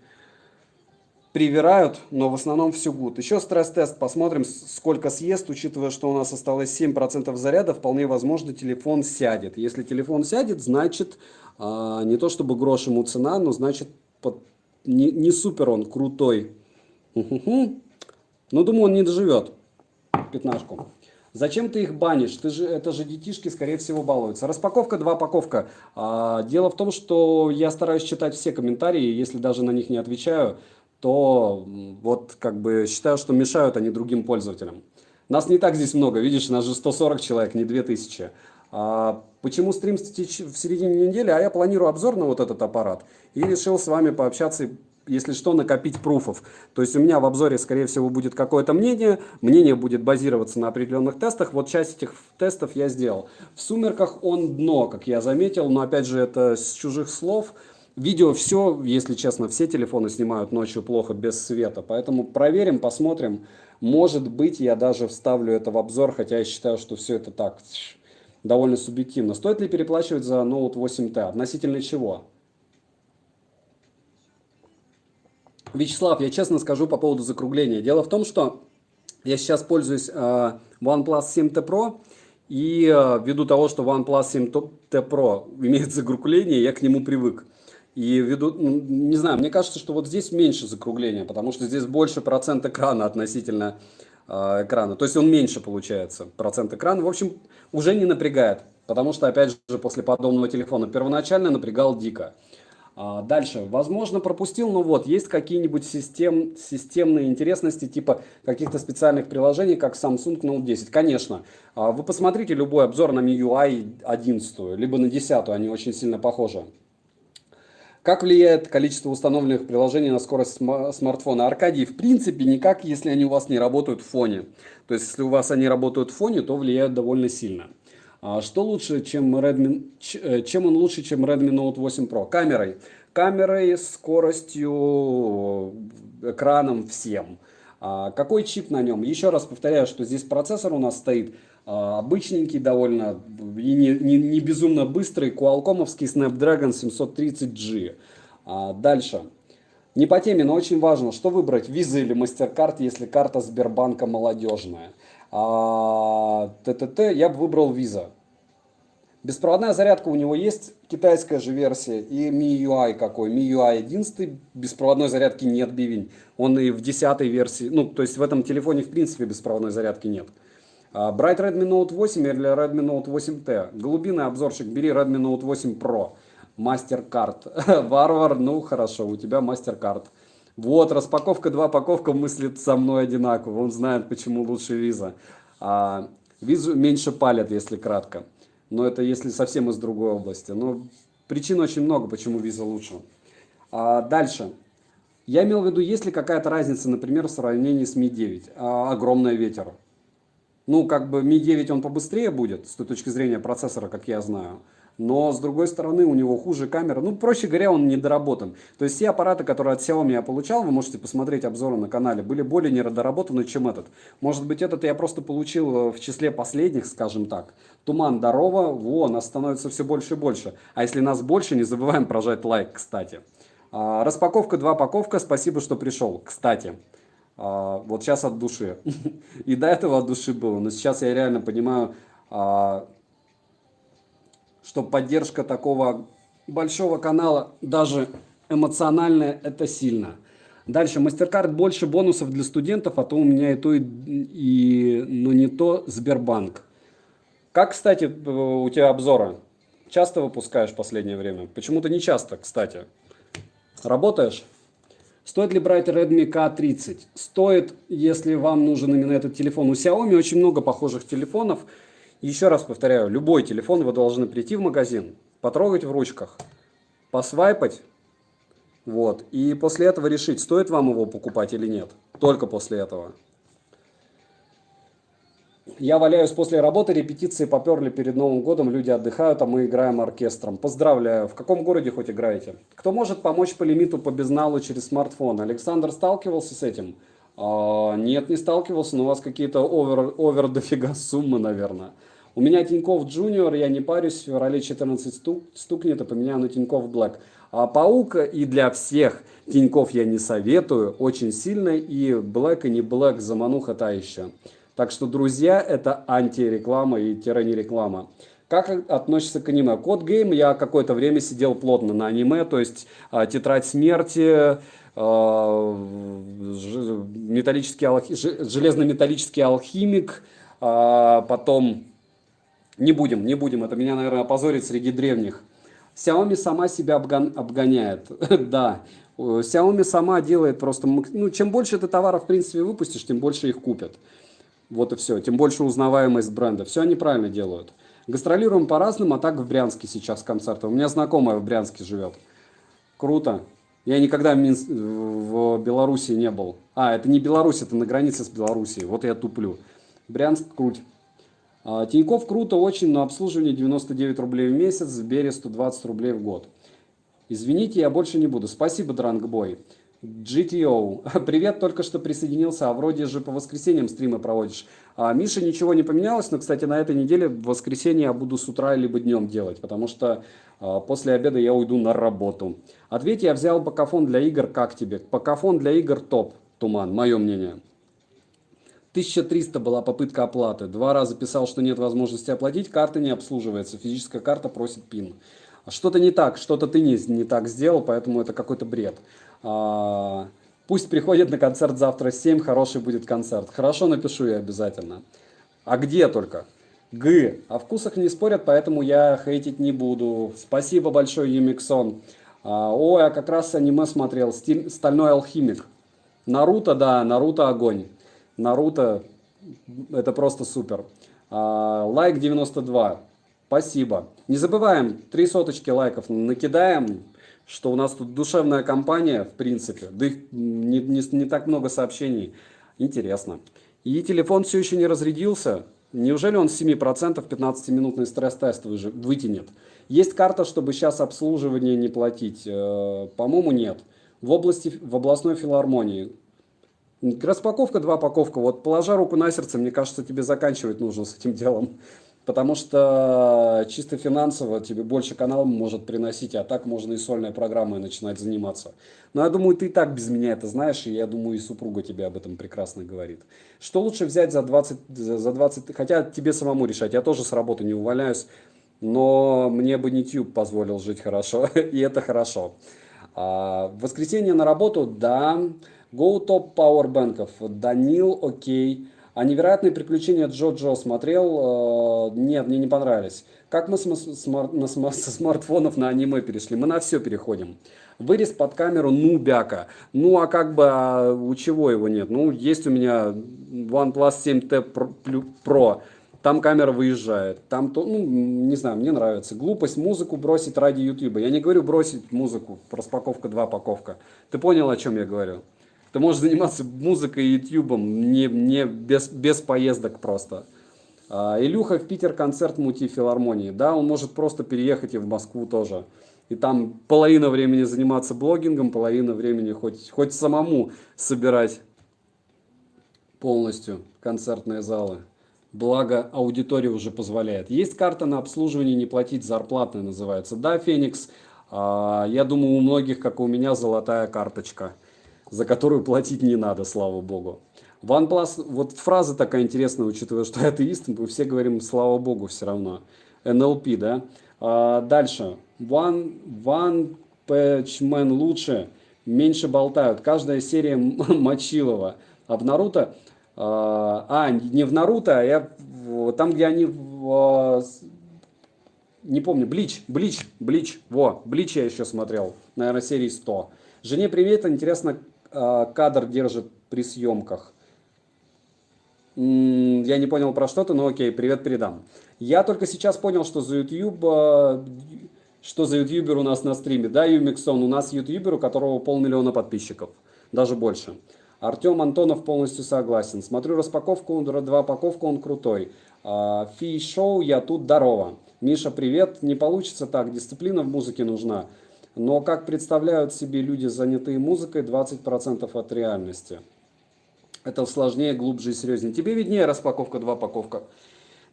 привирают, но в основном все good. Еще стресс-тест. Посмотрим, сколько съест. Учитывая, что у нас осталось 7% заряда, вполне возможно телефон сядет. Если телефон сядет, значит, не то чтобы грош ему цена, но значит не супер он крутой. Но думаю, он не доживет пятнашку. Зачем ты их банишь? Это же детишки, скорее всего, балуются. Распаковка, 2 паковка. Дело в том, что я стараюсь читать все комментарии, если даже на них не отвечаю, то вот как бы считаю, что мешают они другим пользователям. Нас не так здесь много, видишь, нас же 140 человек, не 2000. Почему стрим в середине недели? Я планирую обзор на вот этот аппарат и решил с вами пообщаться, если что, накопить пруфов. То есть у меня в обзоре, скорее всего, будет какое-то мнение. Мнение будет базироваться на определенных тестах. Вот часть этих тестов я сделал. В сумерках он дно, как я заметил. Но опять же, это с чужих слов. Видео все, если честно, все телефоны снимают ночью плохо, без света. Поэтому проверим, посмотрим. Может быть, я даже вставлю это в обзор, хотя я считаю, что все это так, довольно субъективно. Стоит ли переплачивать за Note 8T? Относительно чего? Вячеслав, я честно скажу по поводу закругления. Дело в том, что я сейчас пользуюсь OnePlus 7T Pro, и ввиду того, что OnePlus 7T Pro имеет закругление, я к нему привык. И не знаю, мне кажется, что вот здесь меньше закругления, потому что здесь больше процент экрана относительно экрана. То есть он меньше получается, процент экрана. В общем, уже не напрягает. Потому что, опять же, после подобного телефона первоначально напрягал дико. Дальше, возможно, пропустил, но вот, есть какие-нибудь системные интересности, типа каких-то специальных приложений, как Samsung Note 10. Конечно, вы посмотрите любой обзор на MIUI 11, либо на 10, они очень сильно похожи. Как влияет количество установленных приложений на скорость смартфона? Аркадий, в принципе, никак, если они у вас не работают в фоне. То есть, если у вас они работают в фоне, то влияют довольно сильно. Что лучше, чем чем он лучше, чем Redmi Note 8 Pro? Камерой. Камерой, скоростью, экраном, всем. Какой чип на нем? Еще раз повторяю, что здесь процессор у нас стоит обычненький довольно и не безумно быстрый Qualcomm'овский Snapdragon 730G. Дальше. Не по теме, но очень важно, что выбрать, Visa или MasterCard, если карта Сбербанка молодежная. ТТТ я бы выбрал Visa. Беспроводная зарядка у него есть, китайская же версия, и MIUI какой. MIUI 11, беспроводной зарядки нет, бивень. Он и в 10 версии, ну, то есть в этом телефоне в принципе беспроводной зарядки нет. Брать Redmi Note 8 или Redmi Note 8T? Голубиный обзорщик, бери Redmi Note 8 Pro. MasterCard. Варвар, ну хорошо, у тебя MasterCard. Вот, распаковка 2 паковка мыслит со мной одинаково. Он знает, почему лучше Visa. Визу меньше палят, если кратко. Но это если совсем из другой области. Но причин очень много, почему Visa лучше. Дальше. Я имел в виду, есть ли какая-то разница, например, в сравнении с Mi 9? Огромный ветер. Ну, как бы Mi 9 он побыстрее будет, с той точки зрения процессора, как я знаю. Но, с другой стороны, у него хуже камера. Ну, проще говоря, он недоработан. То есть, все аппараты, которые от Xiaomi я получал, вы можете посмотреть обзоры на канале, были более недоработаны, чем этот. Может быть, этот я просто получил в числе последних, скажем так. Туман, здорово, во, нас становится все больше и больше. А если нас больше, не забываем прожать лайк, кстати. Распаковка 2 паковка, спасибо, что пришел, кстати. Вот сейчас от души. И до этого от души было. Но сейчас я реально понимаю, что поддержка такого большого канала, даже эмоциональная, это сильно. Дальше, MasterCard больше бонусов для студентов, а то у меня и то, но не то Сбербанк. Как, кстати, у тебя обзоры? Часто выпускаешь в последнее время? Почему-то не часто, кстати. Работаешь? Стоит ли брать Redmi K30? Стоит, если вам нужен именно этот телефон. У Xiaomi очень много похожих телефонов. Еще раз повторяю, любой телефон вы должны прийти в магазин, потрогать в ручках, посвайпать, вот, и после этого решить, стоит вам его покупать или нет. Только после этого. Я валяюсь после работы, репетиции поперли перед Новым годом, люди отдыхают, а мы играем оркестром. Поздравляю. В каком городе хоть играете? Кто может помочь по лимиту по безналу через смартфон? Александр сталкивался с этим? Нет, не сталкивался, но у вас какие-то овер дофига суммы, наверное. У меня Тинькофф Junior, я не парюсь, в феврале 14 стукнет, и поменяю на Тинькофф Black. Паук и для всех Тинькофф я не советую, очень сильно, и Black и не Black замануха та еще. Так что, друзья, это антиреклама и не реклама. Как относишься к аниме? Код Гейм я какое-то время сидел плотно на аниме, то есть Тетрадь смерти, железно-металлический алхимик, потом... Не будем, это меня, наверное, опозорит среди древних. Xiaomi сама себя обгоняет, да. Xiaomi сама делает просто... Ну, чем больше ты товаров, в принципе, выпустишь, тем больше их купят. Вот и все. Тем больше узнаваемость бренда. Все они правильно делают. Гастролируем по-разному, а так в Брянске сейчас концерты. У меня знакомая в Брянске живет. Круто. Я никогда в Беларуси не был. Это не Беларусь, это на границе с Белоруссией. Вот я туплю. Брянск круть. Тинькофф круто очень, но обслуживание 99 рублей в месяц, в Сбере 120 рублей в год. Извините, я больше не буду. Спасибо, Дрангбой. GTO. Привет, только что присоединился, а вроде же по воскресеньям стримы проводишь. Миша, ничего не поменялось, но, кстати, на этой неделе в воскресенье я буду с утра либо днем делать, потому что после обеда я уйду на работу. Ответь, я взял покафон для игр, как тебе? Покафон для игр топ, Туман, мое мнение. 1300 была попытка оплаты. 2 раза писал, что нет возможности оплатить, карта не обслуживается, физическая карта просит пин. Что-то не так, что-то ты не так сделал, поэтому это какой-то бред. Пусть приходит на концерт завтра в 7, хороший будет концерт. Хорошо, напишу я обязательно. А где только? Г. О вкусах не спорят, поэтому я хейтить не буду. Спасибо большое, Юмиксон. Ой, а как раз аниме смотрел. Стальной алхимик. Наруто, да, Наруто огонь. Наруто, это просто супер. Лайк 92. Спасибо. Не забываем, 3 соточки лайков накидаем, что у нас тут душевная компания, в принципе. Да их не так много сообщений. Интересно. И телефон все еще не разрядился. Неужели он с 7% 15-минутный стресс-тест вытянет? Есть карта, чтобы сейчас обслуживание не платить? По-моему, нет. В областной филармонии. Распаковка, 2 паковка. Вот положа руку на сердце, мне кажется, тебе заканчивать нужно с этим делом. Потому что чисто финансово тебе больше канал может приносить, а так можно и сольной программой начинать заниматься. Но я думаю, ты и так без меня это знаешь, и я думаю, и супруга тебе об этом прекрасно говорит. Что лучше взять за 20, хотя тебе самому решать, я тоже с работы не увольняюсь, но мне бы не YouTube позволил жить хорошо, и это хорошо. В воскресенье на работу, да, Go Top Powerbank'ов, Данил, окей. А «Невероятные приключения Джо-Джо» смотрел? Нет, мне не понравились. Как мы со смартфонов на аниме перешли? Мы на все переходим. Вырез под камеру нубяка. Ну, а как бы, у чего его нет? Ну, есть у меня OnePlus 7T Pro. Там камера выезжает. Там, не знаю, мне нравится. Глупость музыку бросить ради YouTube. Я не говорю бросить музыку, распаковка, 2 паковка. Ты понял, о чем я говорю? Ты можешь заниматься музыкой и ютубом, без поездок просто. Илюха в Питер концерт мультифилармонии. Да, он может просто переехать и в Москву тоже. И там половина времени заниматься блогингом, половина времени хоть самому собирать полностью концертные залы. Благо аудитория уже позволяет. Есть карта на обслуживание, не платить, зарплатная называется. Да, Феникс, я думаю, у многих, как и у меня, золотая карточка, за которую платить не надо, слава богу. OnePlus, вот фраза такая интересная, учитывая, что я атеист, мы все говорим слава богу все равно. NLP, да. Дальше. One Punch Man лучше, меньше болтают. Каждая серия Мочилова. А в Наруто, не в Наруто, а там, где они, не помню, Блич, Блич я еще смотрел, наверное, серии 100. Жене привет, интересно, кадр держит при съемках. Я не понял про что-то, но окей, привет передам. Я только сейчас понял, что за ютубер у нас на стриме. Да, Юмиксон, у нас ютубер, у которого 500 000 подписчиков, даже больше. Артем Антонов полностью согласен. Смотрю распаковку, 2 паковка, он крутой. Фи-шоу, я тут, здорово. Миша, привет. Не получится так, дисциплина в музыке нужна. Но как представляют себе люди, занятые музыкой, 20% от реальности. Это сложнее, глубже и серьезнее. Тебе виднее распаковка, 2 паковка.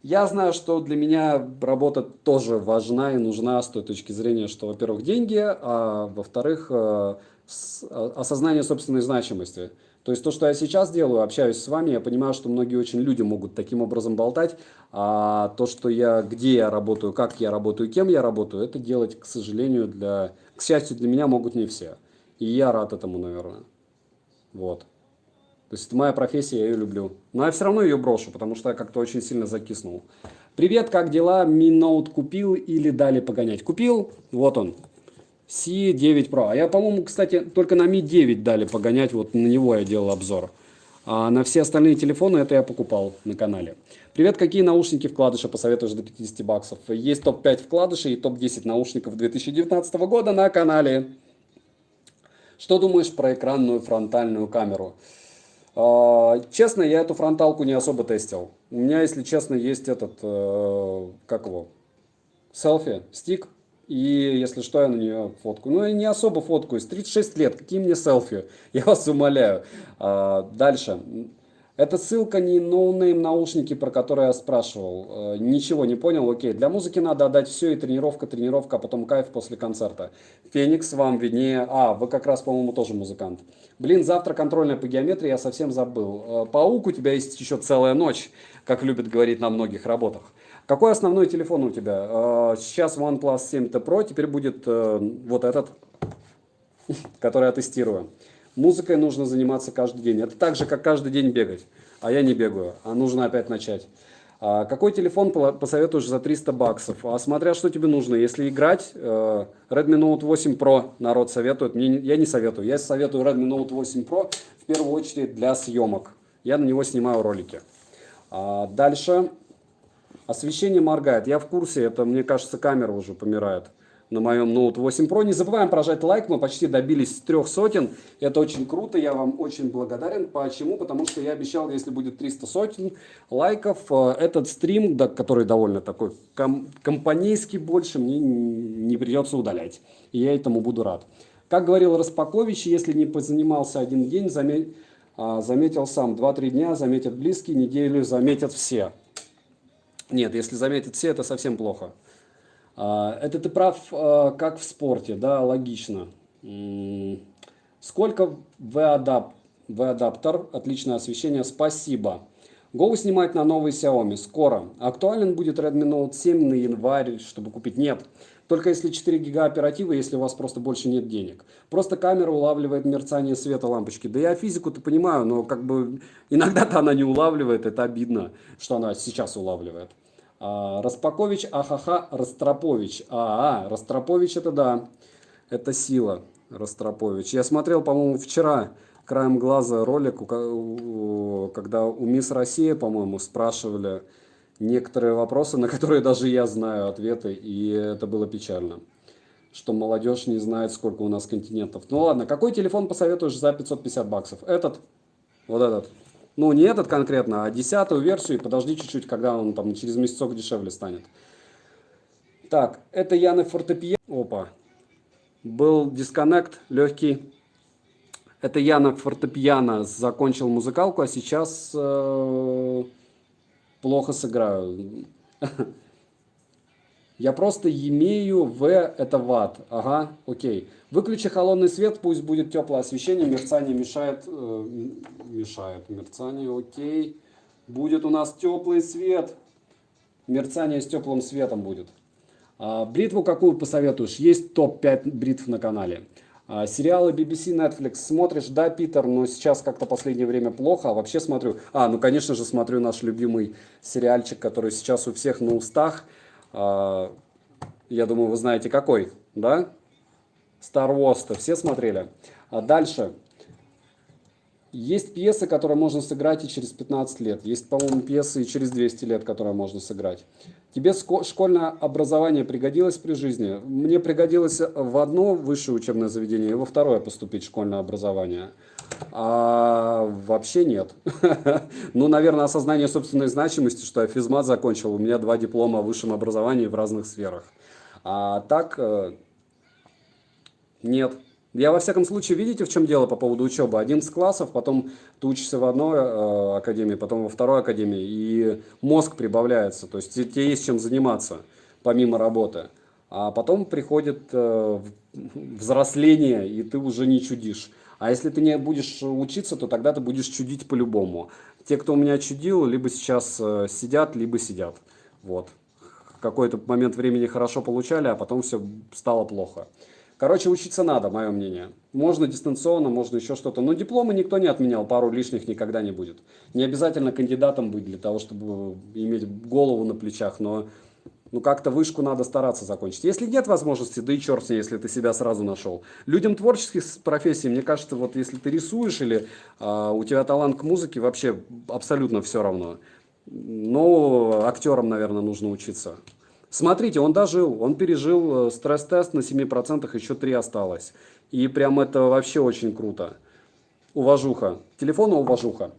Я знаю, что для меня работа тоже важна и нужна с той точки зрения, что, во-первых, деньги, а во-вторых, осознание собственной значимости. То есть то, что я сейчас делаю, общаюсь с вами, я понимаю, что многие очень люди могут таким образом болтать, а то, что где я работаю, как я работаю, кем я работаю, это делать, к сожалению, к счастью для меня могут не все. И я рад этому, наверное. Вот. То есть это моя профессия, я ее люблю. Но я все равно ее брошу, потому что я как-то очень сильно закиснул. Привет, как дела? Mi Note купил или дали погонять? Купил, вот он. C9 Pro. А я, по-моему, кстати, только на Mi 9 дали погонять, вот на него я делал обзор. А на все остальные телефоны это я покупал на канале. Привет, какие наушники вкладыши посоветуешь до 50 баксов? Есть топ-5 вкладышей и топ-10 наушников 2019 года на канале. Что думаешь про экранную фронтальную камеру? Честно, я эту фронталку не особо тестил. У меня, если честно, есть селфи-стик. И если что, я на нее фоткаю. Ну, я не особо фоткаюсь. 36 лет, какие мне селфи? Я вас умоляю. Дальше. Это ссылка не ноунейм наушники, про которые я спрашивал. Ничего не понял, окей. Для музыки надо отдать все, и тренировка, а потом кайф после концерта. Феникс, вам виднее. Вы как раз, по-моему, тоже музыкант. Блин, завтра контрольная по геометрии, я совсем забыл. Паук, у тебя есть еще целая ночь, как любят говорить на многих работах. Какой основной телефон у тебя? Сейчас OnePlus 7T Pro, теперь будет вот этот, который я тестирую. Музыкой нужно заниматься каждый день. Это так же, как каждый день бегать. А я не бегаю, а нужно опять начать. Какой телефон посоветуешь за 300 баксов? Смотря что тебе нужно. Если играть, Redmi Note 8 Pro народ советует. Я не советую. Я советую Redmi Note 8 Pro в первую очередь для съемок. Я на него снимаю ролики. Дальше. Освещение моргает. Я в курсе. Это, мне кажется, камера уже помирает на моем Note 8 Pro. Не забываем прожать лайк. Мы почти добились 300. Это очень круто. Я вам очень благодарен. Почему? Потому что я обещал, если будет 300 сотен лайков, этот стрим, который довольно такой компанейский больше, мне не придется удалять. И я этому буду рад. Как говорил Распакович, если не позанимался один день, заметил сам. 2-3 дня заметят близкие, неделю заметят все. Нет, если заметят все, это совсем плохо. Это ты прав, как в спорте, да, логично. Сколько V-адаптер, отличное освещение, спасибо. Go снимать на новый Xiaomi, скоро. Актуален будет Redmi Note 7 на январь, чтобы купить? Нет. Только если 4 гига оперативы, если у вас просто больше нет денег. Просто камера улавливает мерцание света лампочки. Да я физику-то понимаю, но как бы иногда-то она не улавливает, это обидно, что она сейчас улавливает. Распакович, ахаха, Ростропович. Ростропович это да, это сила, Ростропович. Я смотрел, по-моему, вчера краем глаза ролик, когда у Мисс Россия, по-моему, спрашивали некоторые вопросы, на которые даже я знаю ответы, и это было печально, что молодежь не знает, сколько у нас континентов. Ну ладно, какой телефон посоветуешь за 550 баксов? Этот, вот этот. Ну, не этот конкретно, а 10-ю версию, и подожди чуть-чуть, когда он там через месяцок дешевле станет. Так, это я на фортепиано. Опа. Был дисконнект легкий. Это я на фортепиано закончил музыкалку, а сейчас плохо сыграю. Я просто имею в это ватт. Ага, окей. Выключи холодный свет, пусть будет теплое освещение, мерцание мешает. Мерцание, окей. Будет у нас теплый свет. Мерцание с теплым светом будет. Бритву какую посоветуешь? Есть топ-5 бритв на канале. Сериалы BBC, Netflix смотришь? Да, Питер, но сейчас как-то последнее время плохо. А вообще смотрю... ну, конечно же, смотрю наш любимый сериальчик, который сейчас у всех на устах. Я думаю, вы знаете какой, да? Star Wars-то все смотрели. Дальше. Есть пьесы, которые можно сыграть и через 15 лет. Есть, по-моему, пьесы и через 200 лет, которые можно сыграть. Тебе школьное образование пригодилось при жизни? Мне пригодилось в одно высшее учебное заведение и во второе поступить школьное образование. А вообще нет. Ну, наверное, осознание собственной значимости, что я физмат закончил, у меня 2 диплома о высшем образовании в разных сферах. А так, нет. Я, во всяком случае, видите, в чем дело по поводу учебы? 11 классов, потом ты учишься в одной академии, потом во второй академии, и мозг прибавляется, то есть тебе есть чем заниматься, помимо работы. А потом приходит взросление, и ты уже не чудишь. А если ты не будешь учиться, то тогда ты будешь чудить по-любому. Те, кто у меня чудил, либо сейчас сидят, либо сидят. Вот. В какой-то момент времени хорошо получали, а потом все стало плохо. Короче, учиться надо, мое мнение. Можно дистанционно, можно еще что-то. Но дипломы никто не отменял, пару лишних никогда не будет. Не обязательно кандидатом быть для того, чтобы иметь голову на плечах, но как-то вышку надо стараться закончить. Если нет возможности, да и черт с ней, если ты себя сразу нашел. Людям творческих профессий, мне кажется, вот если ты рисуешь или у тебя талант к музыке, вообще абсолютно все равно. Но актерам, наверное, нужно учиться. Смотрите, он дожил, он пережил стресс-тест на 7%, еще 3 осталось. И прям это вообще очень круто. Уважуха. Телефона уважуха.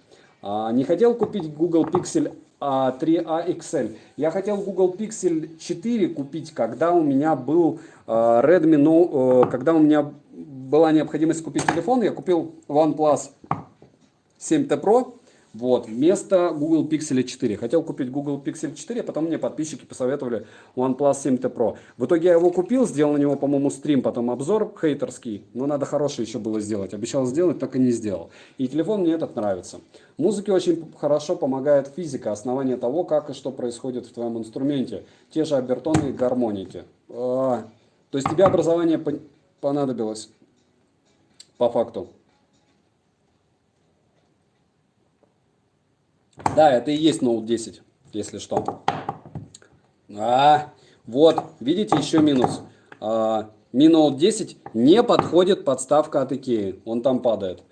Не хотел купить Google Pixel 3a XL. Я хотел Google Pixel 4 купить, когда у меня был Redmi Note, когда у меня была необходимость купить телефон, я купил OnePlus 7T Pro. Вот, вместо Google Pixel 4. Хотел купить Google Pixel 4, а потом мне подписчики посоветовали OnePlus 7T Pro. В итоге я его купил, сделал на него, по-моему, стрим, потом обзор хейтерский. Но надо хорошее еще было сделать. Обещал сделать, так и не сделал. И телефон мне этот нравится. Музыке очень хорошо помогает физика, основание того, как и что происходит в твоем инструменте. Те же обертоны и гармоники. То есть тебе образование понадобилось по факту. Да, это и есть Note 10, если что. Вот, видите, еще минус. Mi Note 10 не подходит подставка от Ikea, он там падает.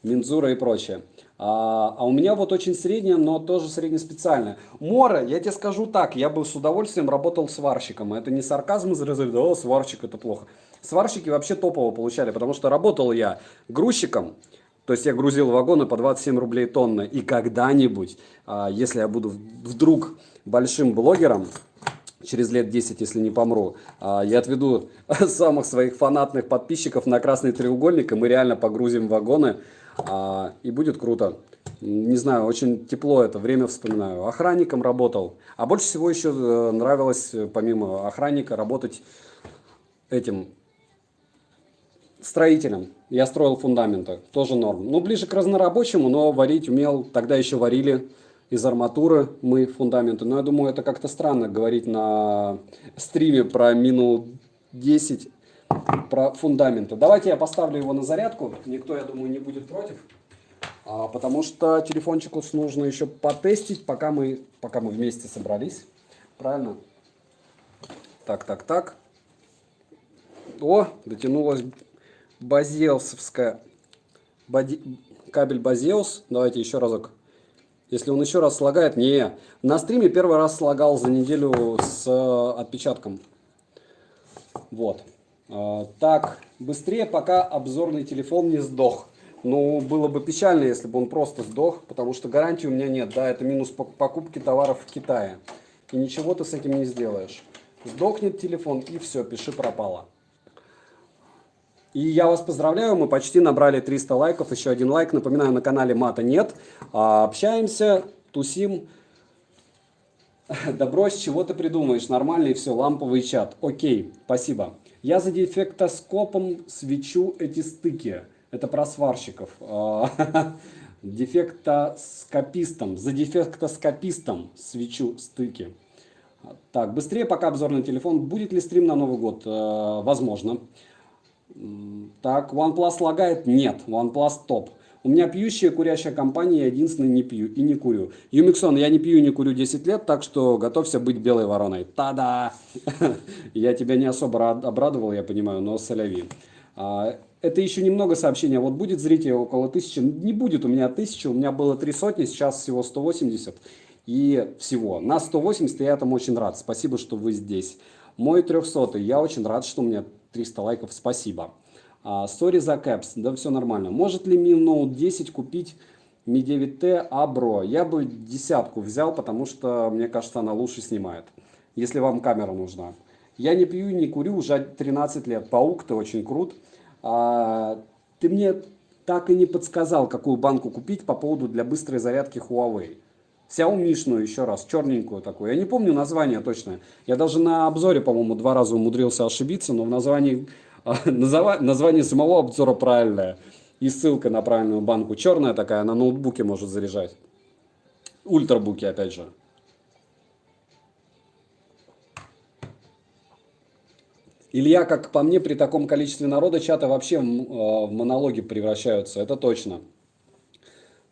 Мензура и прочее. А у меня вот очень средняя, но тоже среднеспециальная. Мора, я тебе скажу так, я бы с удовольствием работал сварщиком. Это не сарказм из разряда, о, сварщик это плохо. Сварщики вообще топово получали, потому что работал я грузчиком, то есть я грузил вагоны по 27 рублей тонна. И когда-нибудь, если я буду вдруг большим блогером, через лет 10, если не помру, я отведу самых своих фанатных подписчиков на красный треугольник, и мы реально погрузим вагоны, и будет круто. Не знаю, очень тепло это время вспоминаю. Охранником работал. А больше всего еще нравилось, помимо охранника, работать этим строителем. Я строил фундаменты, тоже норм. Ну, ближе к разнорабочему, но варить умел. Тогда еще варили из арматуры мы фундаменты. Но я думаю, это как-то странно говорить на стриме про мину 10, про фундаменты. Давайте я поставлю его на зарядку. Никто, я думаю, не будет против. Потому что телефончику нужно еще потестить, пока мы вместе собрались. Правильно? Так. О, дотянулась базеусовская. Кабель Базеус. Давайте еще разок. Если он еще раз слагает, не. На стриме первый раз слагал за неделю с отпечатком. Вот. Так, быстрее, пока обзорный телефон не сдох. Ну, было бы печально, если бы он просто сдох, потому что гарантии у меня нет. Да, это минус покупки товаров в Китае. И ничего ты с этим не сделаешь. Сдохнет телефон, и все, пиши пропало. И я вас поздравляю, мы почти набрали 300 лайков, еще один лайк. Напоминаю, на канале мата нет. Общаемся, тусим. Добро, с чего ты придумаешь? Нормальный все, ламповый чат. Окей, спасибо. Я за дефектоскопом свечу эти стыки. Это про сварщиков. Дефектоскопистом. За дефектоскопистом свечу стыки. Так, быстрее, пока обзорный телефон. Будет ли стрим на Новый год? Возможно. Так, OnePlus лагает? Нет, OnePlus топ. У меня пьющая, курящая компания, я единственный не пью и не курю. Юмиксон, я не пью и не курю 10 лет, так что готовься быть белой вороной. Та-да! Я тебя не особо обрадовал, я понимаю, но соляви. Это еще немного сообщений. Вот будет зрителей около 1000. Не будет у меня 1000, у меня было 3 сотни, сейчас всего 180. И всего. На 180 я этому очень рад. Спасибо, что вы здесь. Мой 300, я очень рад, что у меня 300 лайков, спасибо. Sorry за кэпс, да все нормально. Может ли Mi Note 10 купить Mi 9T Abro? Я бы десятку взял, потому что, мне кажется, она лучше снимает. Если вам камера нужна. Я не пью и не курю уже 13 лет. Паук, ты очень крут. Ты мне так и не подсказал, какую банку купить по поводу для быстрой зарядки Huawei. Xiaomi-шную еще раз, черненькую такую. Я не помню название точно. Я даже на обзоре, по-моему, 2 раза умудрился ошибиться, но в названии, название самого обзора правильное. И ссылка на правильную банку. Черная такая, на ноутбуке может заряжать. Ультрабуки, опять же. Илья, как по мне, при таком количестве народа чаты вообще в монологи превращаются. Это точно.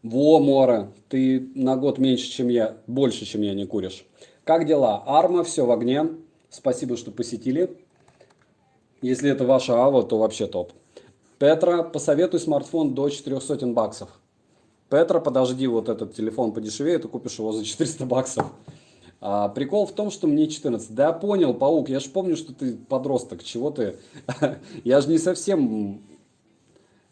Во, Мора, ты на год меньше, чем я, больше, чем я не куришь. Как дела? Арма, все в огне. Спасибо, что посетили. Если это ваша ава, то вообще топ. Петра, посоветуй смартфон до 400 баксов. Петра, подожди, вот этот телефон подешевее, ты купишь его за 400 баксов. Прикол в том, что мне 14. Да я понял, Паук, я же помню, что ты подросток. Чего ты? Я же не совсем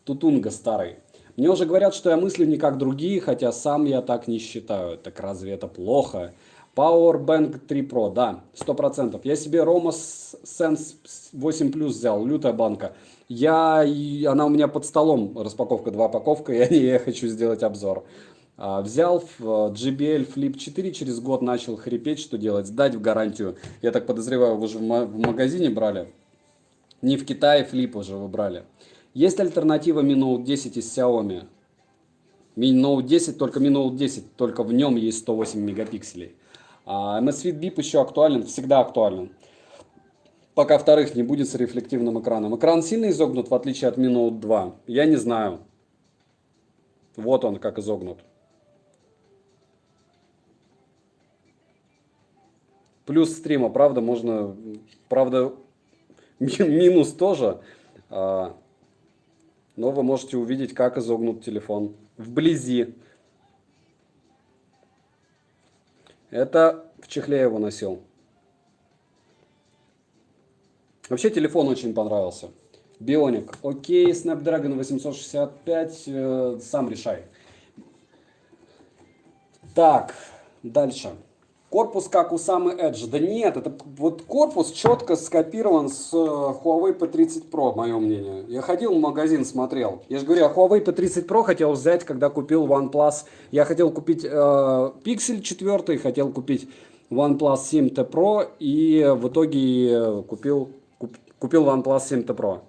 тутунга старый. Мне уже говорят, что я мыслю не как другие, хотя сам я так не считаю. Так разве это плохо? Powerbank 3 Pro, да, 100%. Я себе Roma Sense 8 Plus взял, лютая банка. Она у меня под столом, распаковка 2 упаковка, и я хочу сделать обзор. Взял JBL Flip 4, через год начал хрипеть, что делать, сдать в гарантию. Я так подозреваю, вы же в магазине брали. Не в Китае Flip уже вы брали. Есть альтернатива Mi Note 10 из Xiaomi. Mi Note 10, только Mi Note 10, только в нем есть 108 мегапикселей. Amazfit Bip еще актуален, всегда актуален. Пока вторых не будет с рефлективным экраном. Экран сильно изогнут, в отличие от Mi Note 2? Я не знаю. Вот он как изогнут. Плюс стрима, правда, можно, правда, минус тоже, но вы можете увидеть, как изогнут телефон вблизи. Это в чехле я его носил. Вообще телефон очень понравился. Bionic. Окей, Snapdragon 865, сам решай. Так, дальше. Корпус как у самой Edge. Да нет, это вот корпус четко скопирован с Huawei P30 Pro, мое мнение. Я ходил в магазин, смотрел. Я же говорю, я Huawei P30 Pro хотел взять, когда купил OnePlus. Я хотел купить Pixel 4, хотел купить OnePlus 7T Pro и в итоге купил OnePlus 7T Pro.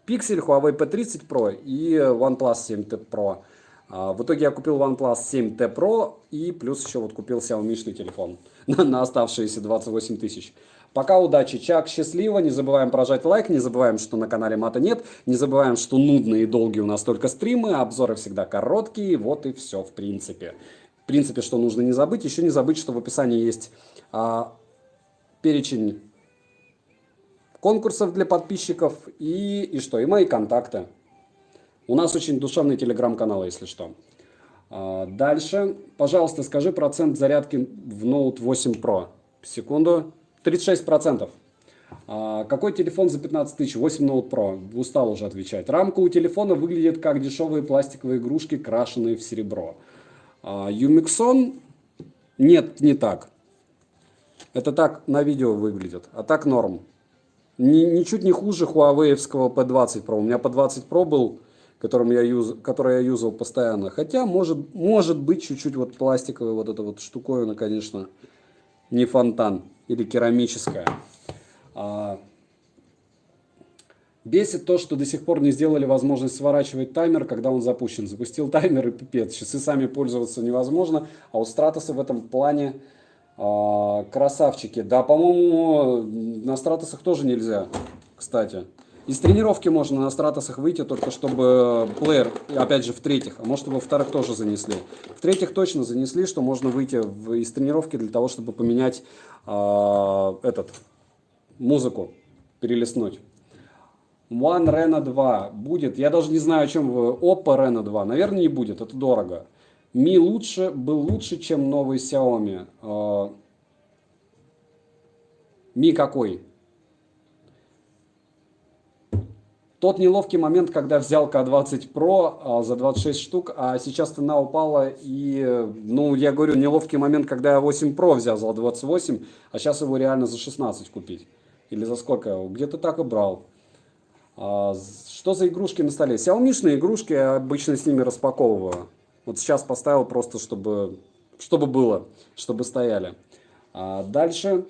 Pixel, Huawei P30 Pro и OnePlus 7T Pro. В итоге я купил OnePlus 7T Pro и плюс еще вот купил Xiaomi-шный телефон на оставшиеся 28 тысяч. Пока удачи, Чак, счастливо, не забываем прожать лайк, не забываем, что на канале мата нет, не забываем, что нудные и долгие у нас только стримы, обзоры всегда короткие, вот и все в принципе. В принципе, что нужно не забыть, еще не забыть, что в описании есть перечень конкурсов для подписчиков и что, и мои контакты. У нас очень душевный телеграм-канал, если что. Дальше. Пожалуйста, скажи процент зарядки в Note 8 Pro. Секунду. 36%. Какой телефон за 15 тысяч? 8 Note Pro. Устал уже отвечать. Рамка у телефона выглядит как дешевые пластиковые игрушки, крашеные в серебро. Юмиксон? Нет, не так. Это так на видео выглядит. А так норм. Ничуть не хуже Huawei-евского P20 Pro. У меня P20 Pro был, который я юзал постоянно. Хотя, может быть, чуть-чуть вот пластиковая вот эта вот штуковина, конечно, не фонтан. Или керамическая. Бесит то, что до сих пор не сделали возможность сворачивать таймер, когда он запущен. Запустил таймер и пипец. Часы сами пользоваться невозможно. А у Стратоса в этом плане красавчики. Да, по-моему, на Стратосах тоже нельзя, кстати. Из тренировки можно на Стратосах выйти, только чтобы плеер, опять же, в-третьих, а может, во вторых тоже занесли. В-третьих, точно занесли, что можно выйти из тренировки для того, чтобы поменять музыку, перелистнуть. One Reno 2 будет, я даже не знаю, о чем вы, Oppo Reno 2, наверное, не будет, это дорого. Mi был лучше, чем новый Xiaomi. Mi какой? Тот неловкий момент, когда взял K20 Pro за 26 штук, а сейчас цена упала и, ну, я говорю, неловкий момент, когда я 8 Pro взял за 28, а сейчас его реально за 16 купить. Или за сколько? Где-то так и брал. Что за игрушки на столе? Xiaomi-шные игрушки, я обычно с ними распаковываю. Вот сейчас поставил просто, чтобы было, чтобы стояли. Дальше.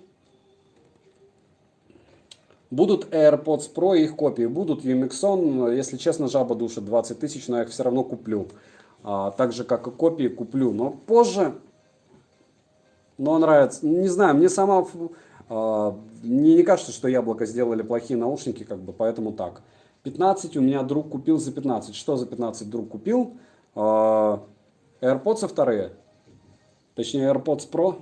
Будут AirPods Pro и их копии. Будут Юмиксон. Если честно, жаба душит 20 тысяч, но я их все равно куплю. Так же, как и копии, куплю. Но позже. Но нравится. Не знаю, мне сама... Мне не кажется, что Яблоко сделали плохие наушники, как бы, поэтому так. 15 у меня друг купил за 15. Что за 15 друг купил? AirPods вторые. Точнее, AirPods Pro.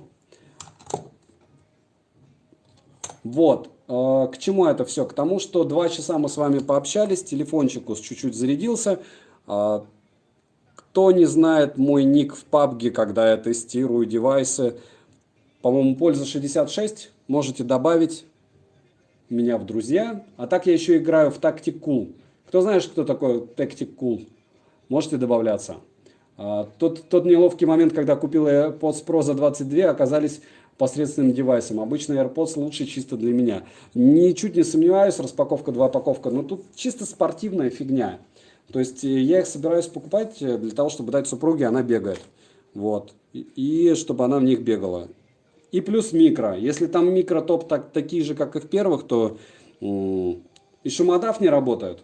Вот. К чему это все? К тому, что 2 часа мы с вами пообщались, телефончик чуть-чуть зарядился. Кто не знает мой ник в PUBG, когда я тестирую девайсы, по-моему, польза 66, можете добавить меня в друзья. А так я еще играю в Tactic Cool. Кто знает, кто такой Tactic Cool? Можете добавляться. Тот неловкий момент, когда купил AirPods Pro за 22, оказались посредственным девайсом. Обычно AirPods лучше чисто для меня. Ничуть не сомневаюсь, распаковка, 2 упаковка, но тут чисто спортивная фигня. То есть я их собираюсь покупать для того, чтобы дать супруге, она бегает. Вот. И чтобы она в них бегала. И плюс микро. Если там микро-топ такие же, как и в первых, то и шумодав не работают.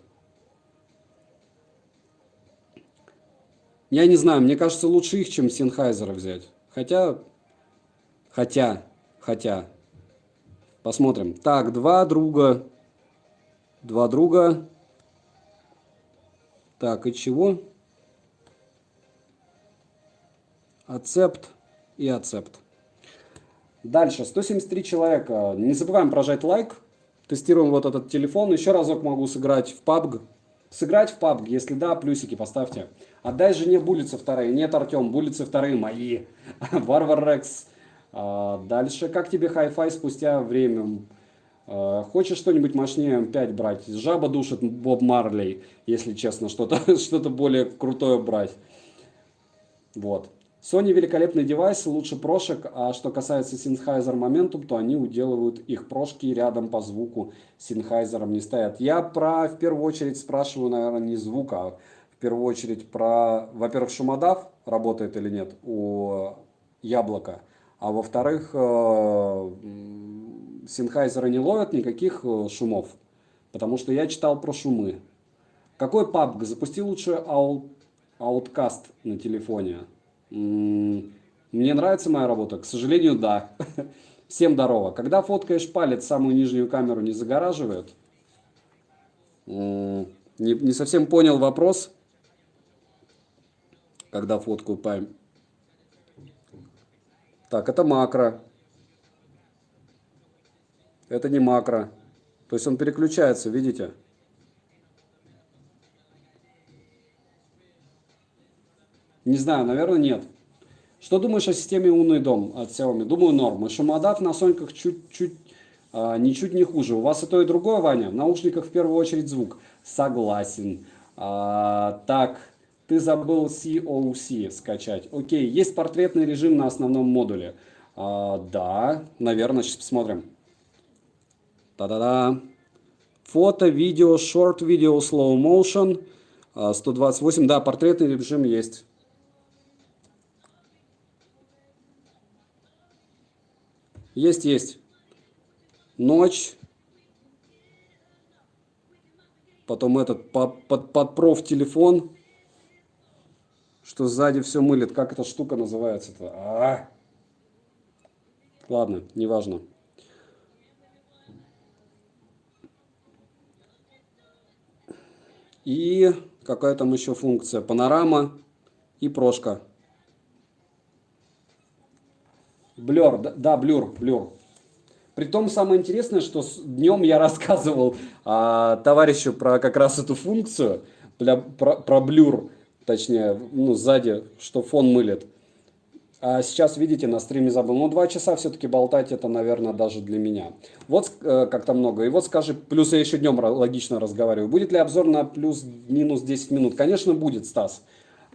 Я не знаю, мне кажется, лучше их, чем Sennheiser взять. Хотя, посмотрим. Так, два друга. Так, и чего? Ацепт и ацепт. Дальше, 173 человека. Не забываем прожать лайк. Тестируем вот этот телефон. Еще разок могу сыграть в PUBG. Сыграть в PUBG, если да, плюсики поставьте. Отдай жене булицы вторые. Нет, Артем, булицы вторые мои. Варвар Рекс. Дальше, как тебе хай-фай спустя время? Хочешь что-нибудь мощнее М5 брать? Жаба душит Боб Марлей, если честно, что-то более крутое брать. Вот. Sony великолепный девайс, лучше прошек, а что касается Sennheiser Momentum, то они уделывают их прошки рядом по звуку с Sennheiser не стоят. Я в первую очередь спрашиваю, наверное, не звук, а в первую очередь про, во-первых, шумодав работает или нет у Яблока, а во-вторых, Sennheiser не ловят никаких шумов, потому что я читал про шумы. Какой PUBG? Запусти лучше Outcast на телефоне. Мне нравится моя работа? К сожалению, да. Всем здорово. Когда фоткаешь палец, самую нижнюю камеру не загораживает? Не совсем понял вопрос. Когда фоткаю палец. Так, это макро. Это не макро. То есть он переключается, видите? Не знаю, наверное, нет. Что думаешь о системе «Умный дом» от Xiaomi? Думаю, норм. И шумодав на Соньках ничуть не хуже. У вас и то, и другое, Ваня? В наушниках в первую очередь звук. Согласен. Так, ты забыл COC скачать. Окей, есть портретный режим на основном модуле. Да, наверное, сейчас посмотрим. Та-да-да. Фото, видео, short видео, slow motion. 128. Да, портретный режим есть. Есть. Ночь. Потом этот под профтелефон. Что сзади все мылит. Как эта штука называется-то? Ладно, неважно. И какая там еще функция? Панорама и прошка. Блер, да, блюр. Притом самое интересное, что днем я рассказывал товарищу про как раз эту функцию, про блюр, точнее, сзади, что фон мылит. А сейчас, видите, на стриме забыл. 2 часа все-таки болтать, это, наверное, даже для меня. Вот как-то много. И вот скажи, плюс я еще днем логично разговариваю. Будет ли обзор на плюс-минус 10 минут? Конечно, будет, Стас.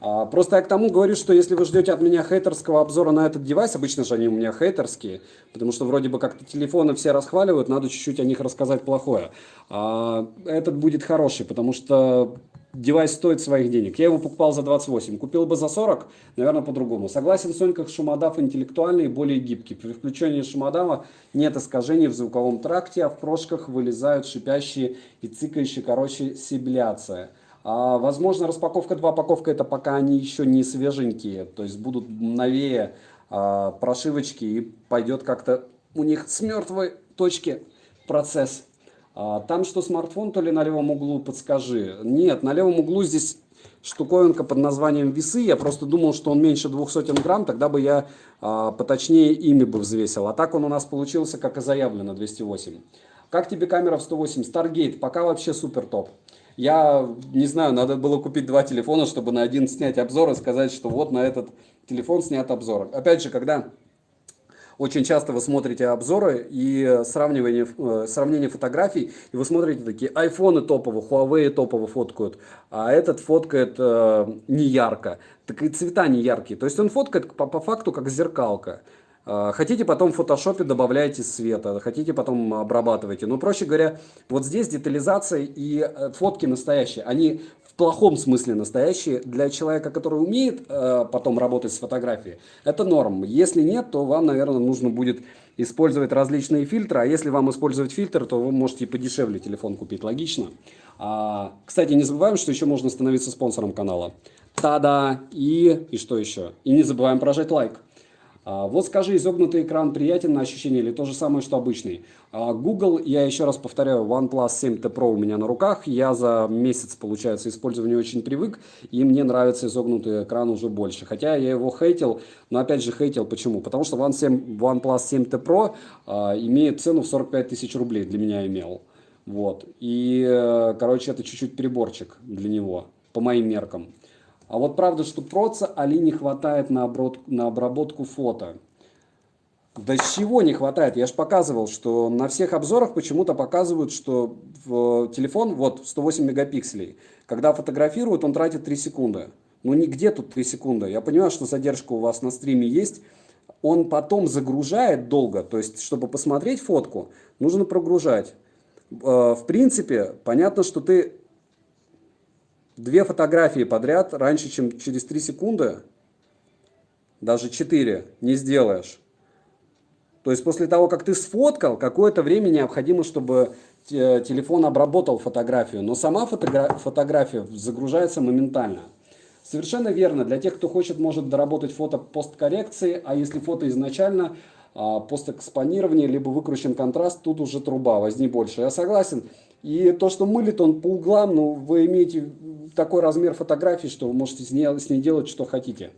Просто я к тому говорю, что если вы ждете от меня хейтерского обзора на этот девайс, обычно же они у меня хейтерские, потому что вроде бы как-то телефоны все расхваливают, надо чуть-чуть о них рассказать плохое. Этот будет хороший, потому что девайс стоит своих денег. Я его покупал за 28, купил бы за 40, наверное, по-другому. Согласен, в Соньках шумодав интеллектуальный и более гибкий. При включении шумодава нет искажений в звуковом тракте, а в прошках вылезают шипящие и цикающие, сибляция. Возможно, распаковка 2, упаковка это пока они еще не свеженькие, то есть будут новее прошивочки и пойдет как-то у них с мертвой точки процесс. Там что смартфон, то ли на левом углу, подскажи. Нет, на левом углу здесь штуковинка под названием весы. Я просто думал, что он меньше 200 грамм, тогда бы я поточнее ими бы взвесил. А так он у нас получился, как и заявлено, 208. Как тебе камера в 108? Stargate, пока вообще супер топ. Я не знаю, надо было купить 2 телефона, чтобы на один снять обзор и сказать, что вот на этот телефон снят обзор. Опять же, когда очень часто вы смотрите обзоры и сравнение фотографий, и вы смотрите такие, айфоны топовые, Huawei топово фоткают, а этот фоткает не ярко. Так и цвета не яркие. То есть он фоткает по факту как зеркалка. Хотите, потом в фотошопе добавляете света, хотите, потом обрабатываете. Но, проще говоря, вот здесь детализация и фотки настоящие. Они в плохом смысле настоящие. Для человека, который умеет потом работать с фотографией, это норм. Если нет, то вам, наверное, нужно будет использовать различные фильтры. А если вам использовать фильтр, то вы можете и подешевле телефон купить. Логично. Кстати, не забываем, что еще можно становиться спонсором канала. Та-да! И что еще? И не забываем прожать лайк. Вот скажи, изогнутый экран приятен на ощущение или то же самое, что обычный? Google, я еще раз повторяю, OnePlus 7T Pro у меня на руках. Я за месяц, получается, использования очень привык, и мне нравится изогнутый экран уже больше. Хотя я его хейтил, но опять же хейтил почему? Потому что OnePlus 7T Pro имеет цену в 45 тысяч рублей, для меня имел. Вот. И, короче, это чуть-чуть переборчик для него, по моим меркам. А вот правда, что проца Али не хватает на обработку фото. Да с чего не хватает? Я же показывал, что на всех обзорах почему-то показывают, что телефон, вот 108 мегапикселей, когда фотографируют, он тратит 3 секунды. Ну нигде тут 3 секунды. Я понимаю, что задержка у вас на стриме есть. Он потом загружает долго, то есть, чтобы посмотреть фотку, нужно прогружать. В принципе, понятно, что ты 2 фотографии подряд раньше, чем через 3 секунды, даже 4, не сделаешь. То есть после того, как ты сфоткал, какое-то время необходимо, чтобы телефон обработал фотографию. Но сама фотография загружается моментально. Совершенно верно. Для тех, кто хочет, может доработать фото посткоррекции, а если фото изначально постэкспонирование, либо выкручен контраст, тут уже труба, возни больше. Я согласен. И то, что мылит он по углам, ну, вы имеете такой размер фотографии, что вы можете с ней делать, что хотите.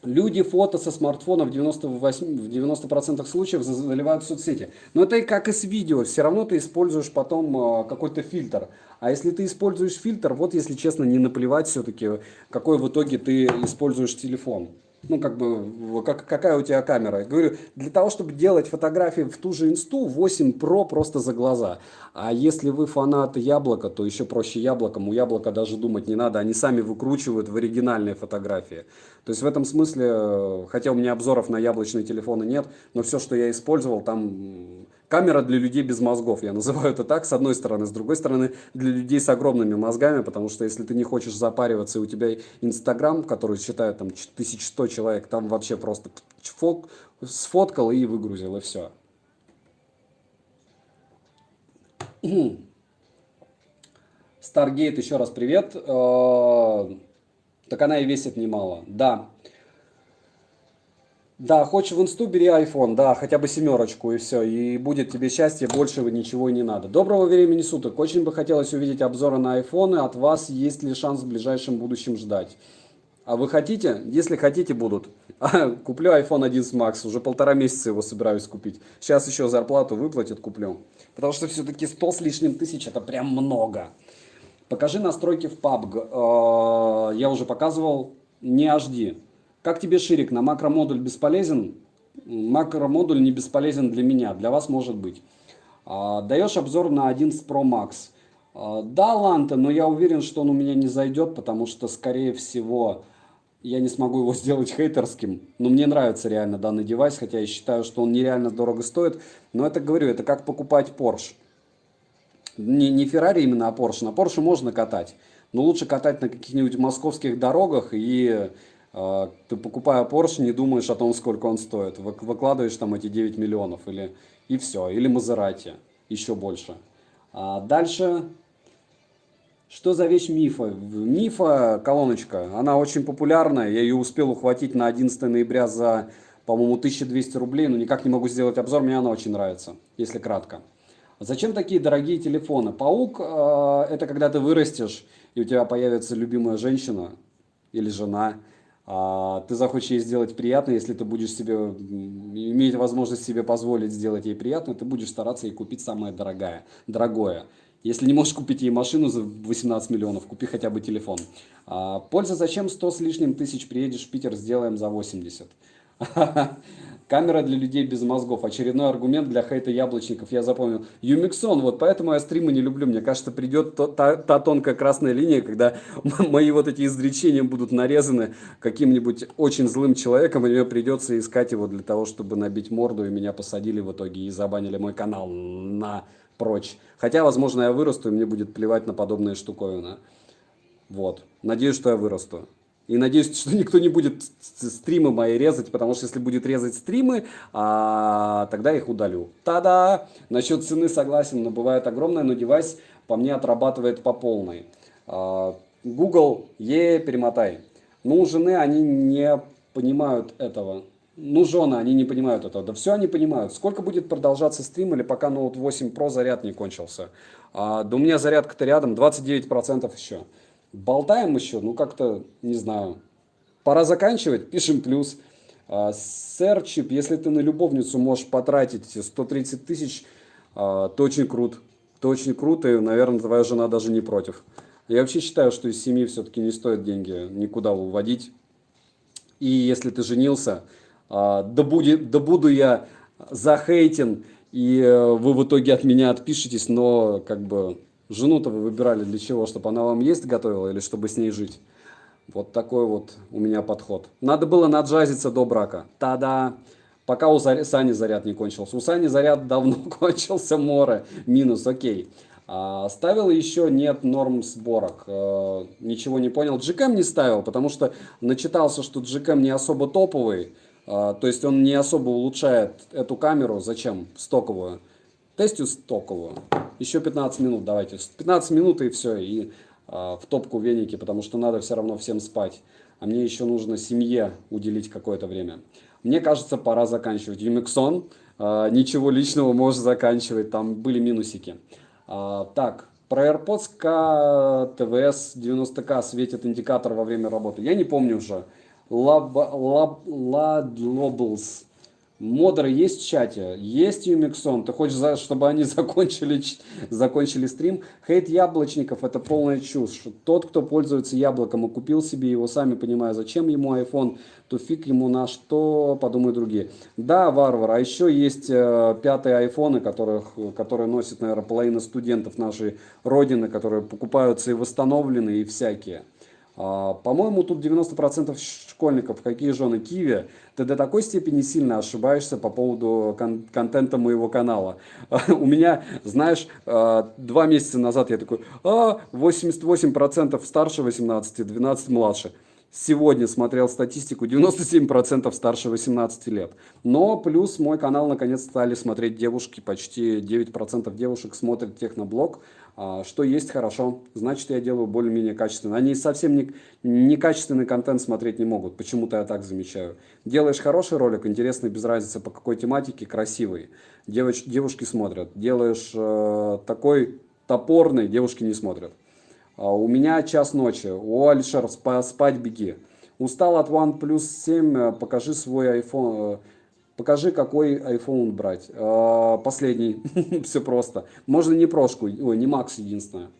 Люди фото со смартфона в 90% случаев заливают в соцсети. Но это и как и с видео. Все равно ты используешь потом какой-то фильтр. А если ты используешь фильтр, вот если честно, не наплевать все-таки, какой в итоге ты используешь телефон. Ну, как бы, какая у тебя камера. Я говорю, для того, чтобы делать фотографии в ту же инсту, 8 Pro просто за глаза. А если вы фанаты яблока, то еще проще яблоком. У яблока даже думать не надо. Они сами выкручивают в оригинальные фотографии. То есть в этом смысле, хотя у меня обзоров на яблочные телефоны нет, но все, что я использовал, там камера для людей без мозгов. Я называю это так, с одной стороны. С другой стороны, для людей с огромными мозгами, потому что если ты не хочешь запариваться, и у тебя Инстаграм, который считает там 1100 человек, там вообще просто сфоткал и выгрузил, и все. Stargate, еще раз привет. Так она и весит немало. Да. Да, хочешь в инсту, бери iPhone, да, хотя бы 7 и все, и будет тебе счастье, больше ничего и не надо. Доброго времени суток, очень бы хотелось увидеть обзоры на iPhone, от вас есть ли шанс в ближайшем будущем ждать? А вы хотите? Если хотите, будут. Куплю iPhone 11 Max, уже 1,5 месяца его собираюсь купить. Сейчас еще зарплату выплатят, куплю. Потому что все-таки 100 с лишним тысяч это прям много. Покажи настройки в PUBG. Я уже показывал, не HD. Как тебе ширик? На макромодуль бесполезен? Макромодуль не бесполезен для меня, для вас может быть. Даешь обзор на 11 Pro Max. Да, Ланта, но я уверен, что он у меня не зайдет, потому что, скорее всего, я не смогу его сделать хейтерским. Но мне нравится реально данный девайс, хотя я считаю, что он нереально дорого стоит. Но это, говорю, это как покупать Porsche. Не Ferrari именно, а Porsche. На Porsche можно катать, но лучше катать на каких-нибудь московских дорогах и... Ты, покупая Porsche, не думаешь о том, сколько он стоит. Выкладываешь там эти 9 миллионов и все. Или Мазерати, еще больше. Дальше, что за вещь Мифа? Мифа колоночка, она очень популярная. Я ее успел ухватить на 11 ноября за, по-моему, 1200 рублей. Но никак не могу сделать обзор, мне она очень нравится, если кратко. Зачем такие дорогие телефоны? Паук это когда ты вырастешь, и у тебя появится любимая женщина или жена. Ты захочешь ей сделать приятно, если ты будешь иметь возможность себе позволить сделать ей приятно, ты будешь стараться ей купить самое дорогое. Если не можешь купить ей машину за 18 миллионов, купи хотя бы телефон. Польза зачем 100 с лишним тысяч, приедешь в Питер, сделаем за 80. Камера для людей без мозгов. Очередной аргумент для хейта яблочников, я запомнил. Юмиксон, вот поэтому я стримы не люблю. Мне кажется, придет та тонкая красная линия, когда мои вот эти изречения будут нарезаны каким-нибудь очень злым человеком, и мне придется искать его для того, чтобы набить морду, и меня посадили в итоге и забанили мой канал напрочь. Хотя, возможно, я вырасту, и мне будет плевать на подобные штуковины. Вот. Надеюсь, что я вырасту. И надеюсь, что никто не будет стримы мои резать, потому что если будет резать стримы, тогда их удалю. Та-да! Насчет цены согласен, но бывает огромная, но девайс по мне отрабатывает по полной. Google, перемотай. Но у жены они не понимают этого. Ну, жены, они не понимают этого. Да все они понимают. Сколько будет продолжаться стрим или пока Note 8 Pro заряд не кончился? Да у меня зарядка-то рядом, 29% еще. Болтаем еще, ну как-то, не знаю. Пора заканчивать, пишем плюс. Сэр-чип, если ты на любовницу можешь потратить 130 тысяч, то очень круто. То очень круто, и, наверное, твоя жена даже не против. Я вообще считаю, что из семьи все-таки не стоит деньги никуда уводить. И если ты женился, да буду я захейтен, и вы в итоге от меня отпишетесь, но как бы жену-то вы выбирали для чего? Чтобы она вам есть готовила или чтобы с ней жить? Вот такой вот у меня подход. Надо было наджазиться до брака. Та-да! Пока у Сани заряд не кончился. У Сани заряд давно кончился, море. Минус, окей. Ставил еще нет норм сборок. Ничего не понял. GCam не ставил, потому что начитался, что GCam не особо топовый. То есть он не особо улучшает эту камеру. Зачем? Стоковую. Тестю стоковую. Еще 15 минут давайте. 15 минут и все. И в топку веники, потому что надо все равно всем спать. А мне еще нужно семье уделить какое-то время. Мне кажется, пора заканчивать. Юмиксон, ничего личного, можешь заканчивать. Там были минусики. Так, про AirPods K TVS 90K светит индикатор во время работы. Я не помню уже. Ladlobles. Модеры есть в чате? Есть Юмиксон? Ты хочешь, чтобы они закончили стрим? Хейт яблочников — это полная чушь. Тот, кто пользуется яблоком и купил себе его, сами понимая, зачем ему iPhone, то фиг ему на что, подумают другие. Да, варвар, а еще есть пятые айфоны, которые носят, наверное, половина студентов нашей родины, которые покупаются и восстановленные, и всякие. По-моему, тут 90% школьников, какие жены Киви, ты до такой степени сильно ошибаешься по поводу контента моего канала. У меня, знаешь, 2 месяца назад я такой, 88% старше 18, 12 младше. Сегодня смотрел статистику, 97% старше 18 лет. Но плюс мой канал наконец стали смотреть девушки, почти 9% девушек смотрят техноблог, что есть хорошо. Значит, я делаю более-менее качественно. Они совсем не качественный контент смотреть не могут, почему-то я так замечаю. Делаешь хороший ролик, интересный, без разницы по какой тематике, красивый, девушки смотрят. Делаешь такой топорный, девушки не смотрят. У меня час ночи. О, Алишер, спать беги. Устал от OnePlus 7, покажи свой iPhone. Покажи, какой iPhone брать. Последний. Все просто. Можно не прошку, ой, не Max единственное.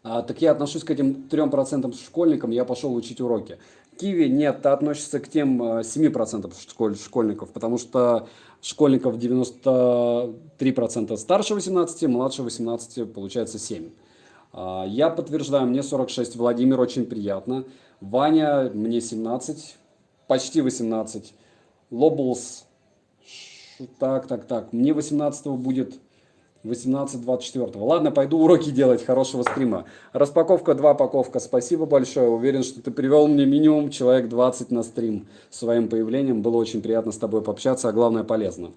Так я отношусь к этим 3% школьникам, я пошел учить уроки. Киви нет, ты относишься к тем 7% школьников, потому что школьников 93% старше 18, младше 18, получается 7. Я подтверждаю, мне 46, Владимир, очень приятно. Ваня, мне 17, почти 18. Лоблс, так, мне 18 будет 18-24. Ладно, пойду уроки делать, хорошего стрима. Распаковка 2 паковка, спасибо большое. Уверен, что ты привел мне минимум человек 20 на стрим своим появлением. Было очень приятно с тобой пообщаться, а главное полезно.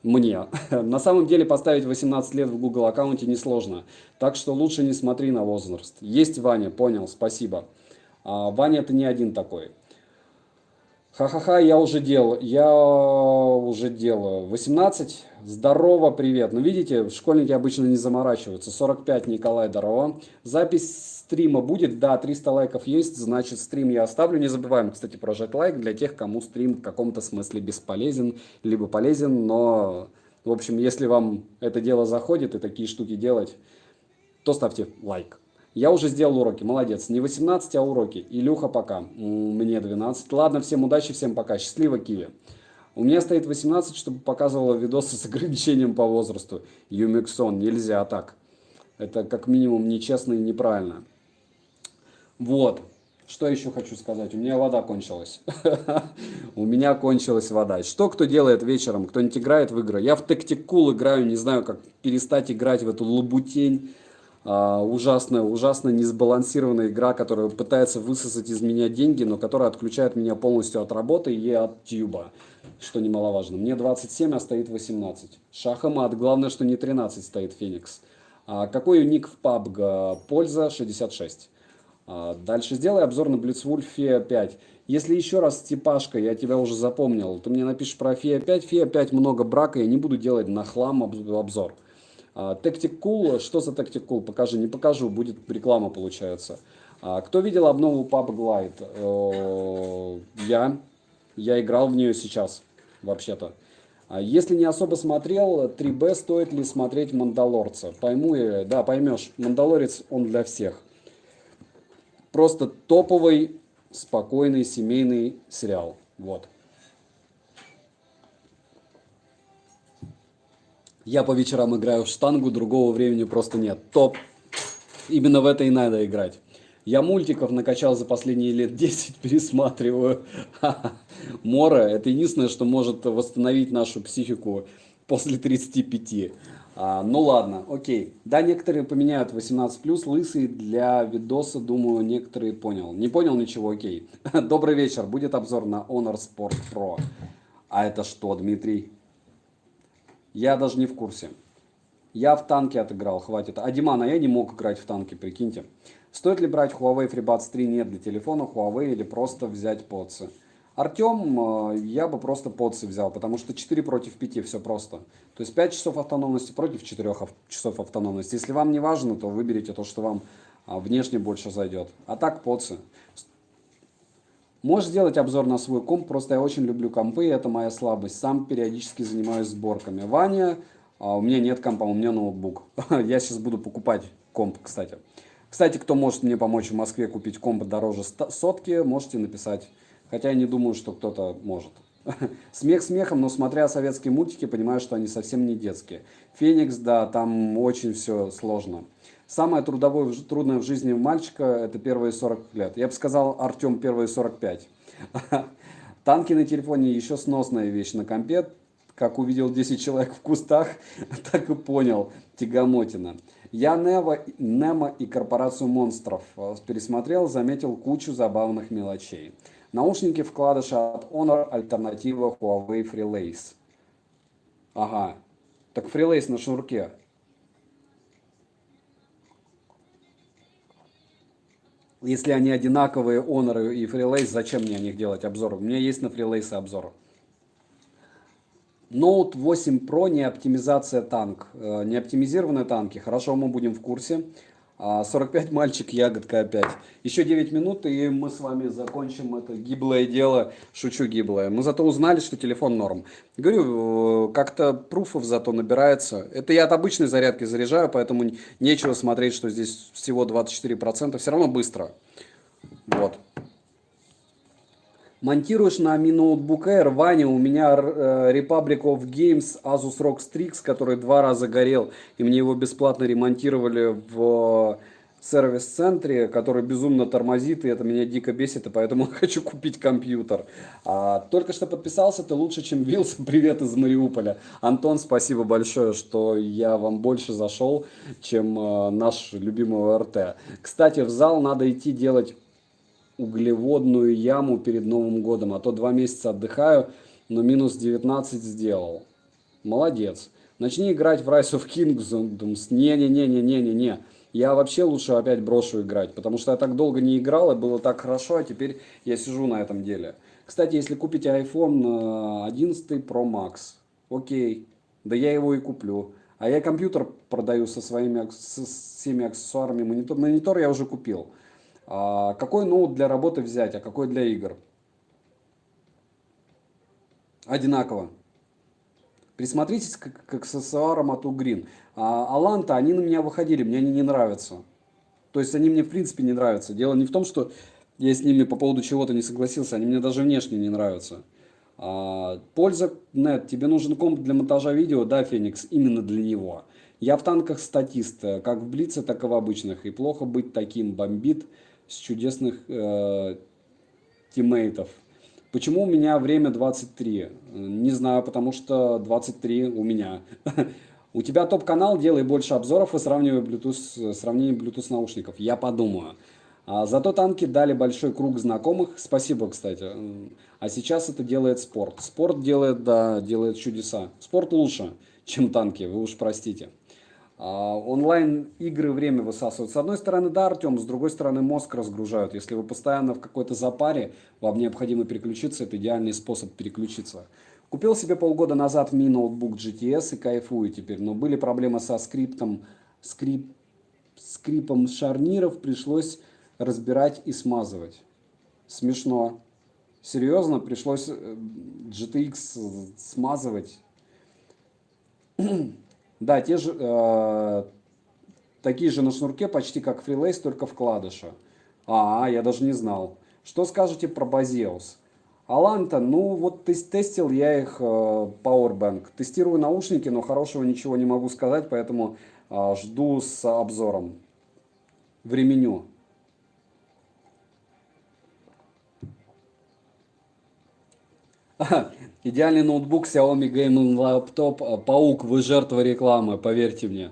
Мне. На самом деле поставить 18 лет в Google аккаунте несложно. Так что лучше не смотри на возраст. Есть Ваня, понял, спасибо. Ваня это не один такой. Ха-ха-ха, я уже делаю. 18, здорово, привет. Ну, видите, школьники обычно не заморачиваются. 45, Николай, здорово. Запись стрима будет? Да, 300 лайков есть, значит, стрим я оставлю. Не забываем, кстати, прожать лайк для тех, кому стрим в каком-то смысле бесполезен, либо полезен. Но, в общем, если вам это дело заходит и такие штуки делать, то ставьте лайк. Я уже сделал уроки, молодец. Не 18, а уроки. Илюха, пока. Мне 12. Ладно, всем удачи, всем пока. Счастливо, Киви. У меня стоит 18, чтобы показывало видосы с ограничением по возрасту. Юмиксон, нельзя так. Это как минимум нечестно и неправильно. Вот. Что еще хочу сказать? У меня вода кончилась. У меня кончилась вода. Что кто делает вечером? Кто-нибудь играет в игры? Я в Tactical играю, не знаю, как перестать играть в эту лабутень. Ужасно несбалансированная игра, которая пытается высосать из меня деньги, но которая отключает меня полностью от работы и от тьюба, что немаловажно. Мне 27, а стоит 18. Шах и мат, главное, что не 13 стоит Феникс. Какой ник в PUBG? Польза 66. Дальше сделай обзор на Blitzwolf 5. Если еще раз, Степашка, я тебя уже запомнил, ты мне напишешь про Фи-5. Фи-5 много брака, я не буду делать на хлам обзор. Tactic Cool, что за Tactic Cool? Покажи, не покажу, будет реклама получается. Кто видел обнову PUBG Lite? Я играл в нее сейчас, вообще-то. Если не особо смотрел, 3B стоит ли смотреть Мандалорца? Пойму я, да, поймешь. Мандалорец, он для всех. Просто топовый, спокойный, семейный сериал. Вот. Я по вечерам играю в штангу, другого времени просто нет. Топ. Именно в это и надо играть. Я мультиков накачал за последние лет 10, пересматриваю. Мора — это единственное, что может восстановить нашу психику после 35. Ну ладно, окей. Да, некоторые поменяют 18+, лысый для видоса, думаю, некоторые понял. Не понял ничего, окей. Добрый вечер, будет обзор на Honor Sport Pro. А это что, Дмитрий? Я даже не в курсе. Я в танке отыграл, хватит. А Диман, я не мог играть в танки, прикиньте. Стоит ли брать Huawei FreeBuds 3? Нет, для телефона Huawei или просто взять подсы? Артем, я бы просто подсы взял, потому что 4 против 5, все просто. То есть 5 часов автономности против 4 часов автономности. Если вам не важно, то выберите то, что вам внешне больше зайдет. А так подсы. Можешь сделать обзор на свой комп, просто я очень люблю компы, и это моя слабость. Сам периодически занимаюсь сборками. Ваня, у меня нет компа, у меня ноутбук. Я сейчас буду покупать комп, кстати. Кстати, кто может мне помочь в Москве купить комп дороже сотки, можете написать. Хотя я не думаю, что кто-то может. Смех смехом, но смотря советские мультики, понимаю, что они совсем не детские. Феникс, да, там очень все сложно. Самое трудное в жизни мальчика — это первые 40 лет. Я бы сказал, Артем, первые 45. Танки на телефоне еще сносная вещь. На компе, как увидел 10 человек в кустах, так и понял. Тягомотина. Я Немо и Корпорацию монстров пересмотрел, заметил кучу забавных мелочей. Наушники вкладыши от Honor, альтернатива Huawei FreeLace. Ага, так FreeLace на шнурке. Если они одинаковые, Honor и FreeLace, зачем мне о них делать обзор? У меня есть на FreeLace обзор. Note 8 Pro не оптимизация танк, не оптимизированные танки. Хорошо, мы будем в курсе. 45 мальчик, ягодка опять. Еще 9 минут, и мы с вами закончим это гиблое дело. Шучу, гиблое. Мы зато узнали, что телефон норм. Говорю, как-то пруфов зато набирается. Это я от обычной зарядки заряжаю, поэтому нечего смотреть, что здесь всего 24%. Все равно быстро. Вот. Монтируешь на Mi Notebook Air, Ваня, у меня Republic of Games Asus ROG Strix, который 2 раза горел, и мне его бесплатно ремонтировали в сервис-центре, который безумно тормозит, и это меня дико бесит, и поэтому хочу купить компьютер. Только что подписался, ты лучше, чем Вилса, привет из Мариуполя. Антон, спасибо большое, что я вам больше зашел, чем наш любимый РТ. Кстати, в зал надо идти делать углеводную яму перед Новым годом, а то 2 месяца отдыхаю, но минус 19 сделал. Молодец. Начни играть в Rise of Kingdoms. Не. Я вообще лучше опять брошу играть, потому что я так долго не играл, и было так хорошо, а теперь я сижу на этом деле. Кстати, если купите iPhone 11 Pro Max, окей, да я его и куплю. А я компьютер продаю со всеми аксессуарами. Монитор я уже купил. Какой ноут для работы взять, а какой для игр? Одинаково. Присмотритесь к аксессуарам от Ugreen. Аланта, они на меня выходили, мне они не нравятся. То есть они мне в принципе не нравятся. Дело не в том, что я с ними по поводу чего-то не согласился, они мне даже внешне не нравятся. Польза нет, тебе нужен комп для монтажа видео, да, Феникс, именно для него. Я в танках статист, как в Блице, так и в обычных. И плохо быть таким, бомбит с чудесных тиммейтов. Почему у меня время 23? Не знаю, потому что 23 у меня. У тебя топ-канал, делай больше обзоров и сравнивай сравнение Bluetooth наушников. Я подумаю. Зато танки дали большой круг знакомых. Спасибо, кстати. А сейчас это делает спорт. Спорт делает, да, делает чудеса. Спорт лучше, чем танки, вы уж простите. Онлайн-игры время высасывают. С одной стороны, да, Артем, с другой стороны, мозг разгружают. Если вы постоянно в какой-то запаре, вам необходимо переключиться, это идеальный способ переключиться. Купил себе полгода назад Mi ноутбук GTS и кайфую теперь, но были проблемы со скрипом шарниров, пришлось разбирать и смазывать. Смешно. Серьезно, пришлось GTX смазывать. Да, такие же на шнурке, почти как FreeLace, только вкладыша. Я даже не знал. Что скажете про Базеус? Аланта, ну вот тестил я их Powerbank. Тестирую наушники, но хорошего ничего не могу сказать, поэтому жду с обзором. Временю. Идеальный ноутбук Xiaomi Gaming Laptop. Паук, вы жертва рекламы, поверьте мне.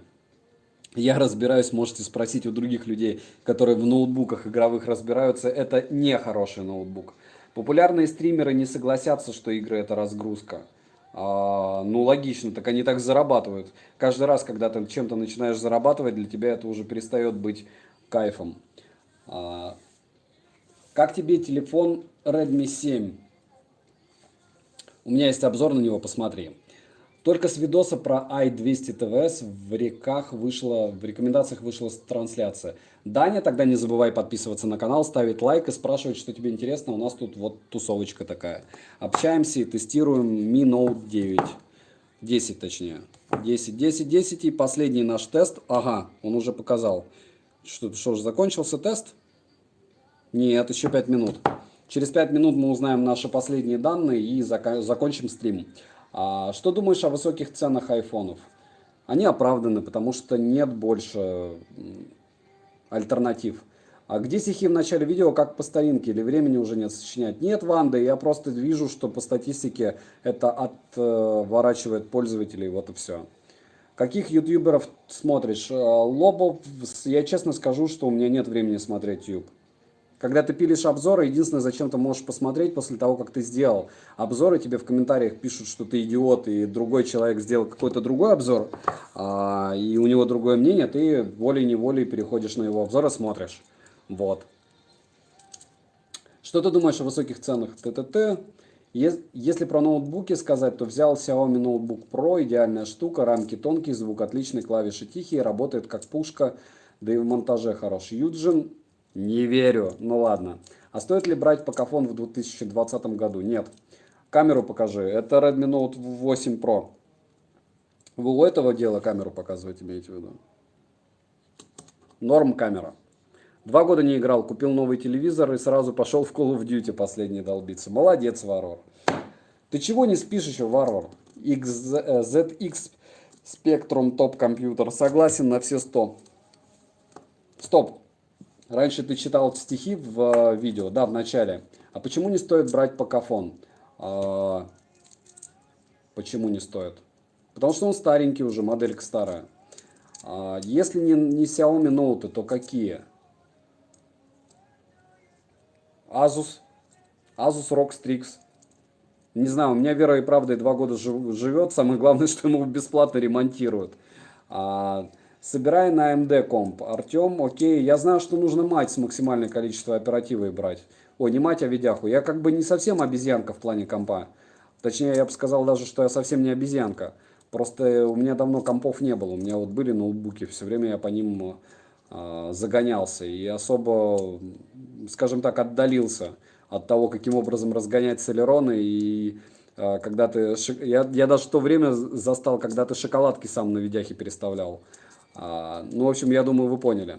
Я разбираюсь, можете спросить у других людей, которые в ноутбуках игровых разбираются. Это не хороший ноутбук. Популярные стримеры не согласятся, что игры это разгрузка. Ну, логично, так они так зарабатывают. Каждый раз, когда ты чем-то начинаешь зарабатывать, для тебя это уже перестает быть кайфом. Как тебе телефон Redmi 7? У меня есть обзор на него, посмотри. Только с видоса про i200 TVS в рекомендациях вышла трансляция. Даня, тогда не забывай подписываться на канал, ставить лайк и спрашивать, что тебе интересно. У нас тут вот тусовочка такая. Общаемся и тестируем Mi Note 9. 10 точнее. 10. И последний наш тест. Ага, он уже показал. Что же, закончился тест? Нет, еще 5 минут. Через 5 минут мы узнаем наши последние данные и закончим стрим. Что думаешь о высоких ценах айфонов? Они оправданы, потому что нет больше альтернатив. А где стихи в начале видео, как по старинке, или времени уже нет сочинять? Нет, Ванда, я просто вижу, что по статистике это отворачивает пользователей, вот и все. Каких ютуберов смотришь? Лобов, я честно скажу, что у меня нет времени смотреть YouTube. Когда ты пилишь обзоры, единственное, зачем ты можешь посмотреть после того, как ты сделал обзоры, тебе в комментариях пишут, что ты идиот, и другой человек сделал какой-то другой обзор, и у него другое мнение, ты волей-неволей переходишь на его обзор и смотришь. Вот. Что ты думаешь о высоких ценах ТТТ? Если про ноутбуки сказать, то взял Xiaomi Notebook Pro, идеальная штука, рамки тонкие, звук отличный, клавиши тихие, работает как пушка, да и в монтаже хорош. Юджин, не верю, ну ладно. А стоит ли брать Pocophone в 2020 году? Нет. Камеру покажи, это Redmi Note 8 Pro. Вы у этого дела камеру показывать имеете в виду? Норм камера. 2 года не играл, купил новый телевизор и сразу пошел в Call of Duty последний долбиться. Молодец, Варвар. Ты чего не спишь еще, Варвар? ZX Spectrum топ компьютер. Согласен на все 100. Стоп. Раньше ты читал стихи в видео, да, в начале. А почему не стоит брать Pocophone? Почему не стоит? Потому что он старенький уже, моделька старая. Если не Xiaomi Note, то какие? Asus ROG Strix. Не знаю, у меня верой и правдой 2 года живет. Самое главное, что ему бесплатно ремонтируют. Собирай на AMD комп. Артем, окей. Я знаю, что нужно мать с максимальное количество оперативы брать. Ой, не мать, а видяху. Я как бы не совсем обезьянка в плане компа. Точнее, я бы сказал даже, что я совсем не обезьянка. Просто у меня давно компов не было. У меня вот были ноутбуки. Все время я по ним загонялся. И особо, скажем так, отдалился от того, каким образом разгонять Celeron. И когда ты... Я даже в то время застал, когда ты шоколадки сам на видяхе переставлял. Ну, в общем, я думаю, вы поняли.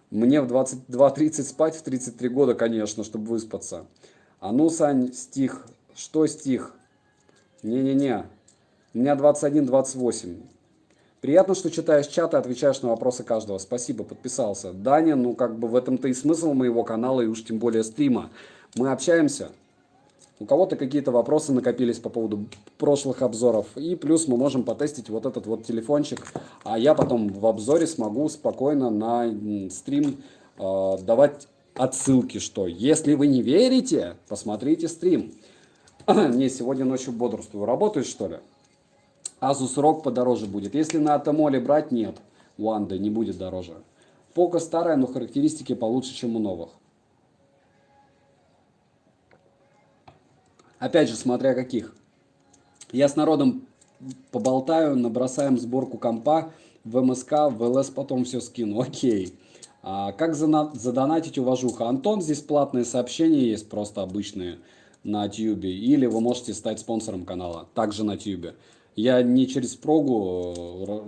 Мне в 22:30 спать, в 33 года, конечно, чтобы выспаться. Ну, Сань, стих. Что стих? Не-не-не. У меня 21-28. Приятно, что читаешь чат и отвечаешь на вопросы каждого. Спасибо, подписался. Даня, ну, как бы в этом-то и смысл моего канала, и уж тем более стрима. Мы общаемся. У кого-то какие-то вопросы накопились по поводу прошлых обзоров. И плюс мы можем потестить вот этот вот телефончик. А я потом в обзоре смогу спокойно на стрим давать отсылки, что если вы не верите, посмотрите стрим. Не, сегодня ночью бодрствую. Работаешь, что ли? Asus ROG подороже будет. Если на Атомоле брать, нет. One Day не будет дороже. Poco старая, но характеристики получше, чем у новых. Опять же, смотря каких. Я с народом поболтаю, набросаем сборку компа в МСК, в ЛС потом все скину. Окей. Как задонатить уважуха? Антон, здесь платные сообщения есть, просто обычные на Тьюбе. Или вы можете стать спонсором канала, также на Тьюбе. Я не через прогу.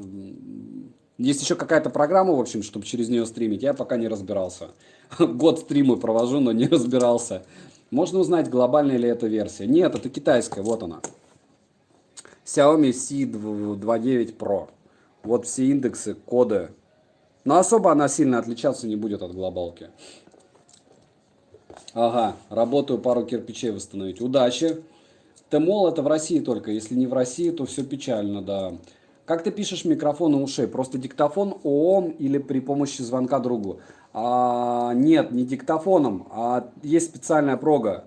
Есть еще какая-то программа, в общем, чтобы через нее стримить. Я пока не разбирался. Год стримы провожу, но не разбирался. Можно узнать, глобальная ли это версия. Нет, это китайская, вот она. Xiaomi C29 Pro. Вот все индексы, коды. Но особо она сильно отличаться не будет от глобалки. Ага, работаю, пару кирпичей восстановить. Удачи. Тмол это в России только. Если не в России, то все печально, да. Как ты пишешь микрофон у ушей? Просто диктофон ООМ или при помощи звонка другу? Нет, не диктофоном, а есть специальная прога.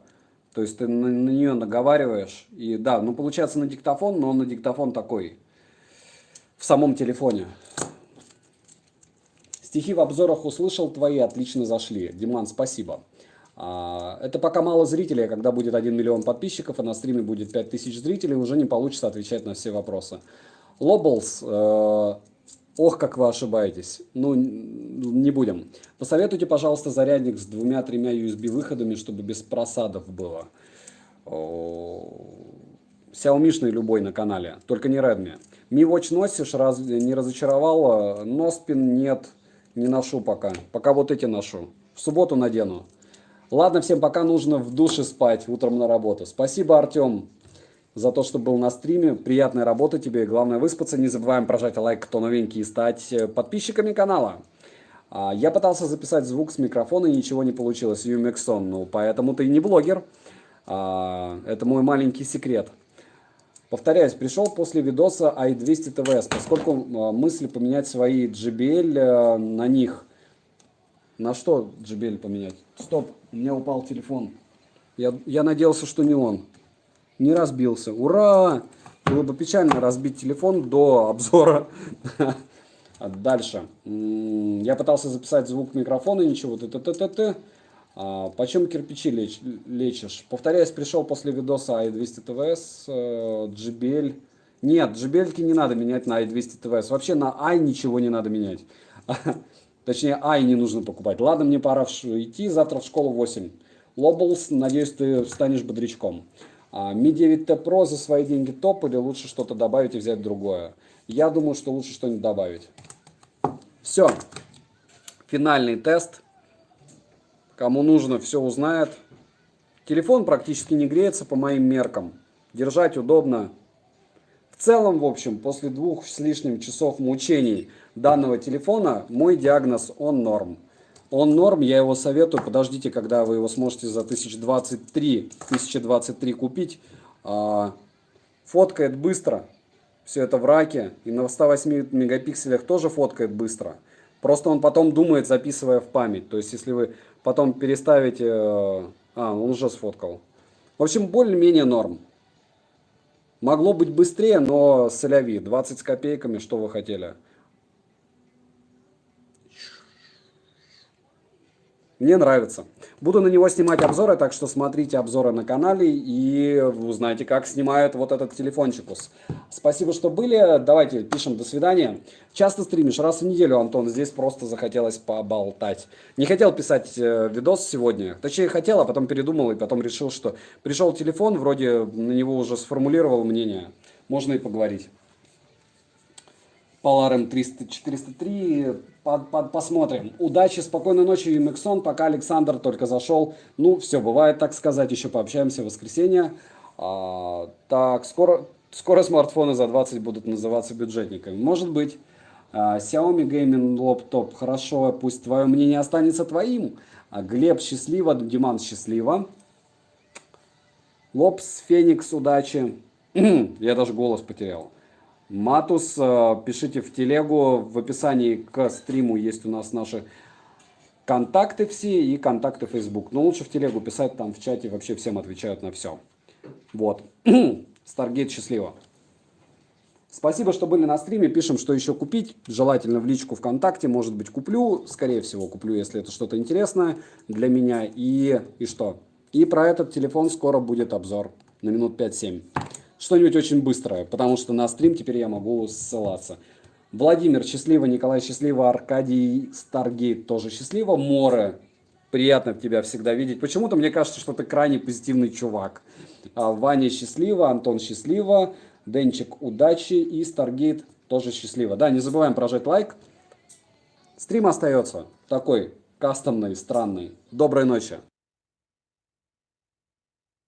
То есть ты на нее наговариваешь. И да, ну получается на диктофон, но на диктофон такой. В самом телефоне. Стихи в обзорах услышал твои, отлично зашли. Диман, спасибо. Это пока мало зрителей, а когда будет 1 миллион подписчиков, а на стриме будет 5000 зрителей, уже не получится отвечать на все вопросы. Лоблс, ох, как вы ошибаетесь. Ну, не будем. Посоветуйте, пожалуйста, зарядник с 2-3 USB выходами, чтобы без просадов было. Xiaomi-шный любой на канале, только не Redmi. Mi Watch носишь, разве не разочаровало? Носпин нет, не ношу пока. Пока вот эти ношу. В субботу надену. Ладно, всем пока, нужно в душе спать, утром на работу. Спасибо, Артем, за то, что был на стриме. Приятной работы тебе. Главное выспаться. Не забываем прожать лайк, кто новенький, и стать подписчиками канала. Я пытался записать звук с микрофона, и ничего не получилось. Юмексон, ну поэтому ты и не блогер. Это мой маленький секрет. Повторяюсь, пришел после видоса i200 TVS, поскольку мысли поменять свои JBL на них. На что JBL поменять? Стоп, у меня упал телефон. Я надеялся, что не он. Не разбился. Ура! Было бы печально разбить телефон до обзора. Дальше. Я пытался записать звук микрофона, ничего. Почем кирпичи лечишь? Повторяюсь, пришел после видоса i200 TVS, JBL. Нет, JBL не надо менять на i200 TVS. Вообще на i ничего не надо менять. Точнее, i не нужно покупать. Ладно, мне пора идти, завтра в школу в 8. Лоблс, надеюсь, ты станешь бодрячком. Mi 9T Pro за свои деньги топ или лучше что-то добавить и взять другое? Я думаю, что лучше что-нибудь добавить. Все. Финальный тест. Кому нужно, все узнает. Телефон практически не греется по моим меркам. Держать удобно. В целом, в общем, после 2 с лишним часов мучений данного телефона, мой диагноз он норм. Он норм, я его советую. Подождите, когда вы его сможете за 1023 купить. Фоткает быстро. Все это в раке. И на 108 мегапикселях тоже фоткает быстро. Просто он потом думает, записывая в память. То есть, если вы потом переставите... он уже сфоткал. В общем, более-менее норм. Могло быть быстрее, но соляви. 20 с копейками, что вы хотели. Мне нравится. Буду на него снимать обзоры, так что смотрите обзоры на канале и узнаете, как снимают вот этот телефончикус. Спасибо, что были. Давайте пишем до свидания. Часто стримишь? Раз в неделю, Антон. Здесь просто захотелось поболтать. Не хотел писать видос сегодня. Точнее, хотел, а потом передумал и потом решил, что пришел телефон, вроде на него уже сформулировал мнение. Можно и поговорить. Polarm 403. Посмотрим. Удачи, спокойной ночи, Юмексон. Пока Александр только зашел. Ну, все, бывает, так сказать. Еще пообщаемся в воскресенье. Так, скоро смартфоны за 20 будут называться бюджетниками. Может быть. Xiaomi Gaming Laptop. Хорошо, пусть твое мнение останется твоим. Глеб, счастливо. Диман, счастливо. Лопс, Феникс, удачи. Я даже голос потерял. Матус, пишите в телегу, в описании к стриму есть у нас наши контакты все и контакты Facebook. Но лучше в телегу писать, там в чате вообще всем отвечают на все. Вот. Старгейт, счастливо. Спасибо, что были на стриме. Пишем, что еще купить. Желательно в личку ВКонтакте. Может быть, куплю. Скорее всего, куплю, если это что-то интересное для меня. И что? И про этот телефон скоро будет обзор на минут 5-7. Что-нибудь очень быстрое, потому что на стрим теперь я могу ссылаться. Владимир, счастливо. Николай, счастливо. Аркадий, Старгейт, тоже счастливо. Море, приятно тебя всегда видеть. Почему-то мне кажется, что ты крайне позитивный чувак. Ваня, счастливо. Антон, счастливо. Денчик, удачи. И Старгейт тоже счастливо. Да, не забываем прожать лайк. Стрим остается такой кастомный, странный. Доброй ночи.